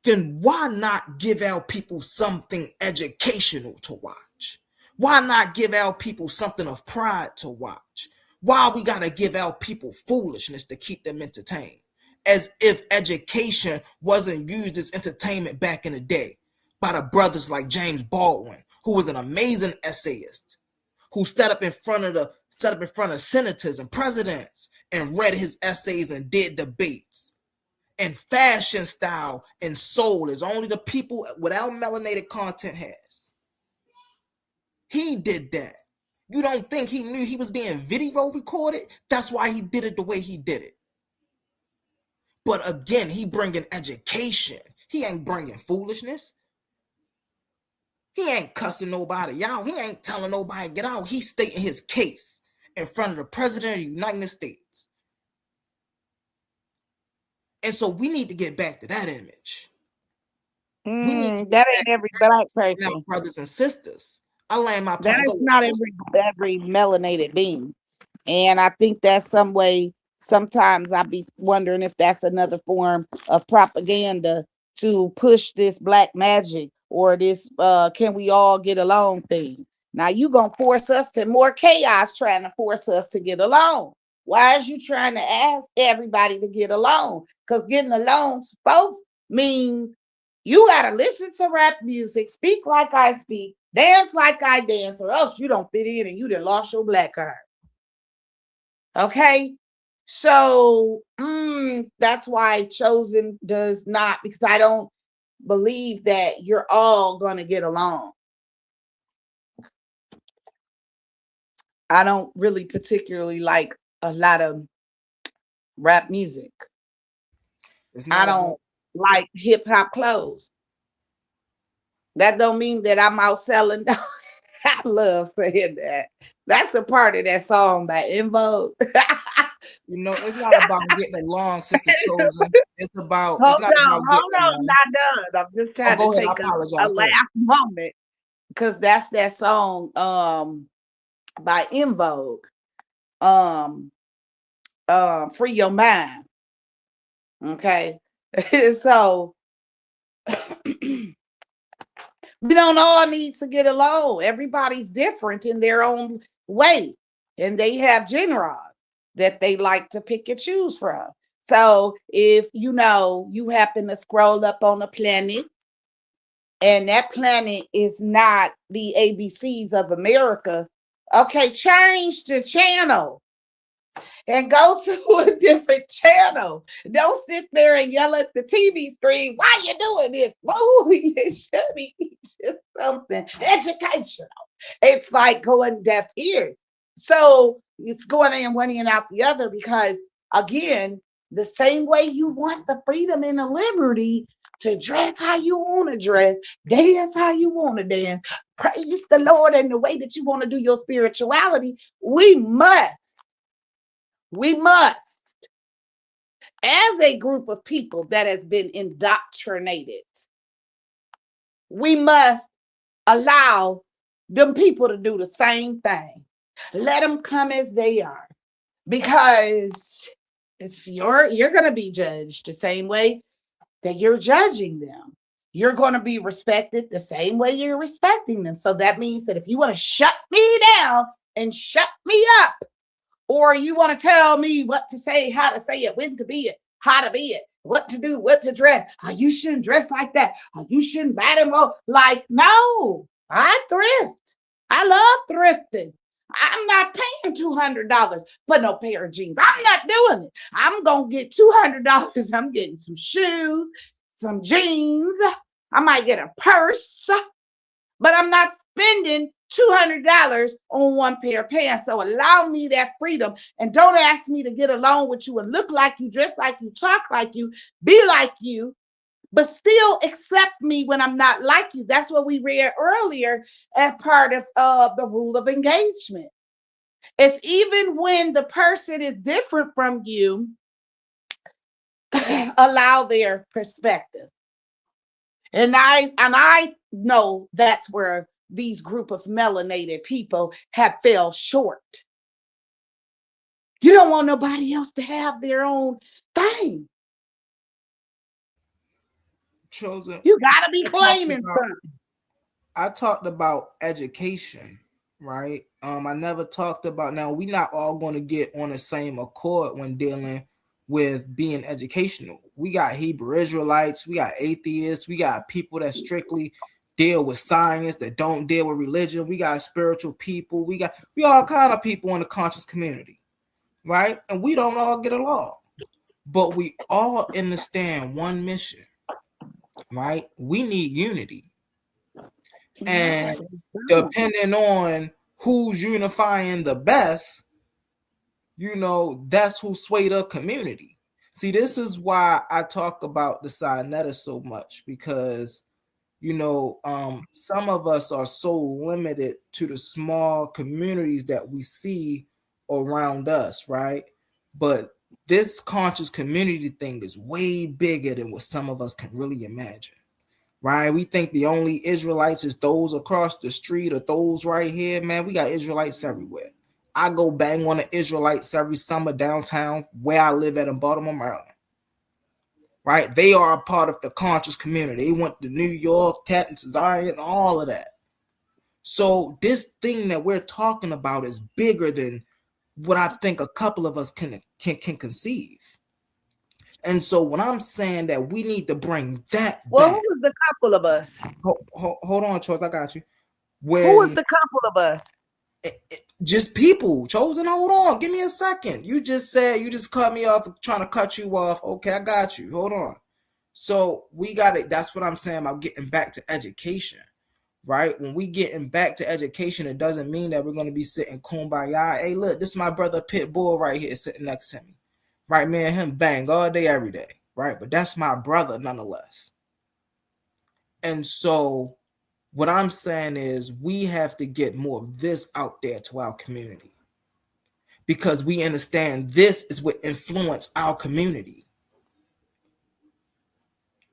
then why not give our people something educational to watch? Why not give our people something of pride to watch? Why we gotta give our people foolishness to keep them entertained? As if education wasn't used as entertainment back in the day by the brothers like James Baldwin, who was an amazing essayist, who stood up in front of senators and presidents and read his essays and did debates. And fashion style and soul is only the people without melanated content has. He did that. You don't think he knew he was being video recorded? That's why he did it the way he did it. But again, he bringing education. He ain't bringing foolishness. He ain't cussing nobody out. He ain't telling nobody get out. He's stating his case in front of the president of the United States. And so we need to get back to that image. We need to that ain't every black person. brothers and sisters. I land my That plane. is not every melanated being. And I think that's some way, sometimes I be wondering if that's another form of propaganda to push this black magic or this can we all get along thing. Now you gonna force us to more chaos trying to force us to get along. Why is you trying to ask everybody to get along? Because getting along, folks, means you gotta listen to rap music, speak like I speak, dance like I dance, or else you don't fit in and you done lost your black card. Okay, so that's why Chosen does not, because I don't believe that you're all going to get along. I don't really particularly like a lot of rap music. I don't like hip hop clothes. That don't mean that I'm out selling. I love saying that. That's a part of that song by En Vogue. It's not about getting along, Sister Chosen. It's about hold on, I'm not done. I'm just trying to take a last moment because that's that song by En Vogue. Free Your Mind. Okay. So we don't all need to get along. Everybody's different in their own way, and they have genres that they like to pick and choose from. So if you happen to scroll up on a planet and that planet is not the ABCs of America, okay, change the channel and go to a different channel. Don't sit there and yell at the TV screen, why you doing this? Oh, it should be just something educational. It's like going deaf ears. So it's going in one ear and out the other because, again, the same way you want the freedom and the liberty to dress how you want to dress, dance how you want to dance, praise the Lord in the way that you want to do your spirituality, we must, as a group of people that has been indoctrinated, we must allow them people to do the same thing. Let them come as they are, because you're going to be judged the same way that you're judging them. you're going to be respected the same way you're respecting them. So that means that if you want to shut me down and shut me up, or you want to tell me what to say, how to say it, when to be it, how to be it, what to do, what to dress. Oh, you shouldn't dress like that. Oh, you shouldn't buy them. Like, no, I thrift. I love thrifting. I'm not paying $200 for no pair of jeans. I'm not doing it. I'm going to get $200. I'm getting some shoes, some jeans. I might get a purse, but I'm not spending $200 on one pair of pants. So allow me that freedom, and don't ask me to get along with you and look like you, dress like you, talk like you, be like you, but still accept me when I'm not like you. That's what we read earlier as part of the rule of engagement. It's even when the person is different from you, allow their perspective. And I know that's where these group of melanated people have fell short. You don't want nobody else to have their own thing. Chosen. You gotta be claiming something. I talked about education, right? I never talked about, now we're not all going to get on the same accord when dealing with being educational. We got Hebrew Israelites, we got atheists, we got people that strictly deal with science, that don't deal with religion. We got spiritual people. We all kind of people in the conscious community, right? And we don't all get along, but we all understand one mission, right? We need unity. And depending on who's unifying the best, that's who swayed the community. See, this is why I talk about the Sinetta so much, because some of us are so limited to the small communities that we see around us, right? But this conscious community thing is way bigger than what some of us can really imagine, right? We think the only Israelites is those across the street or those right here. Man, we got Israelites everywhere. I go bang on the Israelites every summer downtown where I live at in Baltimore, Maryland. Right? They are a part of the conscious community. They went to New York, Tapton, Zion, all of that. So this thing that we're talking about is bigger than what I think a couple of us can conceive. And so when I'm saying that we need to bring that well, back. Who was the couple of us? Hold on, Charles, I got you. Who was the couple of us? Just people. Chosen, hold on. Give me a second. You just cut me off, trying to cut you off. Okay, I got you. Hold on. So we got it. That's what I'm saying about getting back to education, right? When we getting back to education, it doesn't mean that we're going to be sitting kumbaya. Hey, look, this is my brother Pitbull right here sitting next to me. Right, me and him bang all day, every day. Right, but that's my brother nonetheless. And so what I'm saying is we have to get more of this out there to our community, because we understand this is what influence our community.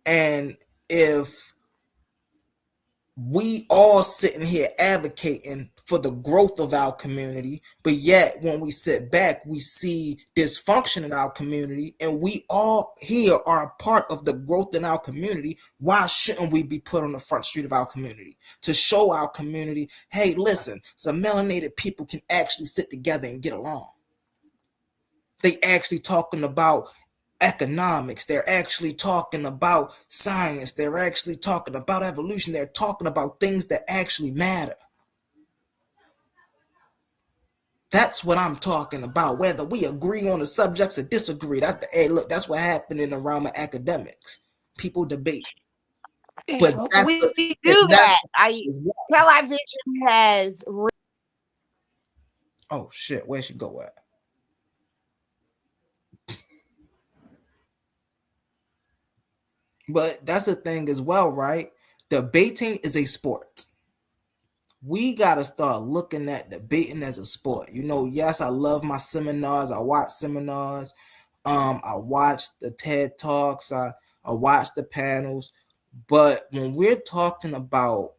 And if we all sitting here advocating for the growth of our community, but yet when we sit back, we see dysfunction in our community, and we all here are a part of the growth in our community, why shouldn't we be put on the front street of our community to show our community, hey, listen, some melanated people can actually sit together and get along. They actually talking about economics, they're actually talking about science, they're actually talking about evolution, they're talking about things that actually matter. That's what I'm talking about. Whether we agree on the subjects or disagree, that's what happened in the realm of academics. People debate. But we do that. Television has. Oh shit! Where she go at? But that's the thing as well, right? Debating is a sport. We got to start looking at debating as a sport. Yes, I love my seminars. I watch seminars. I watch the TED Talks. I watch the panels. But when we're talking about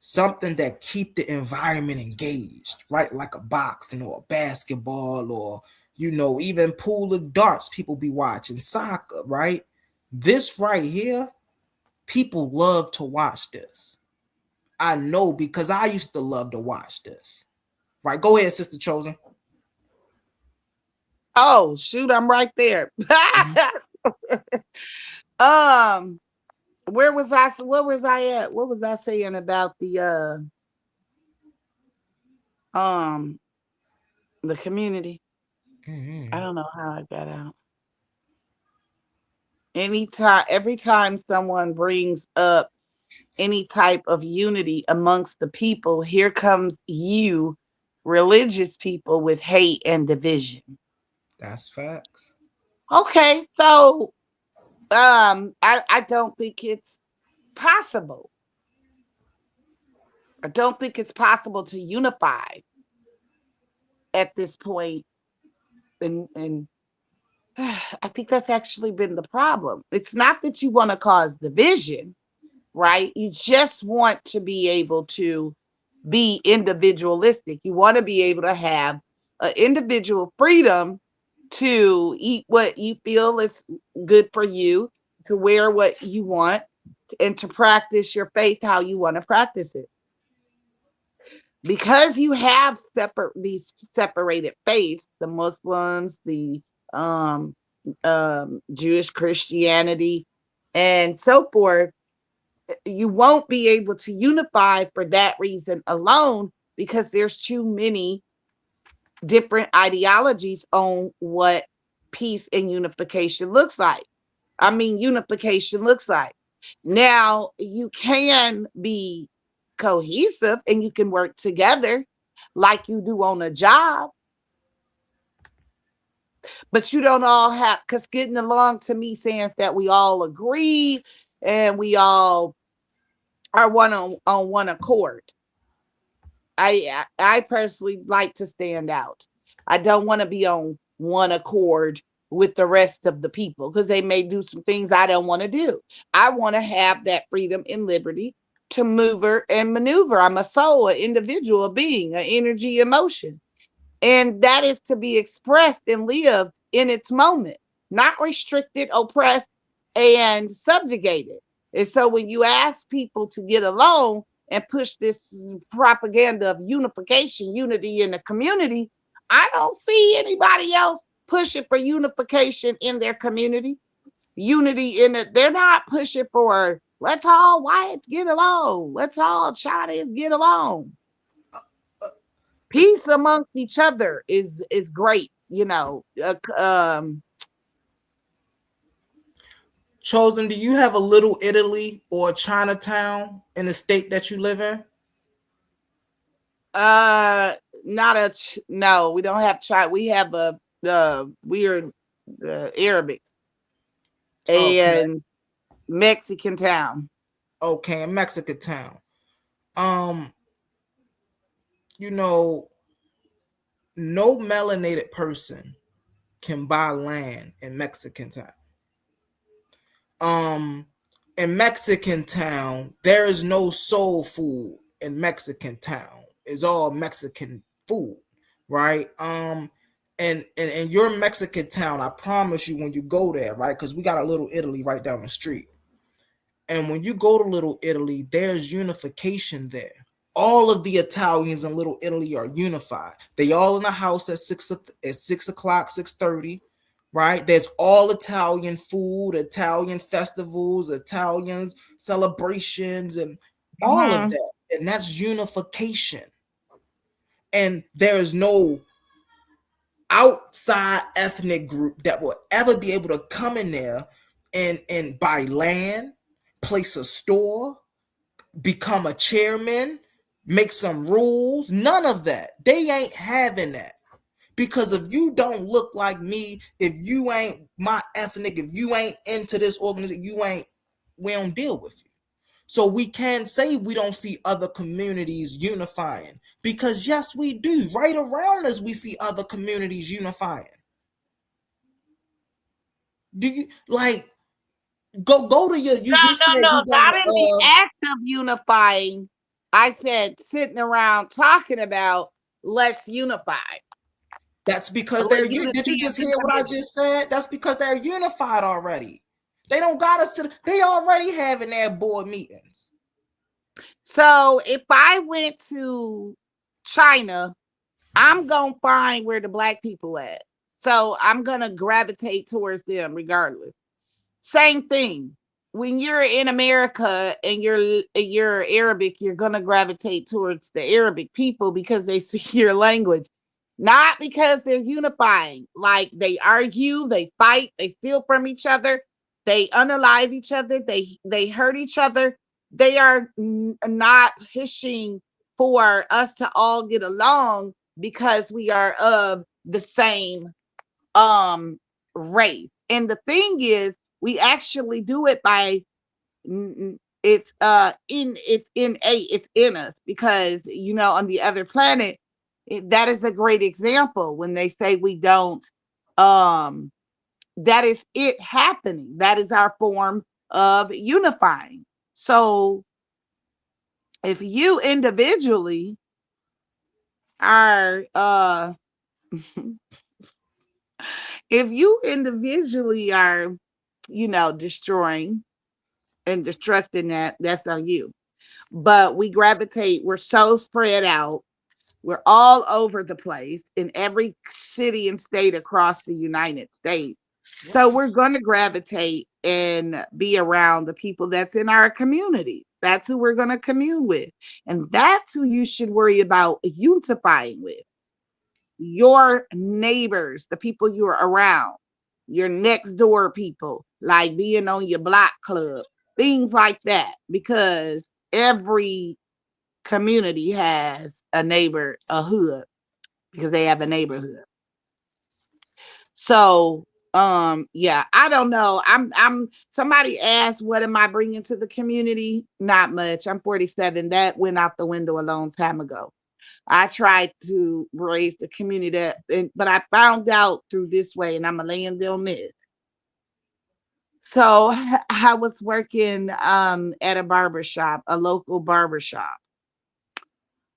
something that keep the environment engaged, right? Like a boxing or a basketball or, even pool of darts, people be watching soccer, right? This right here people love to watch this. I know because I used to love to watch this. Right, go ahead, Sister Chosen. Oh shoot, I'm right there. Where was I? Where was I at? What was I saying about the community? I don't know how I got out. Every time someone brings up any type of unity amongst the people, here comes you, religious people, with hate and division. That's facts. Okay, so I don't think it's possible. I don't think it's possible to unify at this point. And I think that's actually been the problem. It's not that you want to cause division, right? You just want to be able to be individualistic. You want to be able to have an individual freedom to eat what you feel is good for you, to wear what you want, and to practice your faith how you want to practice it. Because you have these separated faiths, the Muslims, the Jewish Christianity, and so forth, you won't be able to unify for that reason alone, because there's too many different ideologies on what peace and unification looks like. Unification looks like. Now, you can be cohesive and you can work together like you do on a job, but you don't all have, because getting along to me says that we all agree and we all are on one accord. I personally like to stand out. I don't want to be on one accord with the rest of the people, because they may do some things I don't want to do. I want to have that freedom and liberty to move and maneuver. I'm a soul, an individual, a being, an energy, emotion. And that is to be expressed and lived in its moment, not restricted, oppressed, and subjugated. And so when you ask people to get along and push this propaganda of unification, unity in the community, I don't see anybody else pushing for unification in their community. Unity in it. They're not pushing for, let's all whites get along. Let's all Chinese get along. Peace amongst each other is great, Chosen, do you have a Little Italy or Chinatown in the state that you live in? No, we don't have China. We have we're Arabic and Mexican town. Okay, in Mexican town. No melanated person can buy land in Mexican town. In Mexican town, there is no soul food in Mexican town. It's all Mexican food, right? And your Mexican town, I promise you, when you go there, right? Because we got a Little Italy right down the street. And when you go to Little Italy, there's unification there. All of the Italians in Little Italy are unified. They all in the house at 6 o'clock, 6:30, right? There's all Italian food, Italian festivals, Italian celebrations, and all of that. And that's unification. And there is no outside ethnic group that will ever be able to come in there and buy land, place a store, become a chairman, make some rules. None of that. They ain't having that. Because if you don't look like me, if you ain't my ethnic, if you ain't into this organization, we don't deal with you. So we can say we don't see other communities unifying, because yes, we do. Right around us, we see other communities unifying. Do you go to your? You said No. you got Not in the act of unifying. I said sitting around talking about let's unify. That's because did you just hear what I just said? That's because they're unified already. They don't gotta sit. They already having their board meetings. So if I went to China, I'm gonna find where the black people at. So I'm gonna gravitate towards them regardless. Same thing. When you're in America and you're Arabic, you're gonna gravitate towards the Arabic people because they speak your language, not because they're unifying. Like they argue, they fight, they steal from each other, they unalive each other, they hurt each other. They are not pushing for us to all get along because we are of the same race. And the thing is, we actually do it by it's in us, because on the other planet, that is a great example when they say we don't that is it happening. That is our form of unifying. So if you individually are if you individually are destroying and destructing, that's on you. But we gravitate, we're so spread out, we're all over the place in every city and state across the United States. So we're going to gravitate and be around the people that's in our communities. That's who we're going to commune with. And that's who you should worry about unifying with. Your neighbors, the people you're around, your next door people, like being on your block club, things like that, because every community has a neighbor, a hood, because they have a neighborhood. So yeah, I don't know. I'm somebody asked, what am I bringing to the community? Not much. I'm 47. That went out the window a long time ago. I tried to raise the community, but I found out through this way, and I'm going to land on this. So I was working at a barbershop, a local barbershop.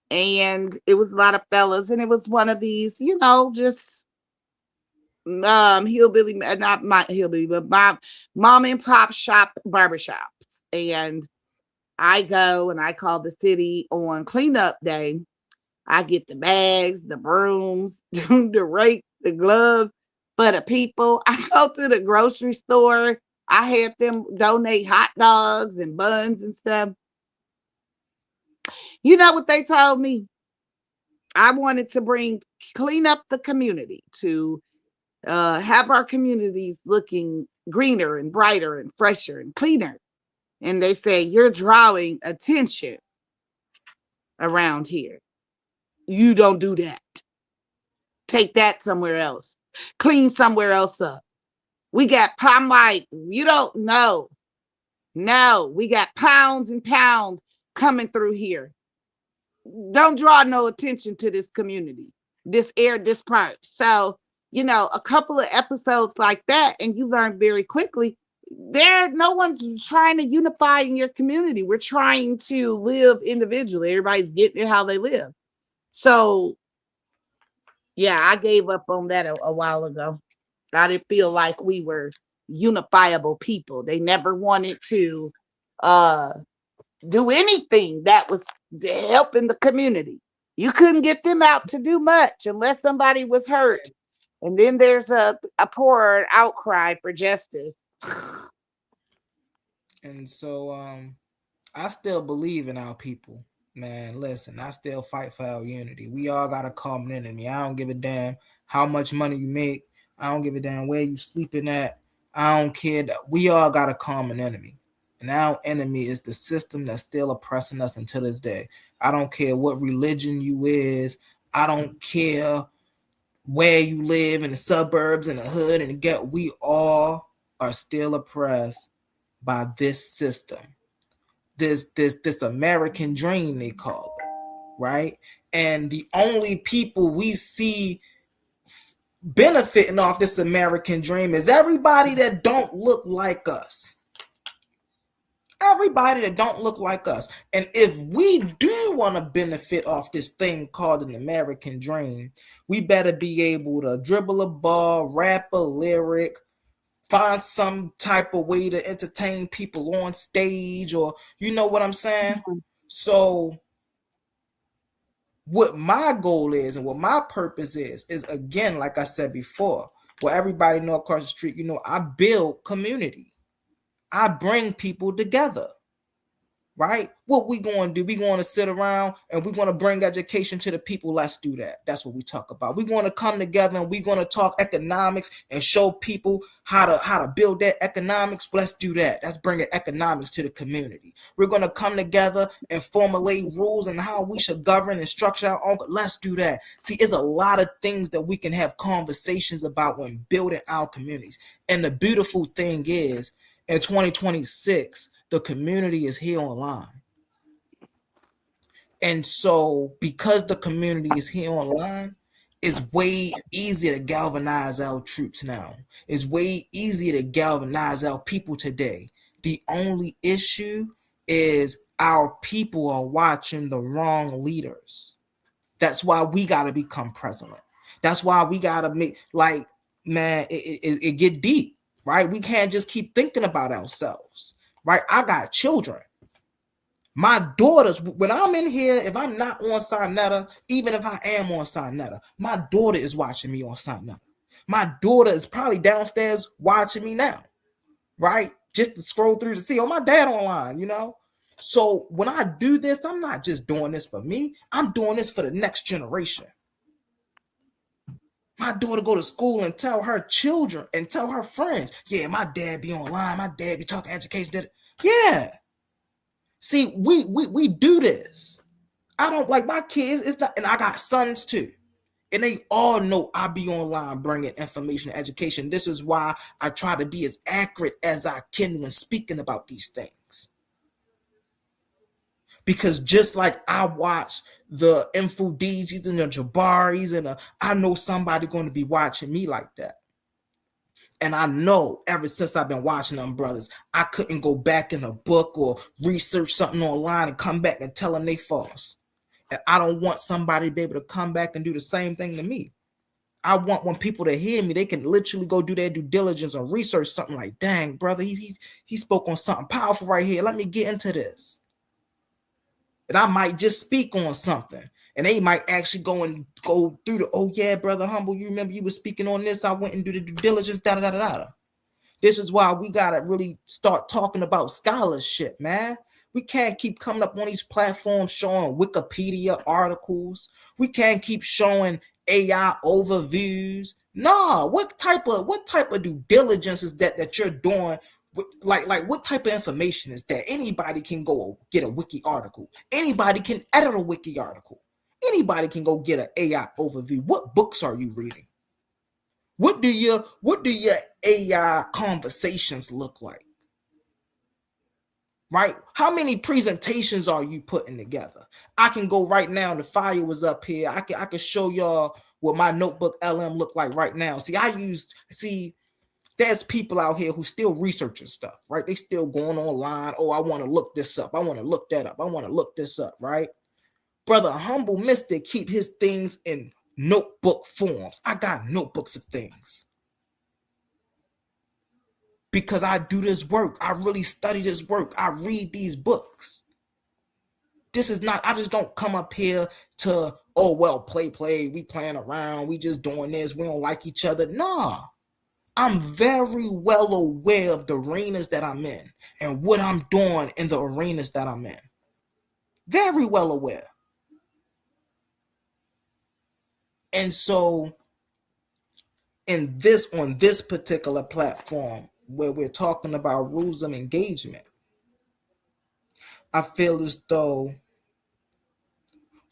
And it was a lot of fellas, and it was one of these, just hillbilly, not my hillbilly, but my mom and pop shop barbershops. And I go and I call the city on cleanup day. I get the bags, the brooms, the rakes, the gloves for the people. I go to the grocery store. I had them donate hot dogs and buns and stuff. You know what they told me? I wanted to clean up the community, to have our communities looking greener and brighter and fresher and cleaner. And they say, you're drawing attention around here. You don't do that. Take that somewhere else. Clean somewhere else up. We got, I'm like, you don't know. No, we got pounds and pounds coming through here. Don't draw no attention to this community, this part. So, a couple of episodes like that, and you learn very quickly, no one's trying to unify in your community. We're trying to live individually. Everybody's getting it how they live. So, yeah, I gave up on that a while ago. I didn't feel like we were unifiable people. They never wanted to do anything that was helping the community. You couldn't get them out to do much unless somebody was hurt. And then there's a poor outcry for justice. And so I still believe in our people. Man, listen, I still fight for our unity. We all got a common enemy. I don't give a damn how much money you make. I don't give a damn where you sleeping at. I don't care. We all got a common enemy. And our enemy is the system that's still oppressing us until this day. I don't care what religion you is. I don't care where you live, in the suburbs, in the hood, and the ghetto. We all are still oppressed by this system. This American dream, they call it, right? And the only people we see benefiting off this American dream is everybody that don't look like us. Everybody that don't look like us. And if we do want to benefit off this thing called an American dream, we better be able to dribble a ball, rap a lyric, find some type of way to entertain people on stage, or you know what I'm saying? So what my goal is and what my purpose is again, like I said before, what everybody know across the street, you know, I build community. I bring people together. Right? What we going to do? We going to sit around and we going to bring education to the people. Let's do that. That's what we talk about. We going to come together and we going to talk economics and show people how to build that economics. Let's do that. That's bringing economics to the community. We're going to come together and formulate rules and how we should govern and structure our own. Let's do that. See, it's a lot of things that we can have conversations about when building our communities. And the beautiful thing is, in 2026, the community is here online. And so because the community is here online, it's way easier to galvanize our troops now. It's way easier to galvanize our people today. The only issue is our people are watching the wrong leaders. That's why we got to become president. That's why we got to make, like, man, it get deep. Right? We can't just keep thinking about ourselves. Right? I got children. My daughters, when I'm in here, if I'm not on Sonetta, even if I am on Sonetta, my daughter is watching me on Sonetta. My daughter is probably downstairs watching me now. Right? Just to scroll through to see, oh, my dad online, you know? So when I do this, I'm not just doing this for me. I'm doing this for the next generation. My daughter go to school and tell her children and tell her friends, yeah, my dad be online, my dad be talking education. Yeah. See, we do this. I don't like my kids. It's not, and I got sons too. And they all know I be online bringing information and education. This is why I try to be as accurate as I can when speaking about these things. Because just like I watch the Infodizis and the Jabaris, and I know somebody going to be watching me like that. And I know ever since I've been watching them brothers, I couldn't go back in a book or research something online and come back and tell them they false. And I don't want somebody to be able to come back and do the same thing to me. I want when people to hear me, they can literally go do their due diligence and research something like, dang, brother, he spoke on something powerful right here. Let me get into this. And I might just speak on something. And they might actually go through the, oh yeah, Brother Humble, you remember you were speaking on this. I went and do the due diligence, da-da-da-da-da. This is why we got to really start talking about scholarship, man. We can't keep coming up on these platforms showing Wikipedia articles. We can't keep showing AI overviews. No, what type of due diligence is that you're doing? Like what type of information is that? Anybody can go get a wiki article. Anybody can edit a wiki article. Anybody can go get an AI overview. What books are you reading? What do your AI conversations look like? Right? How many presentations are you putting together? I can go right now. The fire was up here. I can show y'all what my notebook LM look like right now. There's people out here who still researching stuff, right? They still going online. Oh, I want to look this up. I want to look that up. I want to look this up, right? Brother Humble Mystic keep his things in notebook forms. I got notebooks of things. Because I do this work. I really study this work. I read these books. This is not, I just don't come up here to, oh, well, play, we playing around. We just doing this. We don't like each other. Nah. I'm very well aware of the arenas that I'm in and what I'm doing in the arenas that I'm in. Very well aware. And so on this particular platform where we're talking about rules of engagement, I feel as though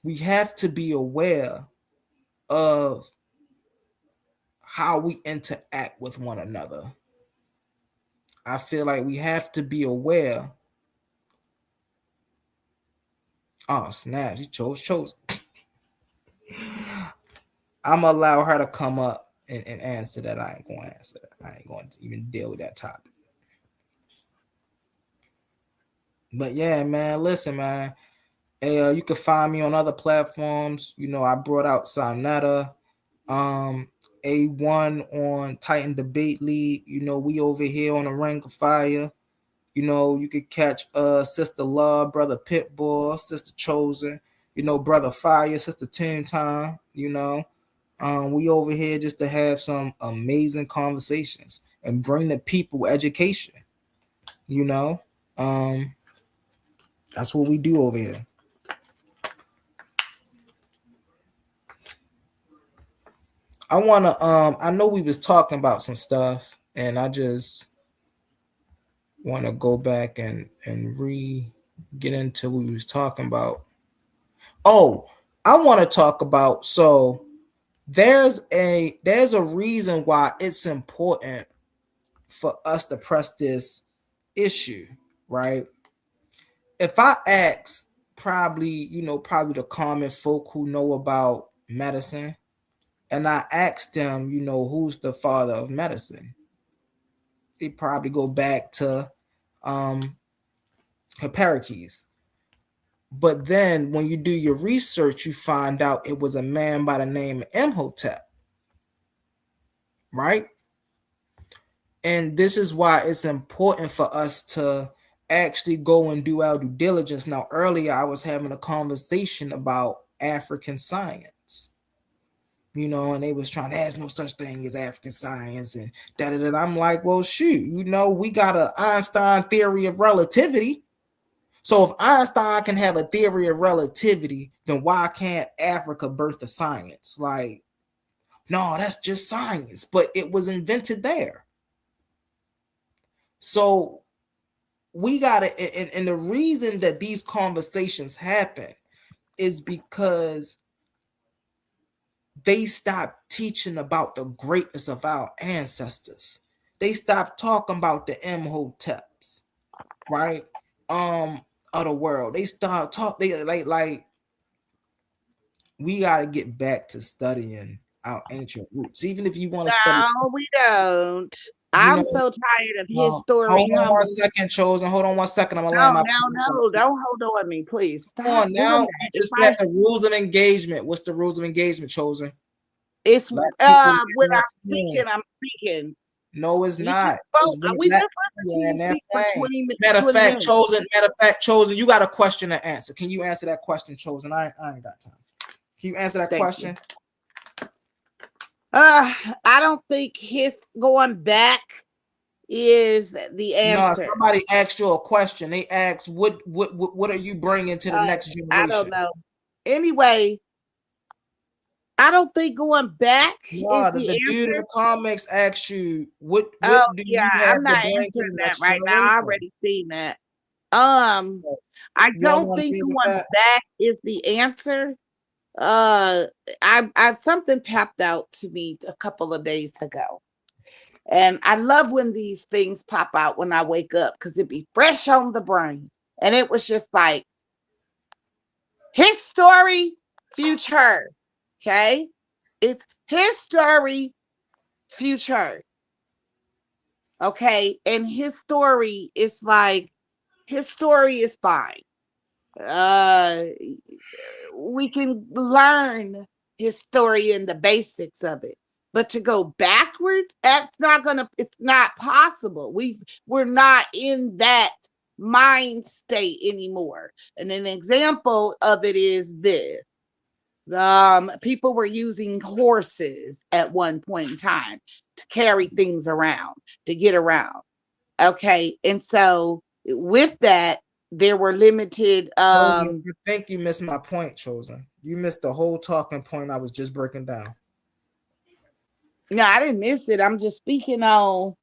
we have to be aware of how we interact with one another. I feel like we have to be aware. Oh, snap. He chose. I'm going to allow her to come up and answer that. I ain't going to answer that. I ain't going to even deal with that topic. But yeah, man, listen, man. Hey, you can find me on other platforms. You know, I brought out Sonetta. A1 on Titan Debate League. You know, we over here on the Ring of Fire. You know, you could catch Sister Love, Brother Pitbull, Sister Chosen, you know, Brother Fire, Sister Toon Time, you know. We over here just to have some amazing conversations and bring the people education, you know. That's what we do over here. I know we was talking about some stuff, and I just want to go back and get into what we was talking about. Oh, I want to talk about, so there's a reason why it's important for us to press this issue, right? If I ask probably the common folk who know about medicine, and I ask them, who's the father of medicine, they probably go back to Hippocrates. But then when you do your research, you find out it was a man by the name of Imhotep, right? And this is why it's important for us to actually go and do our due diligence. Now, earlier I was having a conversation about African science, and they was trying to, there's no such thing as African science and da-da-da. I'm like, well, shoot, we got an Einstein theory of relativity. So if Einstein can have a theory of relativity, then why can't Africa birth the science? Like, no, that's just science, but it was invented there. So we gotta, and the reason that these conversations happen is because they stopped teaching about the greatness of our ancestors. They stopped talking about the Imhoteps, right? Of the world. They start talking. Like we gotta get back to studying our ancient roots, even if you want to study. No, we don't. I'm so tired of his story. Hold on 1 second, Chosen. Hold on 1 second. I'm gonna land my. No, don't hold on me, please. Stop. Come on now. You just got the rules of engagement. What's the rules of engagement, Chosen? It's when I'm speaking. No, it's not. Matter of fact, Chosen, you got a question to answer. Can you answer that question, Chosen? I ain't got time. Can you answer that question? I don't think his going back is the answer. No, somebody asked you a question. They asked, what are you bringing to the next generation? I don't know. Anyway, I don't think going back is the dude in the comics asked you, what do you have I'm not to bring to the next right generation? now. I already seen that. I don't think going back is the answer. I something popped out to me a couple of days ago, and I love when these things pop out when I wake up because it be fresh on the brain. And it was just like his story, future. Okay, it's his story, future. Okay, and his story is like his story is fine. We can learn his story and the basics of it, but to go backwards, it's not possible. We're not in that mind state anymore. And an example of it is this. People were using horses at one point in time to carry things around, to get around. Okay, and so with that, there were limited. I think you missed my point, Chosen. You missed the whole talking point I was just breaking down. No, I didn't miss it. I'm just speaking on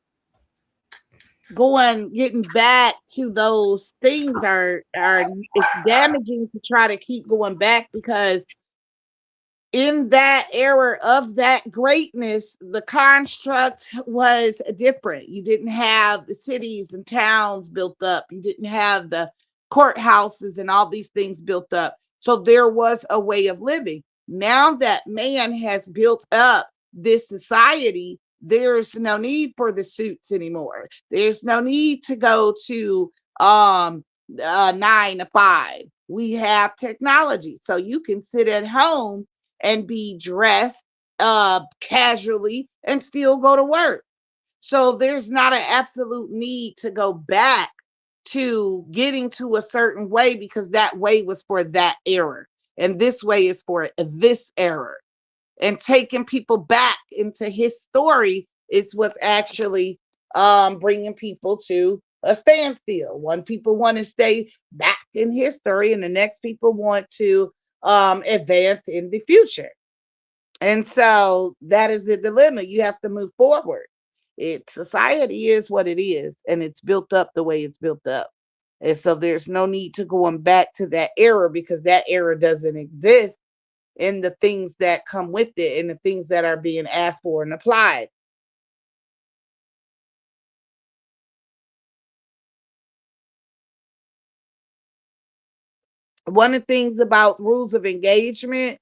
getting back to those things it's damaging to try to keep going back, because in that era of that greatness, the construct was different. You didn't have the cities and towns built up. You didn't have the courthouses and all these things built up. So there was a way of living. Now that man has built up this society, there's no need for the suits anymore. There's no need to go to 9 to 5. We have technology. So you can sit at home and be dressed casually and still go to work. So there's not an absolute need to go back to getting to a certain way because that way was for that error. And this way is for this error. And taking people back into his story is what's actually bringing people to a standstill. One people want to stay back in history, and the next people want to advance in the future. And so that is the dilemma. You have to move forward. Society is what it is, and it's built up the way it's built up. And so there's no need to going back to that era because that era doesn't exist in the things that come with it and the things that are being asked for and applied. One of the things about rules of engagement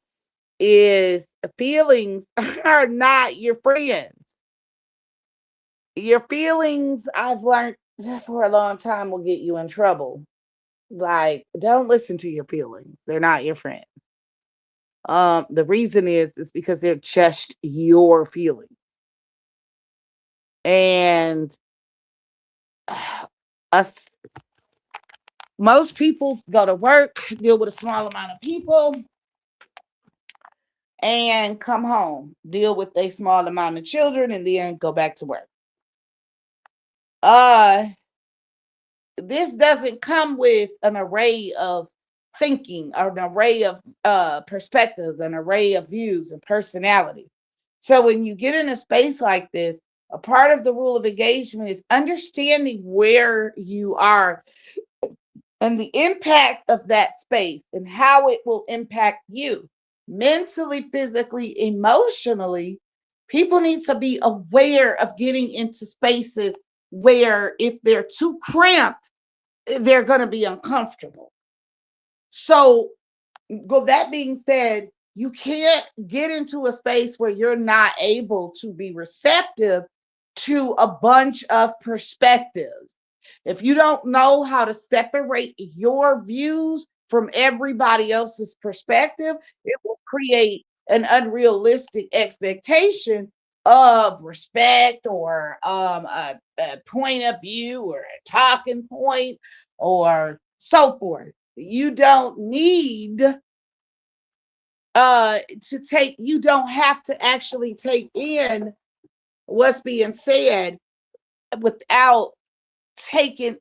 is feelings are not your friends. Your feelings, I've learned for a long time, will get you in trouble. Like, don't listen to your feelings. They're not your friends. The reason is because they're just your feelings. And us, most people go to work, deal with a small amount of people, and come home, deal with a small amount of children, and then go back to work. This doesn't come with an array of thinking or an array of perspectives, an array of views and personalities. So when you get in a space like this, a part of the rule of engagement is understanding where you are and the impact of that space and how it will impact you mentally, physically, emotionally. People need to be aware of getting into spaces where if they're too cramped, they're going to be uncomfortable. So, that being said, you can't get into a space where you're not able to be receptive to a bunch of perspectives. If you don't know how to separate your views from everybody else's perspective, it will create an unrealistic expectation of respect or a point of view or a talking point or so forth. You don't need you don't have to actually take in what's being said without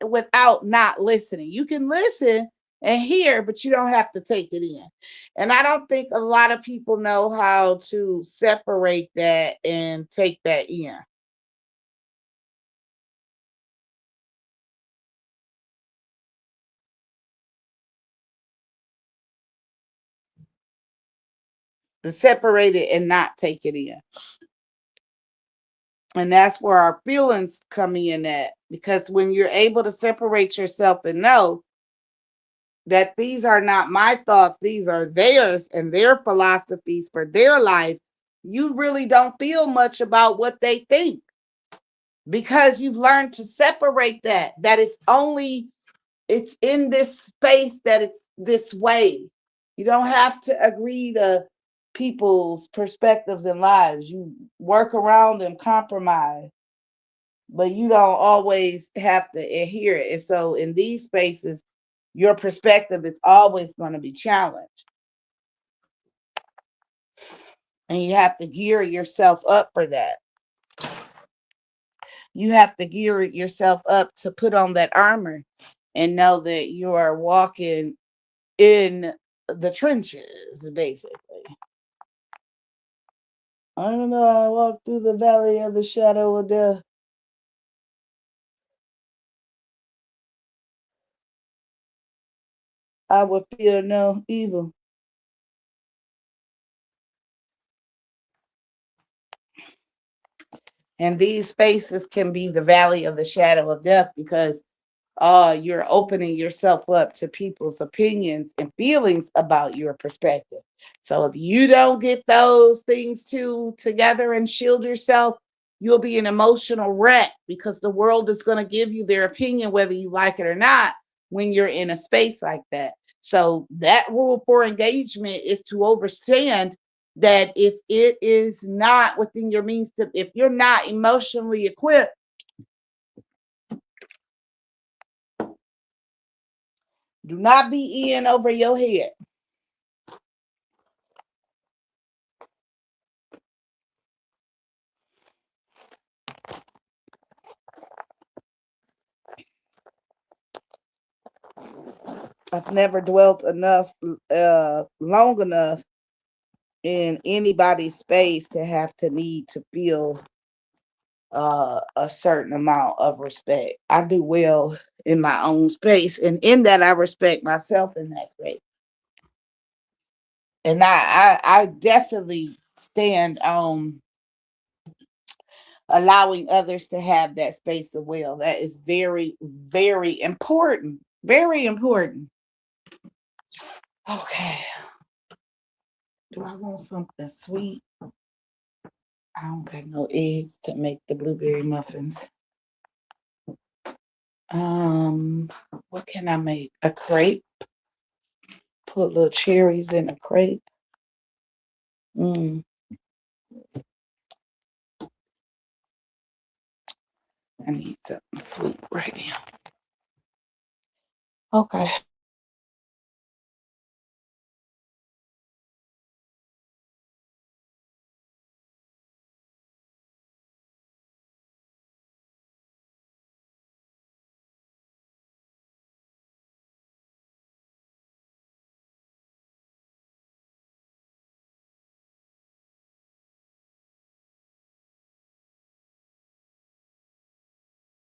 without not listening. You can listen and hear, but you don't have to take it in. And I don't think a lot of people know how to separate that and take that in. To separate it and not take it in. And that's where our feelings come in at. Because when you're able to separate yourself and know that these are not my thoughts, these are theirs and their philosophies for their life, you really don't feel much about what they think because you've learned to separate that it's in this space that it's this way. You don't have to agree to people's perspectives and lives. You work around them, compromise, but you don't always have to adhere. And so in these spaces, your perspective is always going to be challenged. And you have to gear yourself up for that. You have to gear yourself up to put on that armor and know that you are walking in the trenches, basically. I don't know. I walk through the valley of the shadow of death. I would fear no evil. And these spaces can be the valley of the shadow of death because you're opening yourself up to people's opinions and feelings about your perspective. So if you don't get those things together and shield yourself, you'll be an emotional wreck because the world is going to give you their opinion, whether you like it or not, when you're in a space like that. So that rule for engagement is to understand that if it is not within your means to, if you're not emotionally equipped, do not be in over your head. I've never dwelt long enough in anybody's space to have to need to feel a certain amount of respect. I do well in my own space, and in that I respect myself in that space. And I definitely stand on allowing others to have that space as well. That is very, very important. Very important. Okay. Do I want something sweet? I don't got no eggs to make the blueberry muffins. What can I make? A crepe? Put little cherries in a crepe. I need something sweet right now. Okay.